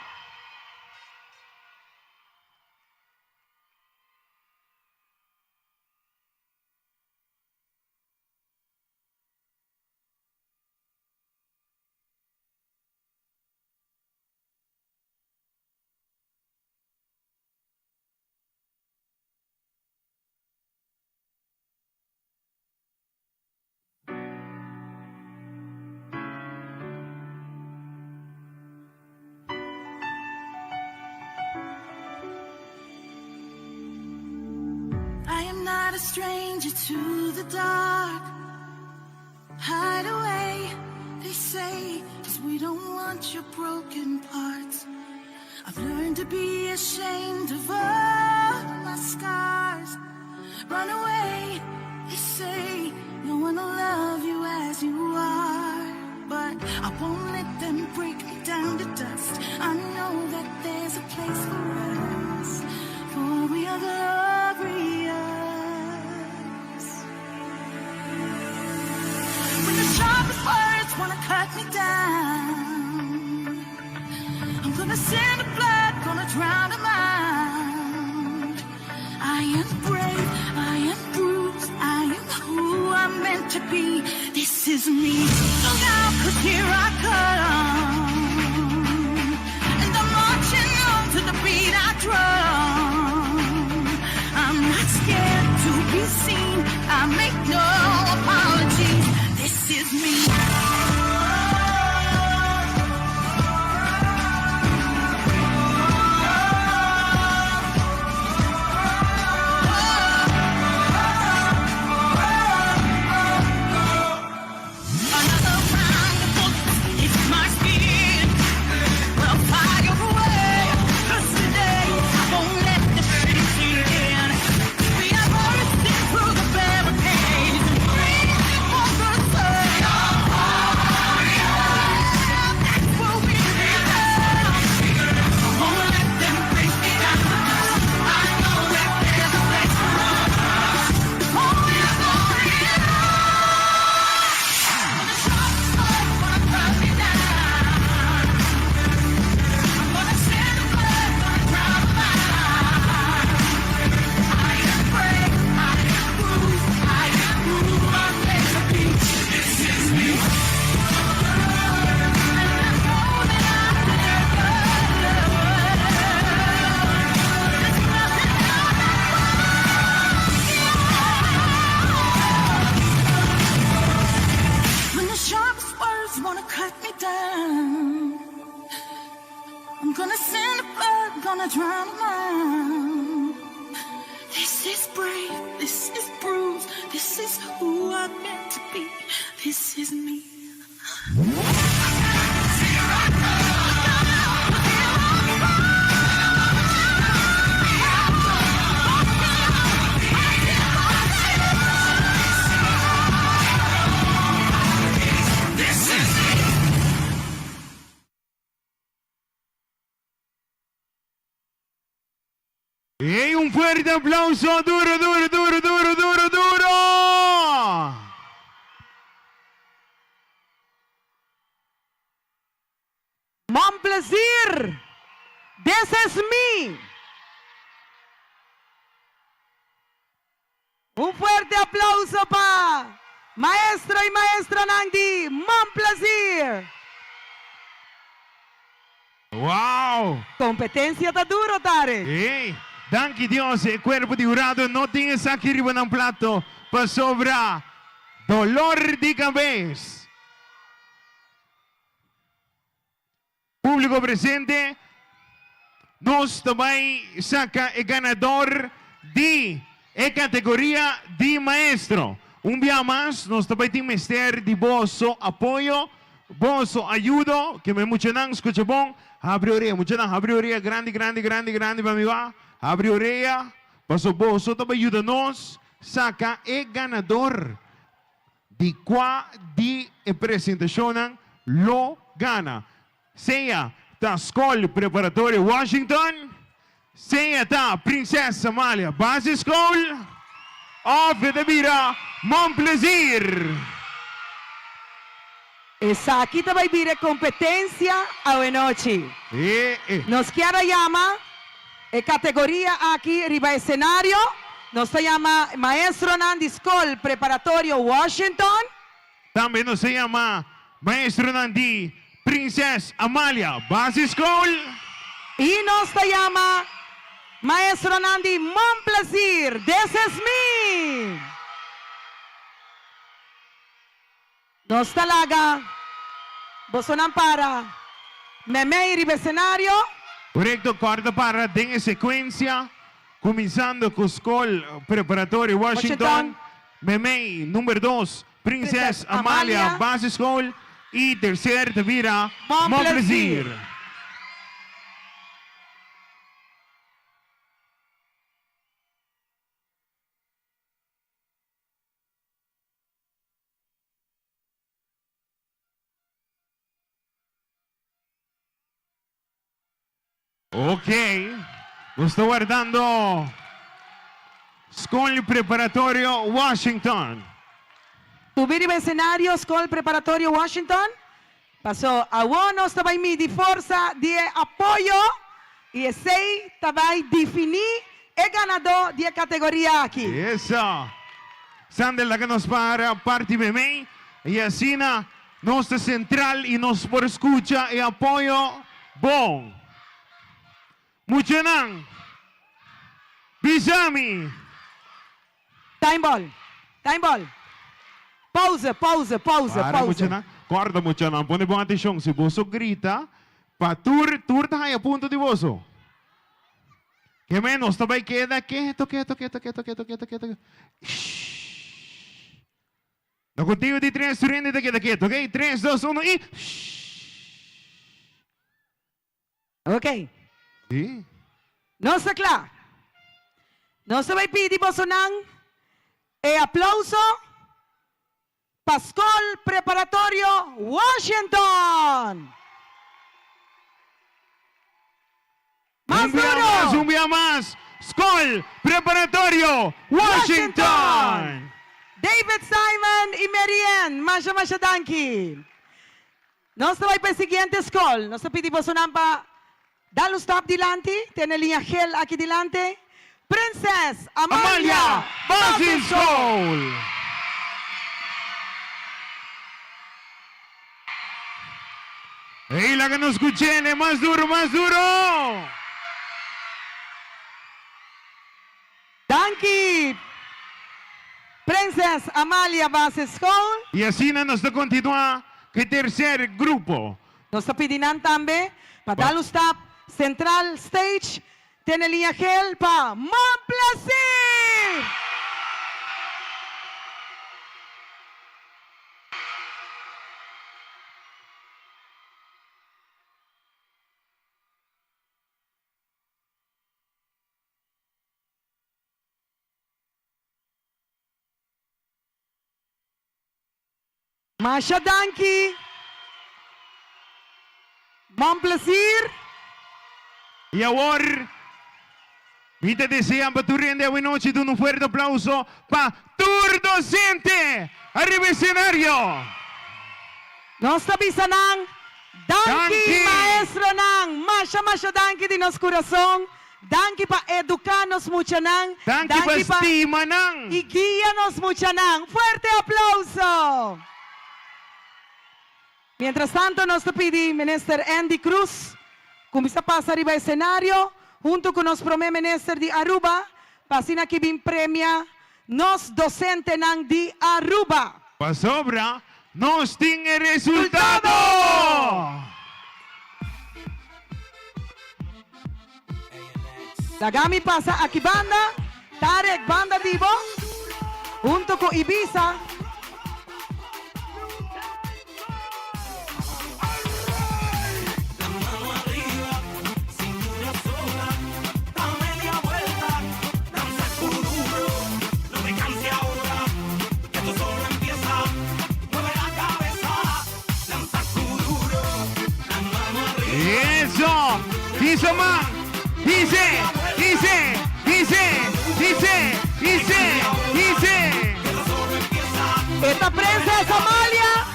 I am not a stranger to the dark. Hide away, they say, 'cause we don't want your broken parts. I've learned to be ashamed of all my scars. Run away, they say, no one will love you as you are. But I won't let them break me down to dust. I know that there's a place for us, for we are glorious. When the sharpest words wanna cut me down, I'm gonna send the blood, gonna drown them out. I am brave, I am bruised, I am who I'm meant to be. This is me. Look out, 'cause here I come, and I'm marching on to the beat I drum. I'm not scared to be seen, I make no apologies. This is me. When the sharpest words wanna cut me down, I'm gonna send the blood, gonna drown them out. This is brave, this is bruised, this is who I'm meant to be. This is me. Y un fuerte aplauso, duro, duro, duro, duro, duro, duro. placer. This is me. Un fuerte aplauso para maestro y maestra Nandi. Mon placer. Wow! Competencia está duro, Tarek. Ei, danke Dios, el cuerpo de jurado no tiene aquí arriba en un plato para sobrar dolor de cabeza. Público presente, nós também saca el ganador de categoria de maestro. Un día más, nós também temos de vosso apoio, vosso ajuda, que me mucho não escucha bom. Abre orelha, mucho não, abre orelha, grande, para mim va. Abre orelha, passo vosso também ajuda nós, saca el ganador de qual de apresentação lo gana. Seja da Escola Preparatória Washington, seja da Princesa Amália Base School, ou da Vira Mon Plaisir. Esa aquí te va a vivir competencia a noche. Nos quiera llama categoría aquí arriba escenario. Nos se llama Maestro Nandi School Preparatorio Washington. También nos se llama Maestro Nandi Princesa Amália Base School. Y nos se llama Maestro Nandi Mon Plaisir. This is me. Nos talaga. Bosonan para. Meme arriba escenario. Correcto, corta para en secuencia. Comenzando con Escola Preparatoria Washington. Meme número 2, Princesa Amália Base School. Y tercer te vira Mon Plaisir. Ok, lo estoy guardando. Escola Preparatorio Washington. Subir el escenario, Escola Preparatorio Washington. Pasó a uno, estaba en mi de fuerza de apoyo. Y ese estaba definir el ganador de categoría aquí. Eso. Sander la que nos para parte meme. Y así nuestra central y nos por escucha y apoyo. Bon. Muchanan. Bisami. Time ball. Time ball. Pausa. Guarda, Muchanan. Pone buena atención. Si vos grita, pa tur está ahí a punto de vosso. Que menos, também queda quieto. No contigo de 3, surrende te queda quieto, ok? 3, 2, 1 y... Ok. Sí. No está claro. No se va a pedir bosonan. Aplauso. Pascol Preparatorio Washington. Más duro. Un día más. Escola Preparatorio Washington. David Simon y Marianne. Masha danki. No se va a ir para el siguiente escola. No se pide bosonan para dar un stop delante. Tiene línea gel aquí delante. Princesa Amália Base School. ¡Ey, la que nos escuchen! ¡Más duro! Danke. Princesa Amália Base School. Y así nos continúa el tercer grupo. Nos pidinan también para dar un stop central stage. Tiene línea gel para Mon Plaisir. Masha danki. Mon Plaisir. Y ahora, mi te desean para tu rende a noche de un fuerte aplauso para Tur Docente. Arriba escenario. Nos tabisanan Danke, maestro nang. Masya danke di nos corazón. Danke pa educarnos mucho nang. Danke pa estima nang. Y guíanos mucho nang. Fuerte aplauso. Mientras tanto, nos pide Minister Andy Cruz, comienza a pasar arriba al escenario, junto con los primer minister de Aruba, pasina que bin premia nos docente nang de Aruba. Pasobra, nos tiene resultado. Lagami pasa aquí banda, Tarek banda Divo, junto con Ibiza. Eso, hizo man, dice. Esta prensa es Amalia,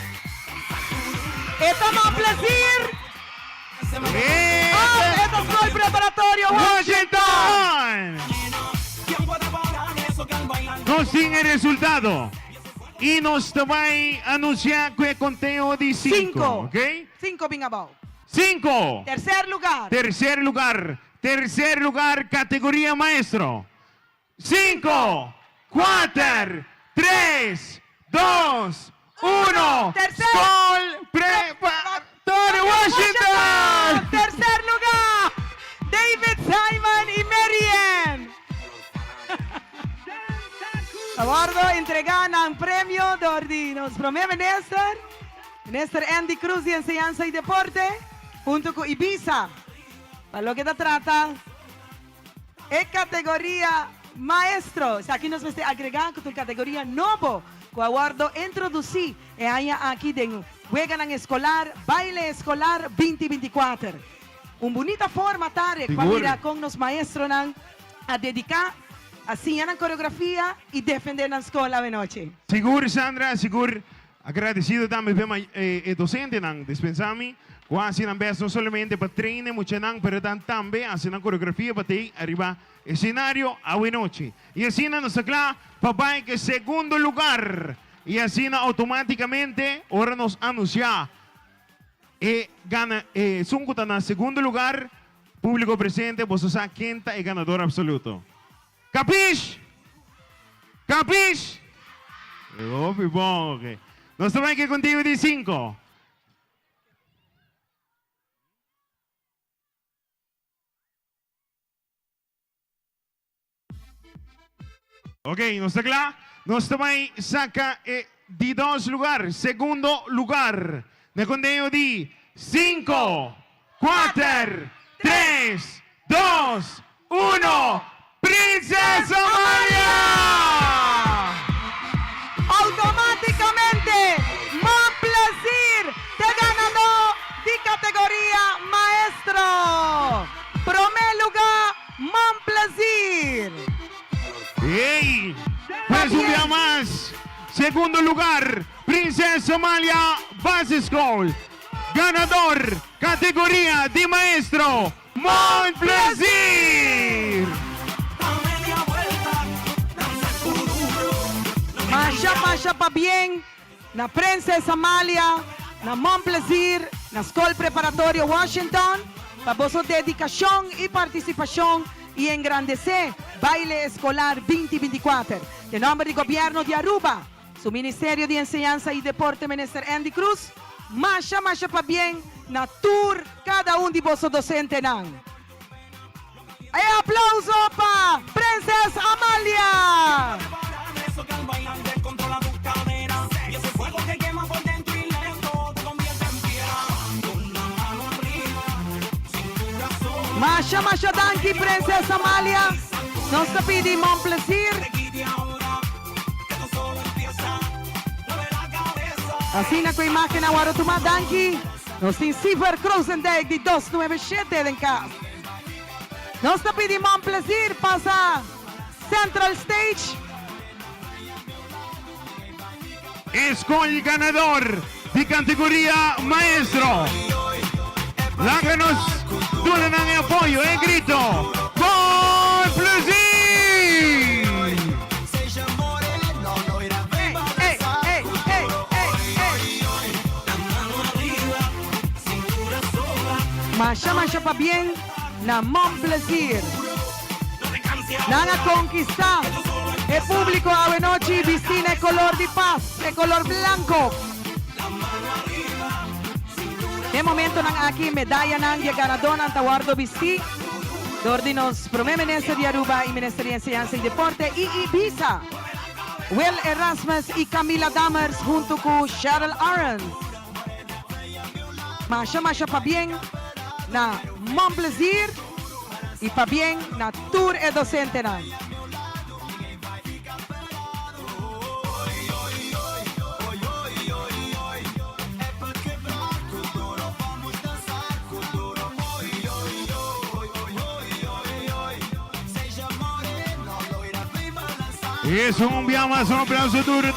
esta más placer, esta es el preparatorio Washington. Nos tiene el resultado y nos va a anunciar que conteo de 5, ¿ok? 5 bien abajo. 5. Tercer lugar, categoría maestro. 5, 4, 3, 2, 1. Sol Preparatorio Washington. Tercer lugar, David Simon y Marian. A bordo entregan un premio de nos primer minister Andy Cruz de Enseñanza y Deporte, junto con Ibiza. Para lo que se trata, es categoría maestro. O sea, aquí nos vamos a agregar con la categoría nuevo, que aguardo introducir aquí de juegan escolar, baile escolar 2024. Una bonita forma, Tarek, para ir con los maestros a dedicar así a la coreografía y defender la escuela de noche. Seguro, Sandra, seguro. Agradecido también pela docente nang dispensami, quase não não somente para treinar muito nang, pero também assim na coreografia para ter arriba escenario a noite. E assim nós acá papai que segundo lugar e assim automaticamente ahora nos anuncia gana Sunguta na segundo lugar, público presente, você sabe quem é ganador absoluto. Capish? Capish? Bom, okay. Nós também aqui contigo de 5. Ok, nós estamos lá. Nós também saca de 2 lugares. Segundo lugar. Na conteúdo de 5, 4, 3, 2, 1. Princesa Amalia! Automáticamente, más placer te ganador de categoría maestro. Primer lugar, más placer. ¡Ey! Pues un día más. Segundo lugar, Princesa Amalia Base School. Ganador, categoría de maestro, Montplaisir. Masha pa bien, na Princesa Amalia, na Montplaisir, na Escola Preparatoria Washington, para vos dedicación y participación y engrandecer Baile Escolar 2024. De nombre del Gobierno de Aruba, su Ministerio de Enseñanza y Deporte, Minister Andy Cruz, Masha pa bien, na tour cada uno de vos docente nan. Aplauso para Princesa Amalia. Masha danki Princesa Amalia. Nos te pedimos un placer. Así na kwa imagen ahora tu danki. Nos tin Silver Cruzendijk die 297 en casa. Nos te pedimos un placer. Pasa Central Stage. Es con el ganador de categoría maestro, Láganos, duelen en apoyo, en grito. ¡Con plaisir! Masha pa bien na Mon Plaisir. Nanga conquista. El público a noche vestina el color de paz, el color blanco. De momento nang aquí medalla nang ganador ng tawardo bisti. Dordinos Primer Ministro de Aruba y Ministerio de Enseñanza y Deporte y Ibiza. Will Erasmus y Camila Damers junto con Cheryl Aaron. Masha pa bien na Mon Plaisir y pa bien na Tour e Docente na. Eso, un más, un aplauso duro.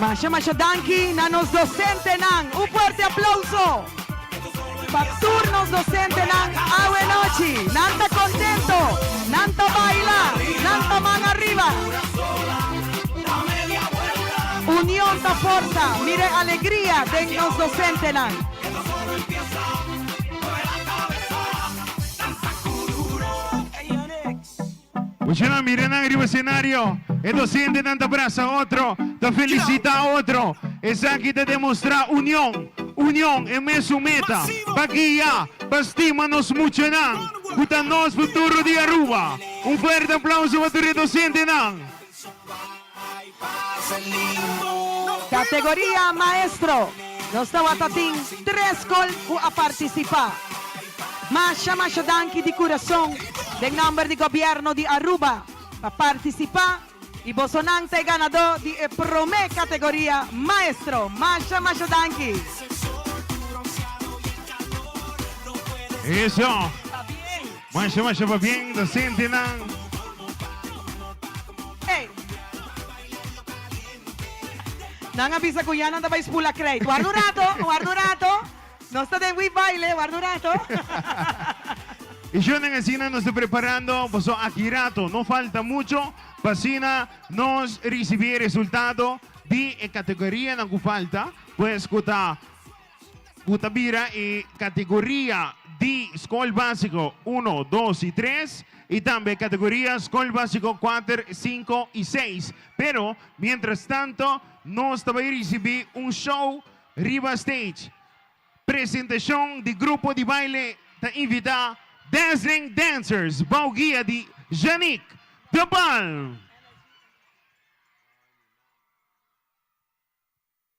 Masha danki na nos docente nang. Un fuerte aplauso. Pa turnos docente nang awe nochi. Nanta contento. Nanta baila. Nanta man arriba. Unión ta fuerza. Mire alegría de nos docente nang. Muchachos, miren arriba escenario. El docente te abraza a otro, te felicita a otro. Es aquí te demuestra unión. Unión es su meta. Baguía, bastímanos mucho nan. Gutanos futuro de Aruba. Un fuerte aplauso para tu docente nan. Categoría maestro. Nos tawatating 3 gol a participar. Masha danki di corazón del nombre de gobierno de Aruba para participar y bosonante ganador de Prome categoría maestro. Masha danki. Eso. Masha va bien, docente nan. Hey. Nang avisa ko yan ang tabay spula crate. Guardo rato. No está de baile, guardo rato. Y yo en la cine nos estoy preparando, pues aquí rato, no falta mucho, para nos recibir resultado de categoría en falta, pues cuta bira y categoría de escuela básico 1, 2 y 3 y también categoría escuela básico 4, 5 y 6. Pero mientras tanto, nos va a recibir un show Riva Stage. Presentación de grupo de baile te invita Dancing Dancers, Bauguia de Janik Tabal.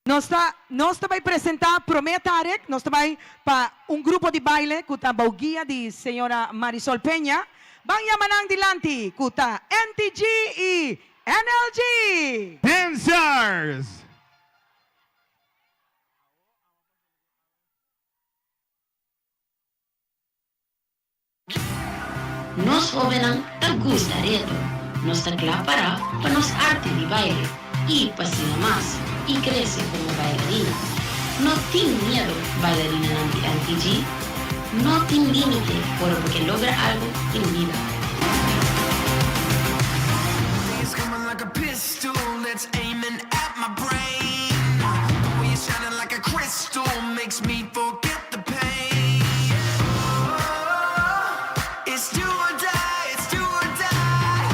Nós vai apresentar Prometarek, nós vai para grupo de baile com a Bauguia de senhora Marisol Peña. Bang yamanang dilanti com a NTG e NLG. Dancers. Nos jóvenes te gustaría, nos aclapará para nos arte de baile y pasina más y crece como bailarina. No tiene miedo bailarina anti-G, no tiene límite porque logra algo en vida. It's coming like a pistol that's aiming at my brain. When you're shining like a crystal makes me forget the pain. It's do or die, it's do or die.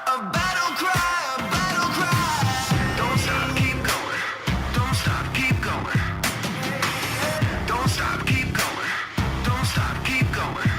A battle cry, a battle cry. Don't stop, keep going. Don't stop, keep going. Don't stop, keep going. Don't stop, keep going.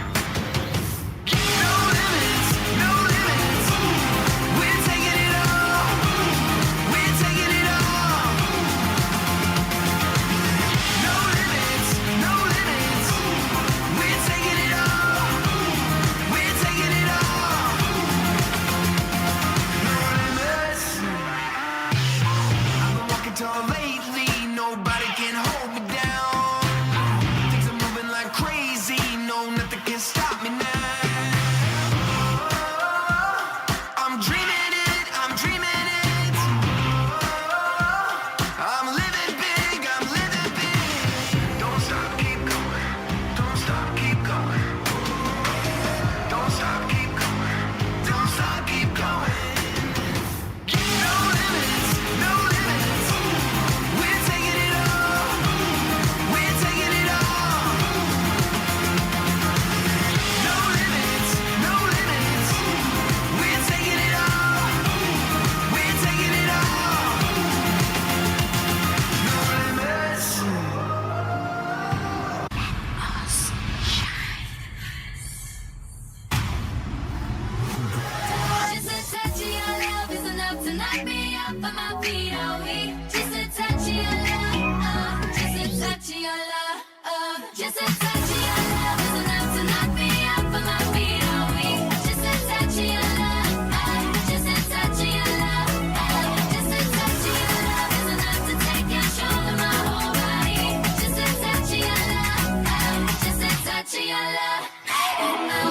Just a touch of your love is enough to knock me off of my feet all week. Just a touch of your love, just a touch of your love, just a touch of your love is enough to take control of my whole body. Just a touch of your love, just a touch of your love. And now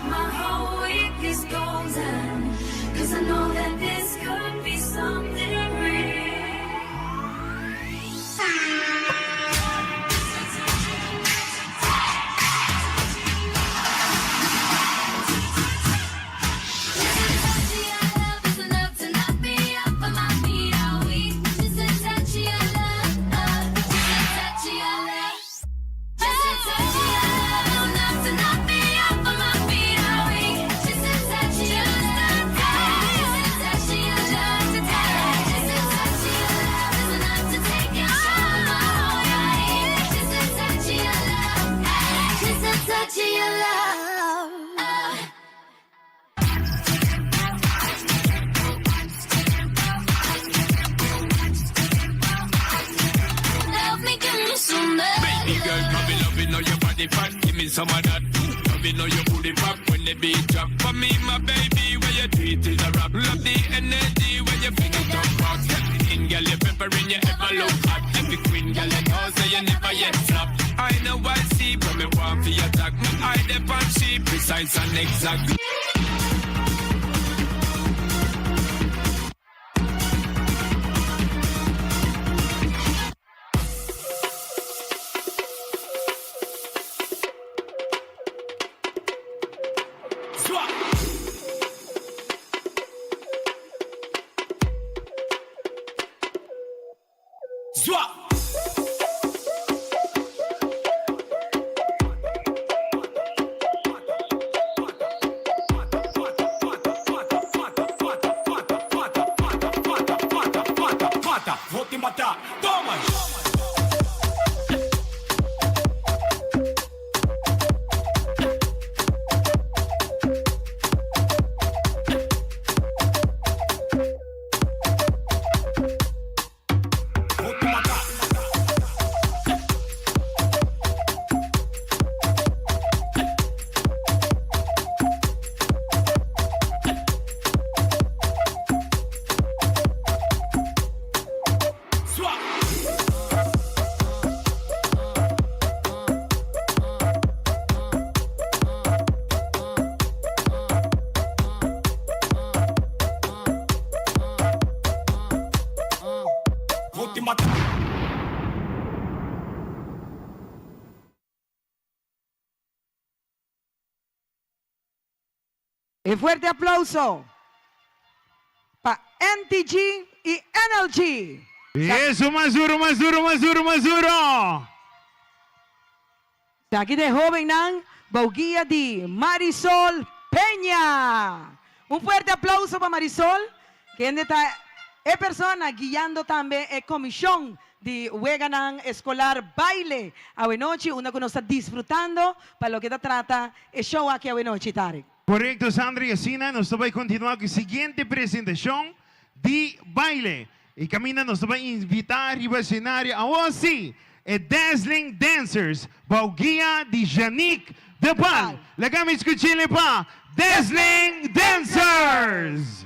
my whole week is golden, 'cause I know that this could be something real. Give me some of that. Loving how you put it pop when the beat drop. For me, my baby, where you treat is a rap. Love the energy when you feel it up rock. Everything, girl, you peppering, you ever look hot. Every queen, girl, you know, say you never yet flop. I know I see, but me want for your attack. Me eye the pan, she precise and exact. Un fuerte aplauso para NTG y NLG. Eso, más duro, más duro, más duro, más duro. Aquí de joven ng Bauguía de Marisol Peña. Un fuerte aplauso para Marisol, que es persona guiando también la comisión de Hueganang Escolar Baile a noche, una que nos está disfrutando para lo que trata el show aquí a noche, Tarek. Correcto, Sandra y Asina, nos va a continuar con la siguiente presentación de baile. Y Camina nos va a invitar arriba al escenario ahora sí, el Dazzling Dancers, Bauguía de Yannick de Pal. La cama escuchile pa, Dazzling Dancers.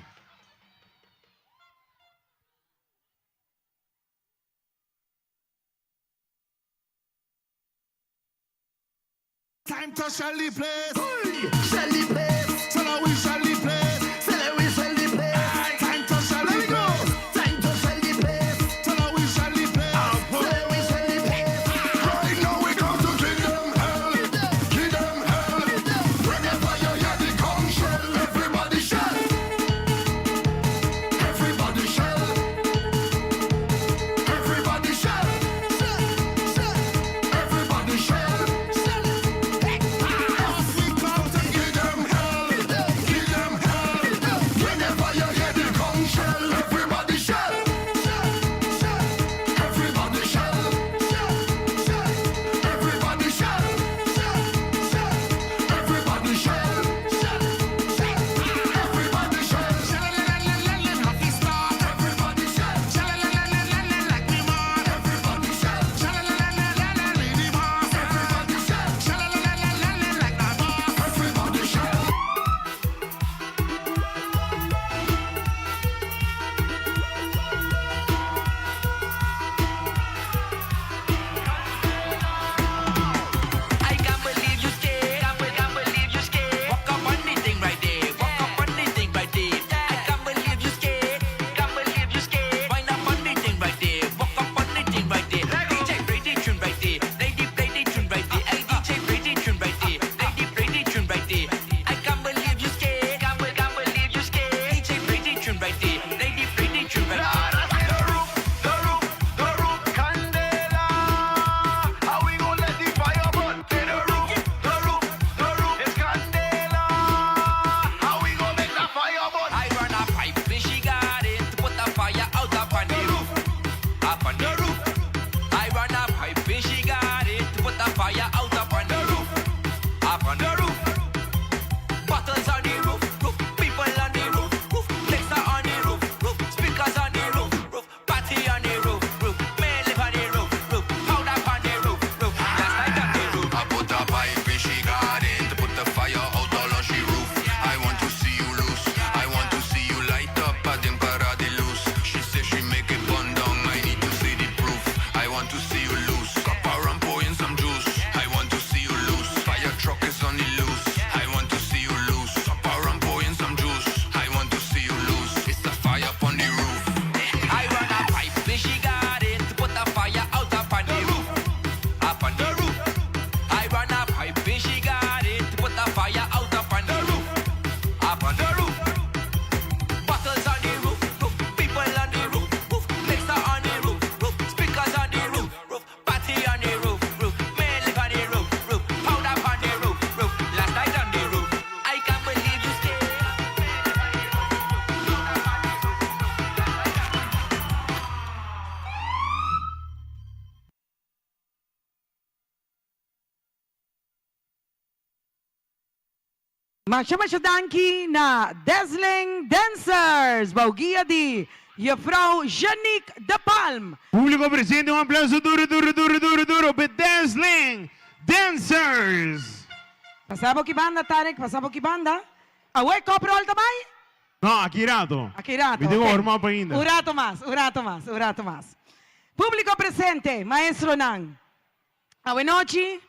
Time to Shelly place. Shelly place. Tell her we Shelly place. Tell her we Shelly place. Time to Shelly place. Time to Shelly place. Tell her we Shelly place. Tell her we Shelly place. Right now we come to kill them hell. Kill them hell. Whenever you hear the gong shell, everybody shell. Everybody shell. Everybody shell. Everybody shell. Masya danki na Dazzling Dancers. Baugia di Juffrouw Janique de Palm. Público presente, un aplauso duro para Dazzling Dancers. Pasabo ki banda, Tarek? Pasabo ki banda? Away, coprol tabay? No, aqui rato. Aqui rato. Me tengo okay. horma pa ainda. Urato mas. Público presente, maestro Nang. Buenas noches.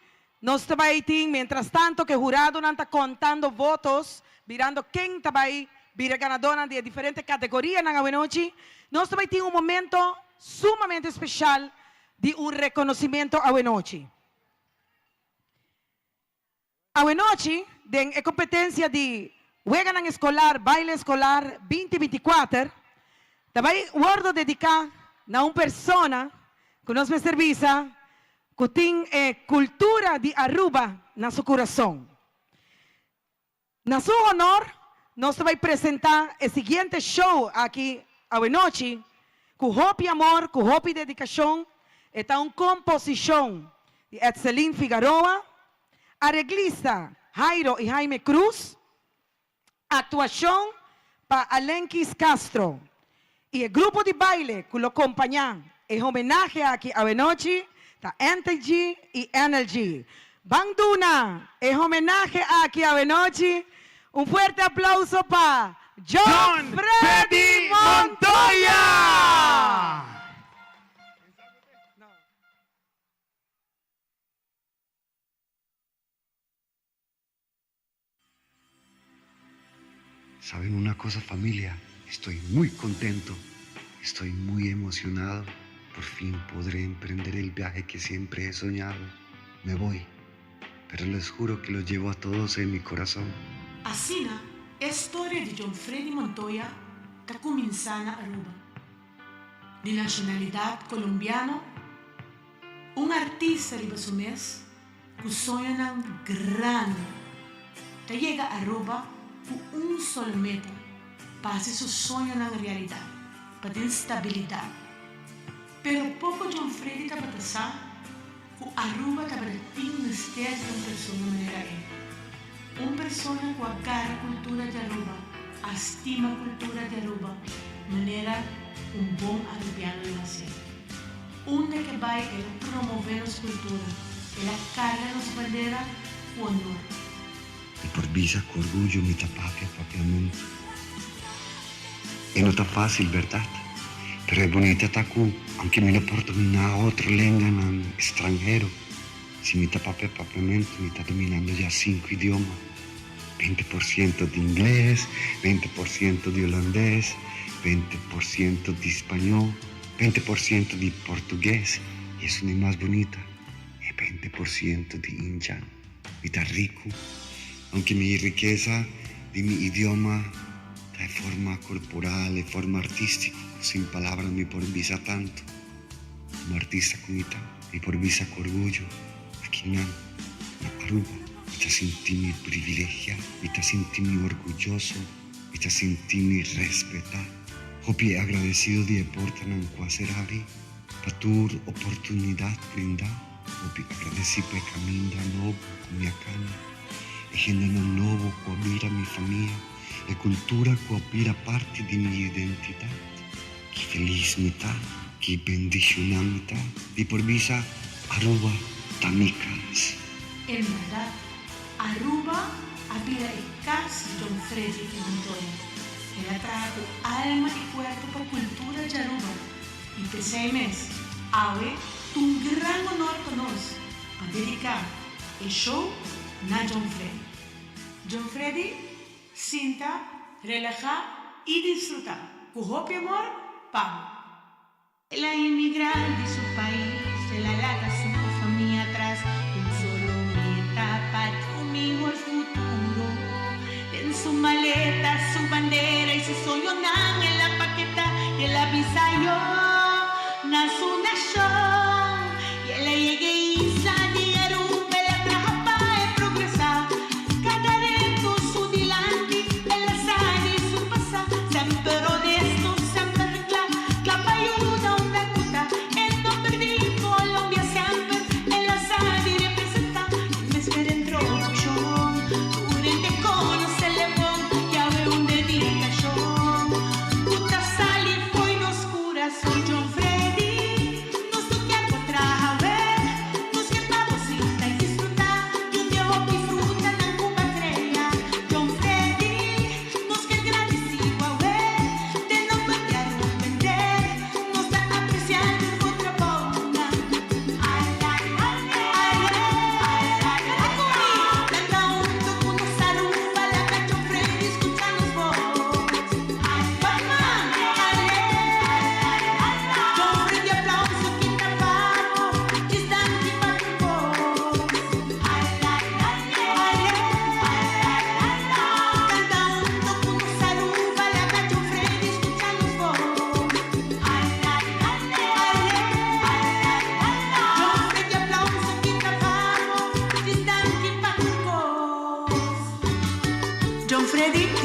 Nós também tem, mientras tanto, que o jurado não está contando votos, virando quem também vira ganadora de diferentes categorias na buenas noches. Nós também tem momento sumamente especial de reconhecimento a buenas noches. A buenas noches, de competência de Weganang Escolar, Baile Escolar 2024, também guardo dedicar a uma pessoa que nos me serviça, que tem cultura de Aruba na seu coração. Na seu honor, nós vamos apresentar o seguinte show aqui a noite, com hope amor, com hope dedicação, está uma composição de Etzelin Figueroa, arreglista Jairo e Jaime Cruz, atuação para Alenquis Castro, e o grupo de baile que lo acompaña en homenaje aquí a noche, está Energy y Energy. Banduna, en homenaje aquí a noche, un fuerte aplauso para John Freddy Montoya. ¿Saben una cosa, familia? Estoy muy contento, estoy muy emocionado. Por fin podré emprender el viaje que siempre he soñado. Me voy, pero les juro que los llevo a todos en mi corazón. Asina, a história de John Freddy Montoya está começando a Aruba. De nacionalidade colombiana, artista de Basumés que sonha grande. Te chega a Aruba com solo meta, para fazer seu sonho na realidade, para ter estabilidade. Pero pouco John Freddy está para passar, que Aruba está para ter um mistério de uma pessoa maneira é. Uma pessoa que agarra a cultura de Aruba, estima a cultura de Aruba, maneira bom arubiano de nascer. Onde que vai ele promover a cultura, ele carga a bandeira com honor. Y por visa con orgullo mi tapapia papiamento. Y no está fácil, ¿verdad? Pero es bonita tacu, aunque me lo porto en otro lengua en extranjero. Si mi tapapia papiamento me está dominando ya 5 idiomas. 20% de inglés, 20% de holandés, 20% de español, 20% de portugués. Y eso no es más bonita. Es 20% de injan. Y está rico. Aunque mi riqueza de mi idioma, de forma corporal, de forma artística, sin palabras me por visa tanto. Como artista comita, me por visa con orgullo. Aquí en Aruba, me sentí privilegiado, me sentí orgulloso, me sentí respetado. Hopi agradecido de portar en Cuaserabi, para tu oportunidad brindada. Hopi agradecido por caminar nuevo con mi acana. E gente nuovo che abbira mia famiglia e cultura che abbira parte di mia identità. Che felicità, che bendicionamita, di por visa Aruba da mi casa. En verdad, Aruba abbira el casa de John Freddy Montoya. Él trajo alma y cuerpo para cultura de Aruba. Y por 6 meses, Awe, un gran honor para nosotros, para dedicar el show a John Freddy. John Freddy, sinta, relaja y disfruta. Con hope y amor, pam. La inmigrante de su país, se la larga su familia atrás. Un solo meta para conmigo el futuro. En su maleta, su bandera y su sueño en la paqueta y en la visa yo. Nace una show y él llegue y sale. Conocer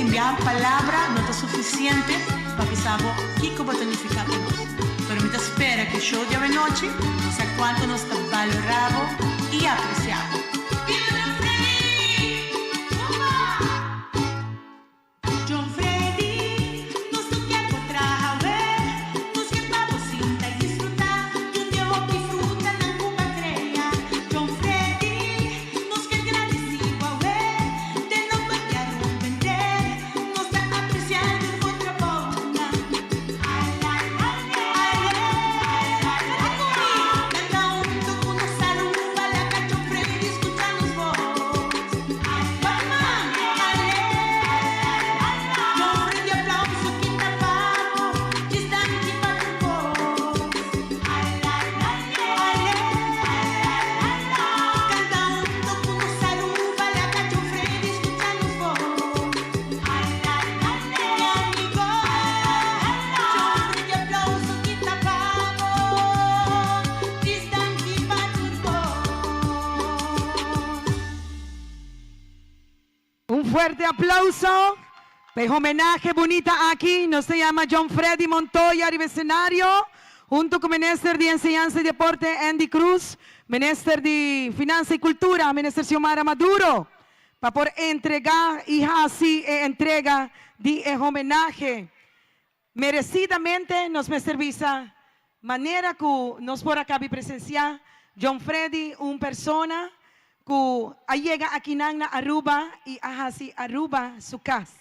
que enviar palabra no es suficiente para que sabo que como tonificar con nosotros. Pero me espera que el show de hoy noche sea cuánto nos está valorado y apreciado. John Freddy, nuestro tiempo traja ver, nos llevamos cinta y disfrutar, y un tiempo que disfruta en Cuba creia. John Freddy, nos que agradecido a ver, de no pagar un vender, nos está apreciando en otra boca. Cada uno con una saluda, la que John Freddy escucha los voz. Un fuerte aplauso. Pues homenaje bonita aquí. Nos se llama John Freddy Montoya, arriba escenario. Junto con Minister de Enseñanza y Deporte, Andy Cruz. Minister de Finanza y Cultura, Minister Xiomara Maduro. Para por entregar y así entrega de homenaje. Merecidamente nos me serviza. Manera que nos por acá presenciar John Freddy, una persona que llega aquí en Aruba y así Aruba su casa.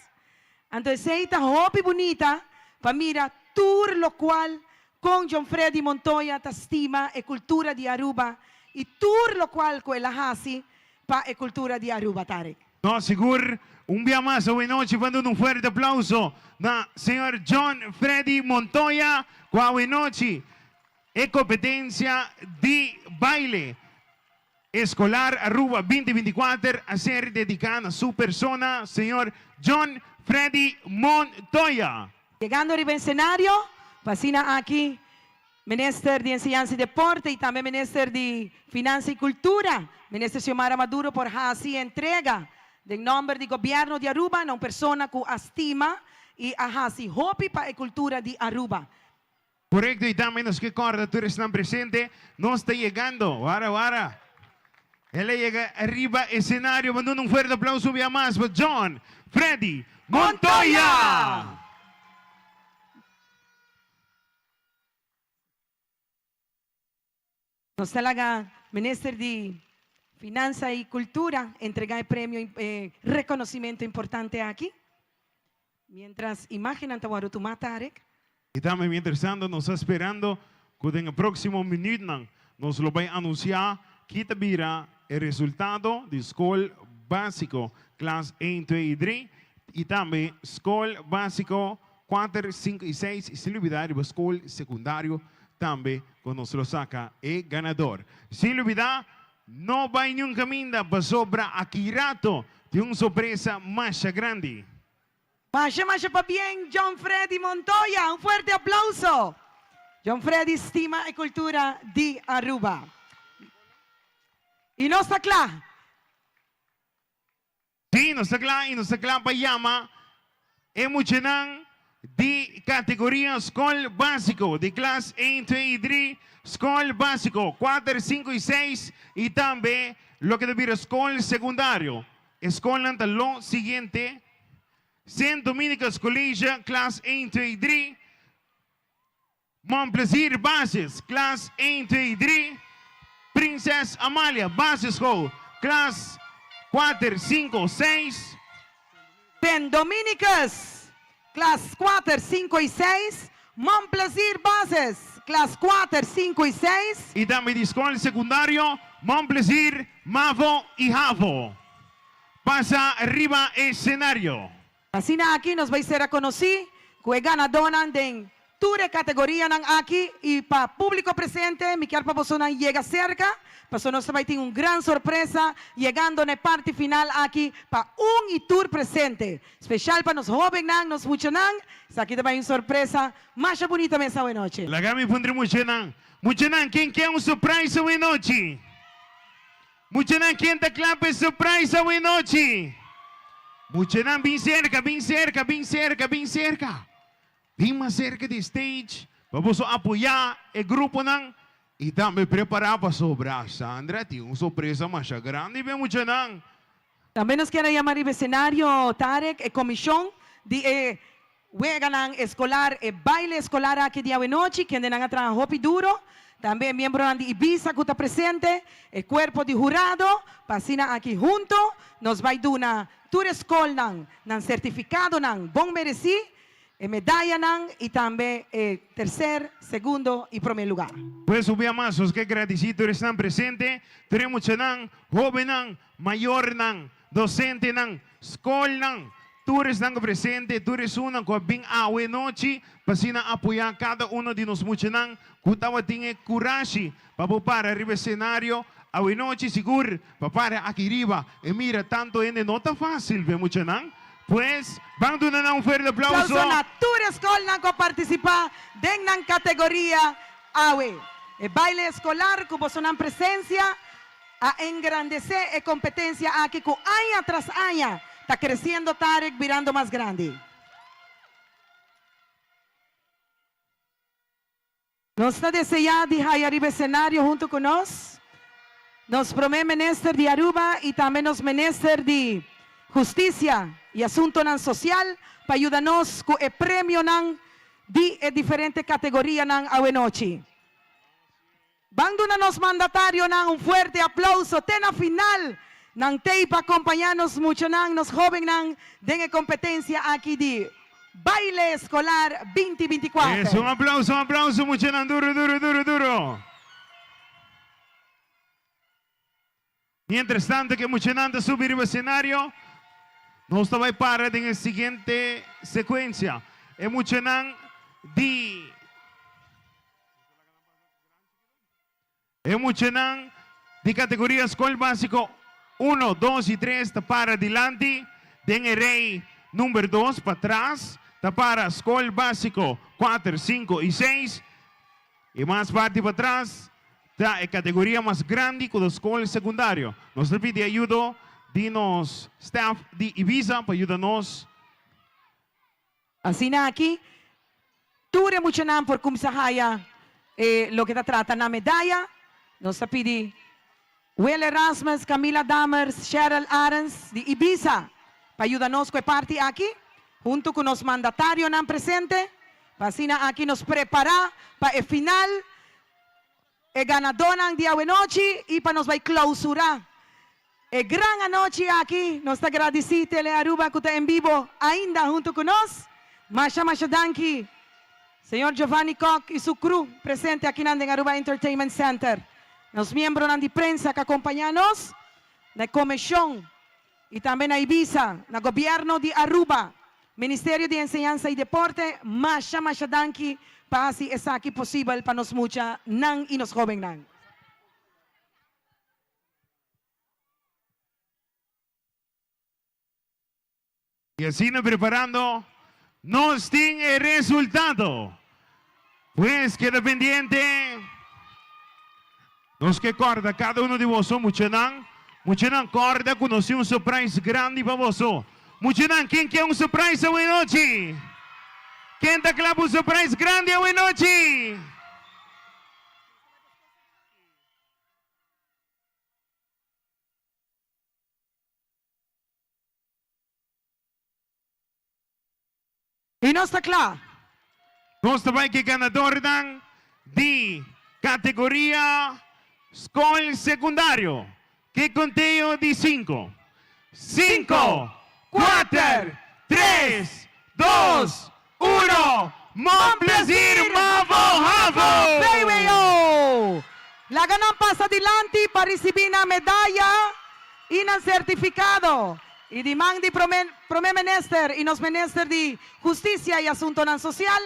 Entonces, esta hobby bonita para mirar tour lo cual con John Freddy Montoya ta estima e cultura de Aruba y tour lo cual con la hasi para e cultura de Aruba, Tarek. No, seguro, un día más, hoy noche, dando un fuerte aplauso na señor John Freddy Montoya, hoy noche, e competencia de baile escolar Aruba 2024 a ser dedicada a su persona, señor John Freddy Montoya. Llegando arriba en escenario, fascina aquí, Minister de Enseñanza y Deporte y también Minister de Finanza y Cultura, Minister Xiomara Maduro por así entrega del nombre del gobierno de Aruba, una persona que estima y así hopi para la cultura de Aruba. Correcto, y también los que coordinadores están presentes, no está llegando, vara. Él llega arriba escenario, mandando un fuerte aplauso vía más para John Freddy Montoya. Nos talaga Minister de Finanza y Cultura entrega el premio reconocimiento importante aquí. Mientras imagen antawaru tu Tarek. Y también mientras tanto nos está esperando que en el próximo minuto nos lo va a anunciar que mira el resultado de Escola Básico Clase 1, 2 y 3 y también Escola Básico 4, 5 y 6 y sin olvidar el Escola Secundario también con nos lo saca el ganador. Sin olvidar, no va en un camino para sobra aquí rato de una sorpresa más grande. Masha para bien, John Freddy Montoya. Un fuerte aplauso. John Freddy estima y cultura de Aruba. Y no está claro. Sí, no está claro y no está claro para llama. Emuchenan de categoría Escola Básico de clase 1, 2 y 3. Escola Básico 4, 5 y 6. Y también lo que debe Escola Secundario. Escola lo siguiente. Saint Dominicus College, clase 1, 2 y 3. Montplaisir Bases, clase 1, 2 y 3. Princess Amalia Bases School, clase 4, 5, 6. Saint Dominicus, clase 4, 5 y 6. Montplaisir Bases, clase 4, 5 y 6. Y también de escuela secundario, Montplaisir, Mavo y Javo. Pasa arriba escenario. Así aquí nos va a ser a conocer que ganadora de toda categoría aquí y para público presente, mi para persona llega cerca, para nosotros va a tener una gran sorpresa llegando en la parte final aquí para un tour presente, especial para los jóvenes, nos muchanan, aquí también una sorpresa más bonita mesa de noche. La gami pondré muchanan, ¿quién quiere un sorpresa de noche? Muchanan, ¿quién te clape sorpresa de noche? Muchanang, bien cerca, bien cerca, bien cerca, bien cerca. Bien más cerca de stage. Vamos a apoyar el grupo ng e também preparar para sobrar. Sandra, tem uma surpresa mais grande, bem, Muchanang. También nos quiere llamar el escenario Tarek, comisión de Weganang escolar, baile escolar aquí de noche, que andan a trabajar duro. También miembro de Ibiza que está presente, el cuerpo de jurado, pasina aquí junto, nos va a dar una tour school nan certificado nan bon mereci, medalla nan y también tercer, segundo y primer lugar. Pues subir más, os que agradecidos están presentes, tenemos Muchanang, joven nan, mayor nan, docente nan, school nan, tours nan presente, tours unang ko bing awe noche, pasina apoyar cada uno de nos Muchanang, kutawa tinge kurashi, para arriba escenario, awe noche seguro, para aquí arriba, y mira, tanto en no está fácil, ve Muchanang. Pues, vamos a dar un fuerte aplauso. Aplauso na tour school nan ko participa den nan categoría awe. El baile escolar como son presencia a engrandecer e competencia aquí con año tras año. Está creciendo Tarek, virando más grande. Nos está deseando de arriba escenario junto con nos. Nos promete menester de Aruba y también nos menester de justicia y asunto nan social para ayudarnos con el premio nan de diferentes categorías nan awenochi. Bando na nos mandatario nan un fuerte aplauso. Tena final nan tei para acompañarnos mucho nan nos joven nan den competencia aquí de baile escolar 2024. Es un aplauso, Muchanang, duro, duro, duro, duro. Mientras tanto que Muchanang subir el escenario, nos va a parar en la siguiente secuencia. Es Muchanang de categoría escolar básico 1, 2 y 3, para adelante. Den el rey número 2 para atrás. Para escolar básico 4, 5 y 6. Y más parte para atrás. La categoría más grande con la escuela secundaria. Nos pide ayuda de nos staff de Ibiza para ayudarnos. Así na aquí, Ture Muchanang por Kumsahaya, lo que trata na medalla. Nos pide Will Erasmus, Camila Damers, Cheryl Arens de Ibiza para ayudarnos con parte aquí, junto con los mandatarios nan presente. Pasina aquí nos prepara para el final, el ganador nan día de noche y para nos va a clausurar. El gran anoche aquí, nos agradecemos a Aruba que está en vivo ainda junto con nos. Masha danki, señor Giovanni Koch y su crew presente aquí en Aruba Entertainment Center. Los miembros de prensa que acompañanos, la comisión y también a Ibiza, el gobierno de Aruba, Ministerio de Enseñanza y Deporte, Masha danki, para así es aquí posible para nos mucha nan y nos joven nan. Y así nos preparando, nos tiene el resultado. Pues queda pendiente. Nos que corda cada uno de vosotros, Muchanang. Muchanang corda, conocí un surprise grande para vosotros. Muchanang, ¿quién quiere un surprise hoy noche? ¿Quién está claro un surprise grande hoy noche? Y no está claro. Nos va que ganador dan de categoría escolar secundario. Que conteo de 5. 5, 4, 3, 2, 1. Mon plaisir, Mavo Baby, la ganan pasa adelante para recibir una medalla y un certificado. Y demandi prome menester y nos menester de justicia y asunto nan social.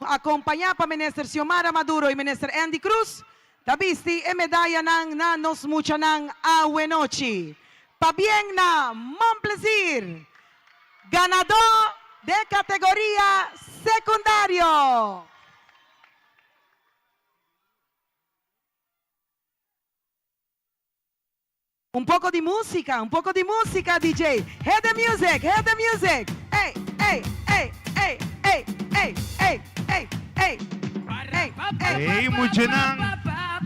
Acompañar para menester Xiomara Maduro y menester Andy Cruz. Tabisti e medalla nang na nos mucha nang awenochi. Pa bien na mon plaisir. Ganador de categoría secundario. Un poco di musica, DJ. Hear the music, hear the music. Hey, hey, hey, hey, hey, hey, hey, hey, hey, hey, hey. Hey, Muchenang.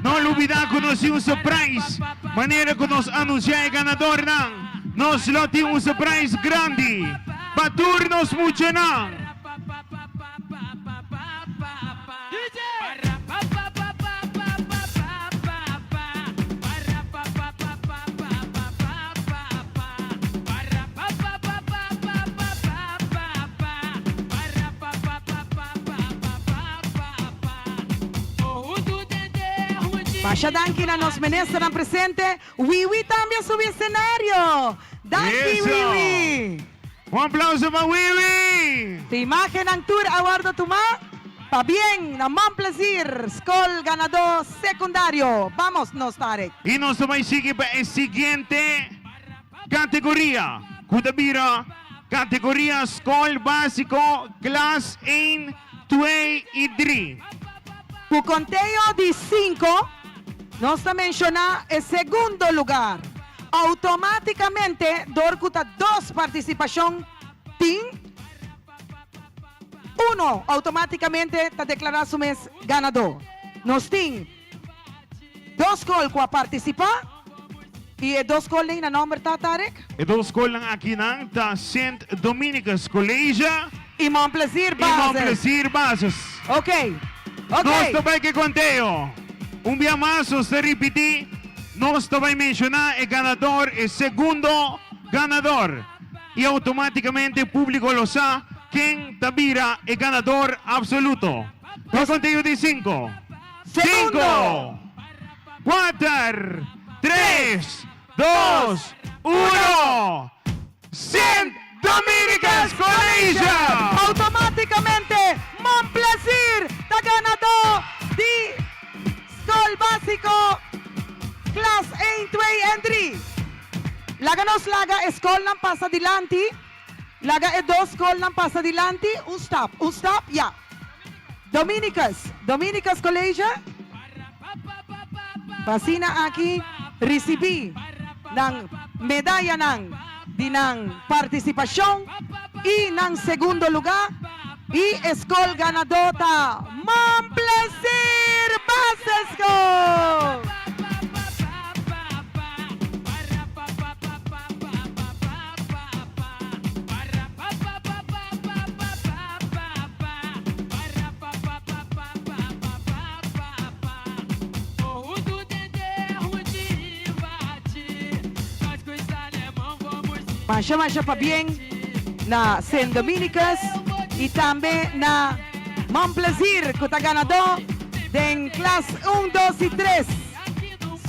No olvidar que nós temos um surprise. Maneira que nós anunciar o ganador, não. Nós lá temos um surprise grande. Paturnos Muchenang. Masha Danki na nos menestran presente. Wiwi também sobre escenario. Danki Eso. Wiwi. Un aplauso para Wiwi. Te imagen ang tour awardo tuma. Pa bien, na man plaisir. Skol ganador secundario. Vamos, nos Tarek. Y nos vai seguir para la siguiente categoría. Kutabira, categoría School Básico, Class 1, 2 y 3. Por conteo de 5, nos menciona el segundo lugar. Automáticamente, dorcuta 2 participación, team. 1 automáticamente te declara su mes ganador. Nos team 2 gol para participar. Y 2 gol na nombre ta Tarek. E 2 gol lang aqui ng St. Dominicus College. Y mon plaisir E Mon bases. Plaisir Bases. Ok. Ok. Nós também que conteo. Dia mais, se repetir, nós também mencionar o ganador, o segundo ganador. E automaticamente o público lo sabe quem tabira o ganador absoluto. No conteo de 5. 5, 4, 3, 2, 1. St. Dominicus College. Automáticamente, mon plaisir, ta ganador de School Básico, Class 1, 2 and 3. Laga nos laga, school lang pasa dilanti. Laga 2 school lang pasa dilanti. Un stop, ya. Dominicus College. Pasina aquí, recibí ng medalla ng partisipasyon y ng segundo lugar y Skol ganadota Mon Plaisir Basesco. Masya pa bien na St. Dominicus y también na Mon Plaisir que está ganador de class 1, 2 y 3.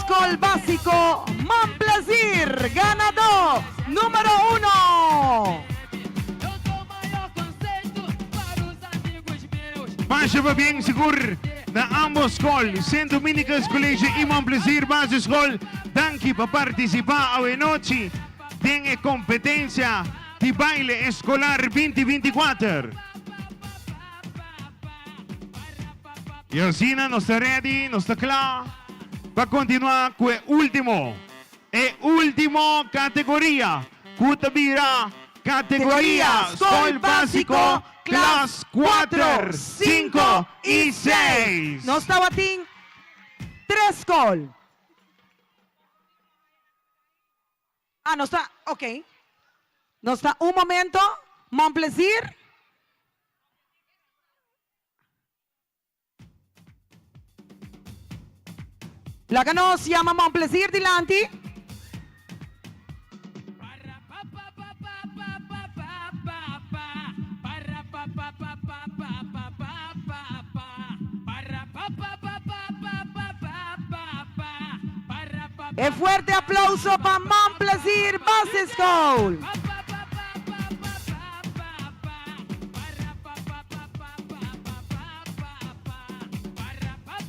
School Básico Mon Plaisir, ganador número 1. Mas va bien seguro na ambos school, St. Dominicus College y Mon Plaisir Base School. Danke para participar hoy noche en competencia de baile escolar 2024. Y así no está ready, no está claro para continuar con el último categoría. Kutabira, categoría School Básico, Class 4, 5 y 6. No estaba team 3 school. No está, ok. No está, un momento, Mon Plaisir. La que nos llama Mon Plaisir Dilanti. Un fuerte aplauso para Mon Plaisir Base School.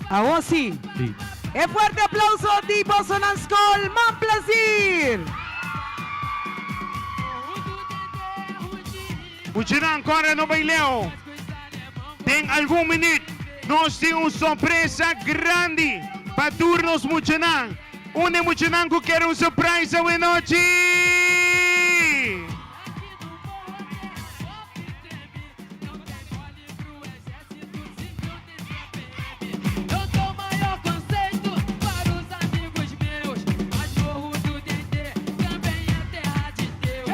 Ahora sí. Un fuerte aplauso de Bosonan School Mon Plaisir. Muchinang, agora no baileo. Tem algum minuto. Nós temos uma surpresa grande para turnos Muchinang. Una emocionante que era un surprise a noche. Eu dou maior conceito para os amigos meus. Mas morro do Dendê também é terra de Deus.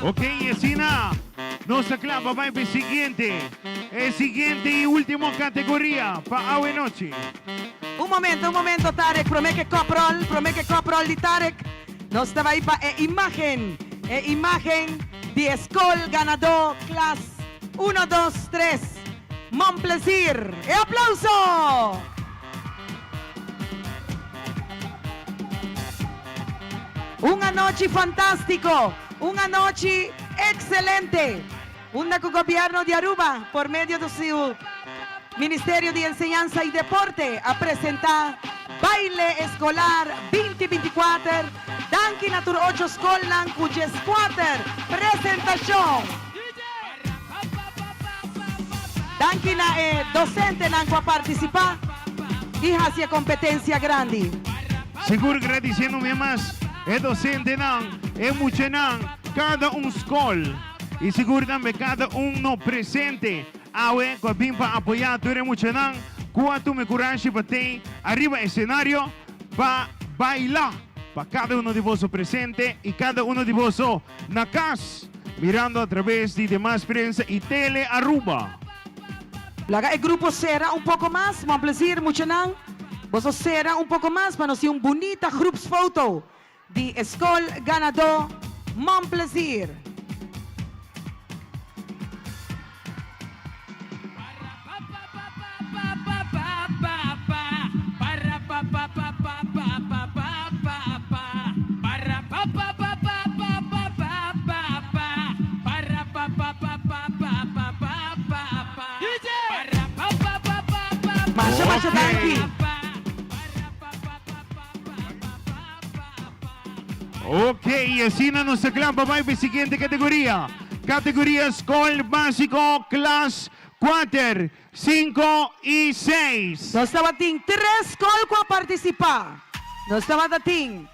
Ok, Esina, nossa clava vai para o seguinte. É seguinte e última categoria para a noite. Un momento, Tarek. Promete coprol di Tarek. Nos estaba ahí para imagen de Escol ganador class 1, 2, 3. Montplaisir. ¡E aplauso! Una noche fantástico, una noche excelente. Una con gobierno de Aruba, por medio de su Ministerio de Enseñanza y Deporte, a presentar Baile Escolar 2024. Danke Natur 8 Skolnan, cuya squatter presentación. Danke na docente nan a participar y hacia competencia grande. Seguro agradeciendo-me mais. É docente não, é muito não, cada escola. E seguro também cada no presente. Awe, com a bim para apoiar, tu é muito não. Quanto me coragem para ter arriba escenário para bailar. Para cada de vós presente e cada de vós na casa, mirando a través de demás prensa e tele Aruba. Laga el grupo será un poco más, Montplaisir, mucho nan. Vos será un poco más para nos una bonita groepsfoto de Escol ganador Montplaisir. Marcha, Danke. Ok, assim na nossa clampa vai para a seguinte categoria. Categoria Escola Básico, Classe 4, 5 e 6. Nós estamos tem 3 escolas a participar. Nós estamos tem.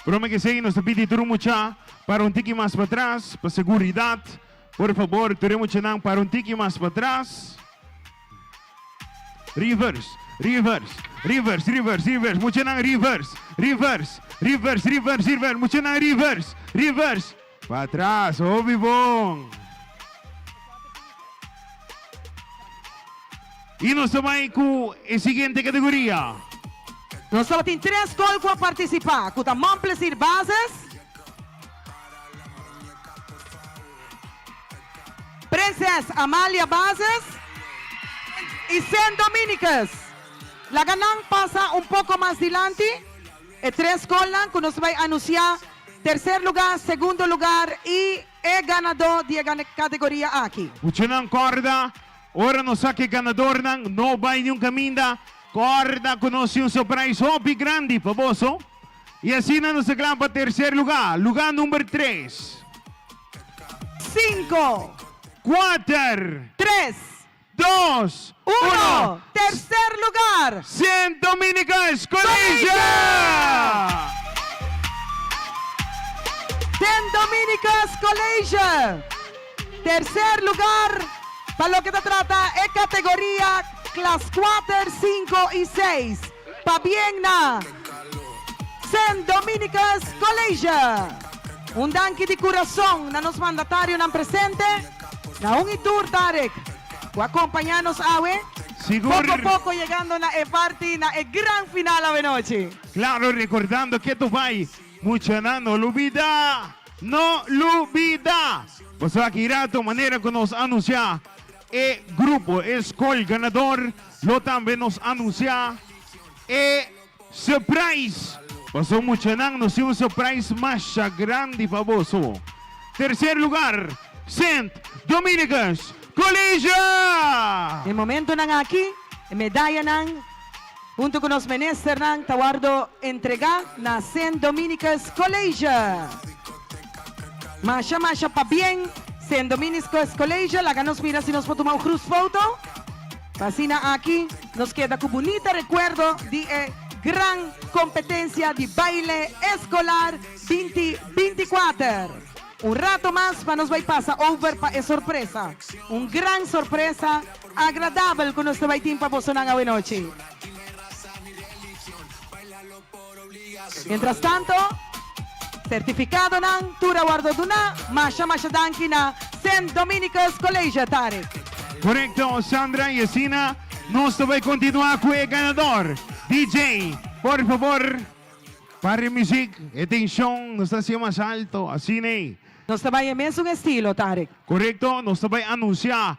Proma que segue, nós pedimos tudo muito para tique mais para trás, para segurança. Por favor, teremos que para tique mais para trás. Reverse. Muito não, reverse. Muito não, reverse. Para trás, ouve bom. E nós também com a seguinte categoria. Nós estamos tem 3 escolas a participar. Com a Montplaisir Bases. Princesa Amália Bases y San Dominicas. La ganan pasa un poco más adelante. 3 escolas que nos va a anunciar tercer lugar, segundo lugar y el ganador de la categoría aquí. Mucho não corda. Ora não sabe que ganador não vai nenhum caminho. Corda conosce um surprise hobby grande para vós. E assim nós chegamos para terceiro lugar. Lugar número 3. 5, 4, 3, 2, 1. Tercer lugar. San Dominicas Colegio. San Dominicas Colegio. Tercer lugar. Para lo que se trata es categoría clase 4, 5 y 6. Pa bien na San Dominicas Colegio. Un danke di corazón na nos mandatario nan presente. Na un itur Tarek. O acompañarnos awe. Poco a poco llegando na e party na e gran final a noche. Claro, recordando que tu vai. Mucha no lo olvida. No lo olvida. Pues aquí irá de manera que nos anuncia el grupo Escol ganador. Lo también nos anuncia surprise. Pues mucha nos un surprise más grande para vos. Tercer lugar, St. Dominicas Colegio. El momento nan aquí, medalla nan junto con los menester ng tawardo entrega na St. Dominicus College. Masha pa bien St. Dominicus College. Laga nos mira si nos puede tomar un cruz foto. Pasina aquí nos queda un bonito recuerdo de gran competencia de baile escolar 2024. Un rato más para nos va a pasar over para sorpresa. Un gran sorpresa agradable con nuestro baitín para Bosonang a noche. Mientras tanto, certificado ng Tura Wardo Duna, Masha Danki na St. Dominicus College, Tarek. Correcto, Sandra y Esina. Nos va a continuar con el ganador. DJ, por favor, para music, atención, nos está haciendo más alto, así ne. Nos va a un estilo, Tarek. Correcto, nos va a anunciar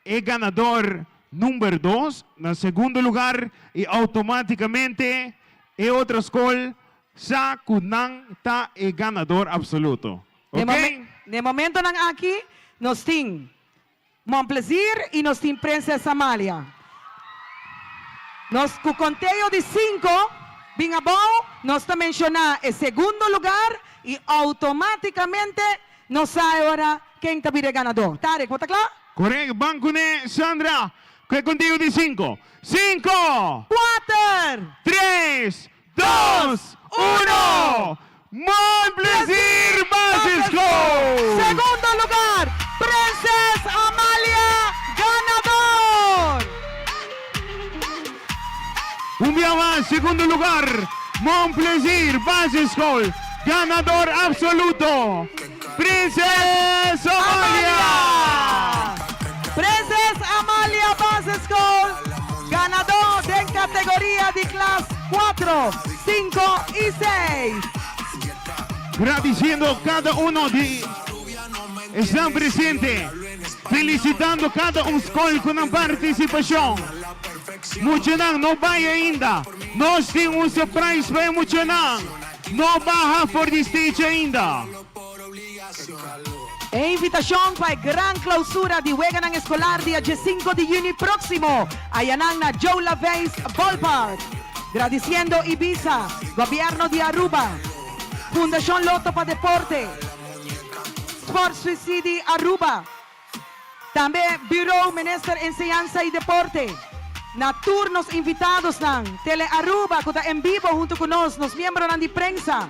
el ganador número 2, en segundo lugar, y automáticamente el otro school sa kunang ta el ganador absoluto. ¿Ok? De momento nang aquí, nos ting Montplaisir y nos ting Princesa Amalia. Nos cu conteo de 5, bingabao, nos está mencionar el segundo lugar y automáticamente nos sabe ahora quién está el ganador. Tarek, ¿está claro? Correcto, banco ne Sandra, que contigo de 5. 5, 4, 3, 2, 1. Montplaisir Business School. Segundo lugar, Princess Amalia, ganador. Un día más, segundo lugar, Montplaisir Business School, ganador absoluto, Princess Amalia. Princess Amalia Business School, ganador en categoría de clase 4, 5 y 6. Agradeciendo cada uno de están presentes, felicitando cada un school con una participación. Mucho no vaya ainda, nós temos un surprise para mucho no baja for the stage ainda. E invitación para gran clausura de Weganang Escolar día 5 de junio próximo, Ayanang na Joe Laveis Ballpark. Agradeciendo Ibiza, Gobierno de Aruba, Fundación Loto para Deporte, Sport Suicidi Aruba, también Bureau Minister Enseñanza y Deporte. Na turnos invitados ng Tele Aruba, kuta en vivo junto con nos miembros de prensa.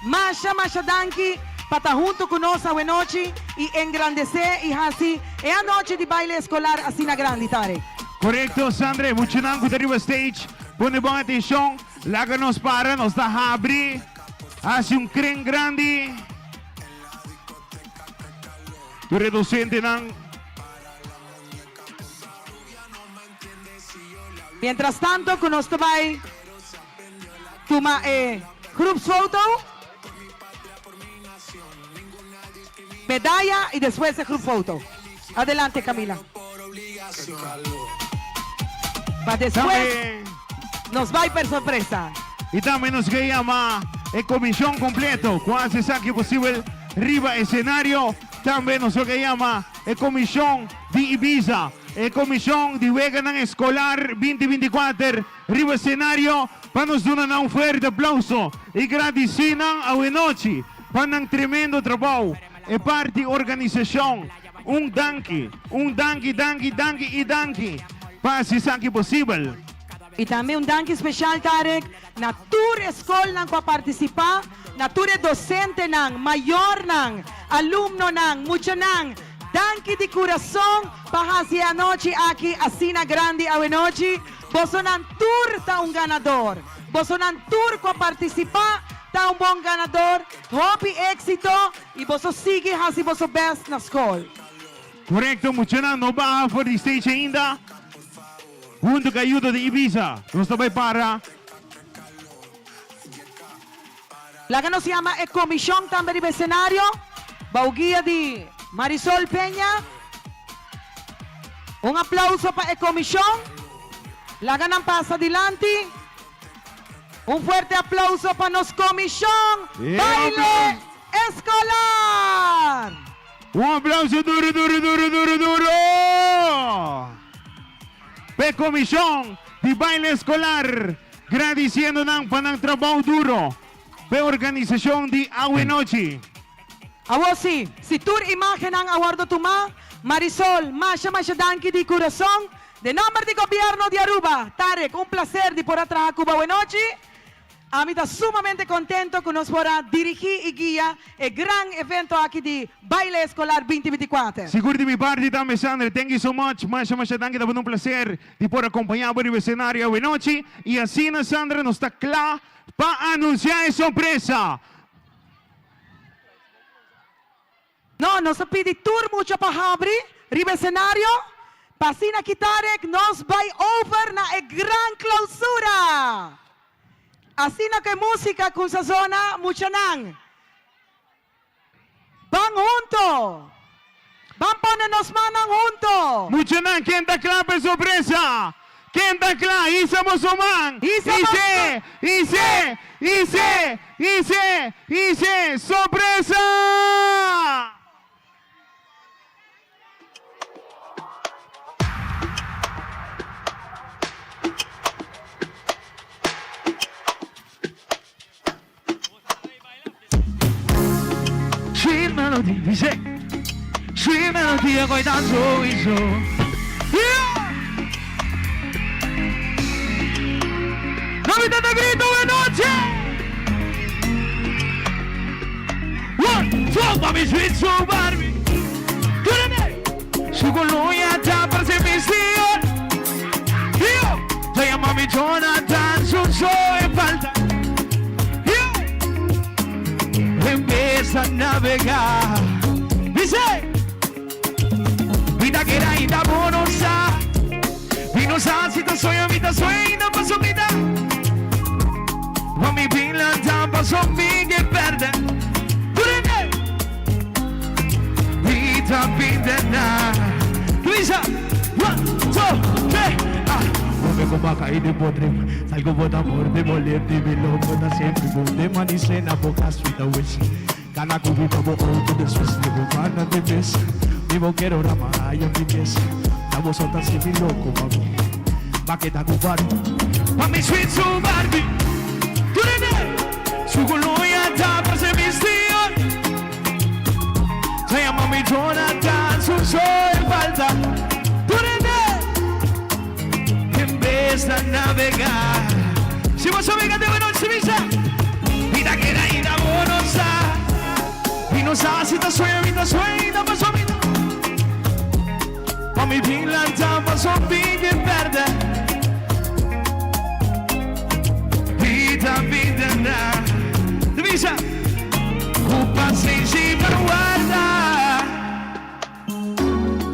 Masha Danki, pata junto con nos a noche y engrandecer y así e a noche de baile escolar así na grande, Tarek. Correcto, Sandra, mucho nango arriba stage. Pone buena atención, laga nos para, nos da abrir, hace un creen grande. Tu reducente nang. Mientras tanto, con nos vai toma group foto, medalla y después el group foto. Adelante, Camila. Para después nos va por sorpresa. Y también nos que llama el comisión completo, cuando se saque posible arriba escenario. También nos que llama el comisión de Ibiza, el comisión de Weganang Escolar 2024, arriba escenario, para nos dar un fuerte aplauso y agradecemos a noche para un tremendo trabajo de parte de organización. Un danke, para si saque posible. Y también un danke especial, Tarek, na tour escola nang participar, na tour docente nang, mayor nang, alumno nang, mucho nang. Danke de corazón, para hacia anoche aquí, así na grande a noche. Vos son tour ta un ganador. Vos son tour para participar, ta un buen ganador. Hopi éxito y vos sigue así vos best na school. Correcto, mucho no baja por the stage ainda. Junto com a ajuda de Ibiza, nós também para. La que nos llama el comisión también de escenario, Bauguía de Marisol Peña. Un aplauso para el comisión. La ganan pasa adelante. Un fuerte aplauso para nos comisión. Baile escolar. Un aplauso duro. Pe comisión de baile escolar Agradeciendo ng panang trabaho duro. Be organisasyon di Awe Noche. Awosi, si tur imagen ang awardo tuma, Marisol, Masha Danki di Corazón, de nombre de gobierno de Aruba. Tarek, un placer de por atrás a Cuba Buenochi. A mí está sumamente contento que nos podrá dirigir y guía el gran evento aquí de Baile Escolar 2024. Seguro de mi parte também, Sandra. Thank you so much. Masha Danki, tá um prazer de por acompanhar o cenário Awe Noche. E assim, Sandra, nos está claro para anunciar a surpresa. No, nos pide tour mucho para abrir, ribe escenario. Pasina Kitarek nos va over na gran clausura. Así na que música con sa zona muchanan. Van juntos. Van ponernos manos juntos. Muchanan, ¿quién está claro para sorpresa? ¿Quién está claro? Isa Mosoman. Ise, sorpresa. Sweet melody, dice. Sweet melody, ako'y tanso iso. Novita de grito de noche. 1, 2, mami, sweet so Barbie. Su colonia está para ser misión. Se llama mi Jonathan, su soy falta. Empieza a navegar. Dice, vida que era ainda bonosa. Y no sabes si te soy a mitad, soy no paso mitad. Mami pila tampa son mi que perde. Vita pindena. Luisa, 1, 2, 3. No me como a caer de potre. Salgo por amor de molerte. Me lo puedo siempre. De manicena, boca sweet wish. Gana cubi como otro de Swiss. Llevo ganas de mes. Mi boquero rama, hay en mi pies. La voz otra si mi loco, mami. Baqueta cubano. Mami sweet su Barbie. Su colonia está para ser mis tíos. Se llama mi Jonathan, su soy falta. Empieza a navegar. Si vos sabés de bueno se visa. Vida que era ida bonosa. Y no sabes si te sueña, vida sueña, pasó vida. Mami pila tampa son big en verde. Vida na. Divisa. Upa sem para guarda.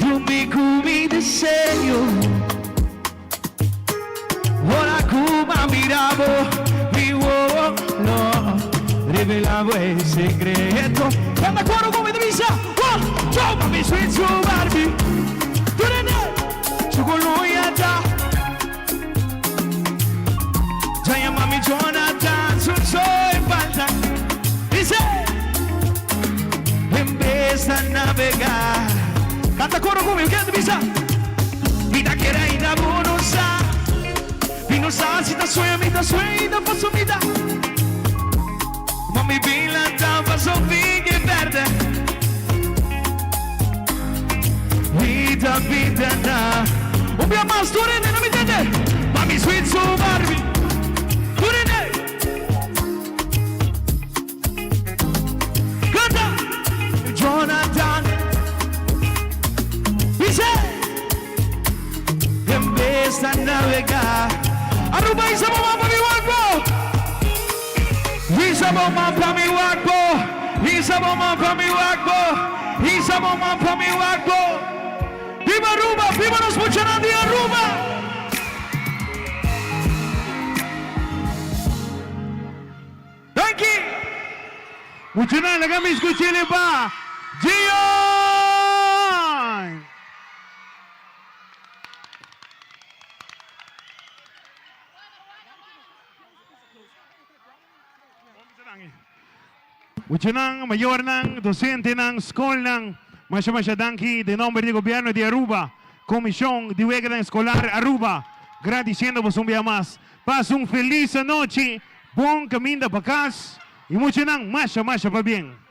Eu me comi de serio. Ora Cuba miravo. Vivo no. Revelavo el secreto. Canta coro come divisa. 1, 2, mami sweet su Barbie. Su colonia da. Già mami Jonathan, su soy falta. Dice, empieza a navegar. Canta coro come che divisa. Vida que era ida bonosa. Y no sabes si te sueña, paso vida. Mami pila tampa son big e verde. Vida na. Un día más, tú eres, no me entiendes. Mami sweet su Barbie. Tú eres. Canta. Jonathan. Dice. Empieza a navegar. Aruba isa mo pa mi wakbo. Isa mo pa mi wakbo. Isa mo pa mi wakbo. Isa mo pa mi wakbo. ¡Viva Aruba! ¡Viva los muchanas de Aruba! Thank you! Muchanas, kami escuchile pa! Gion! Muchanang, mayor ng, docente ng, school ng, Masha Danki, de nombre de gobierno de Aruba, Comisión de Huelga Escolar Aruba, agradeciendo-vos un día más. Paz, un feliz noche, buen camino para casa y mucho nang, masha para bien.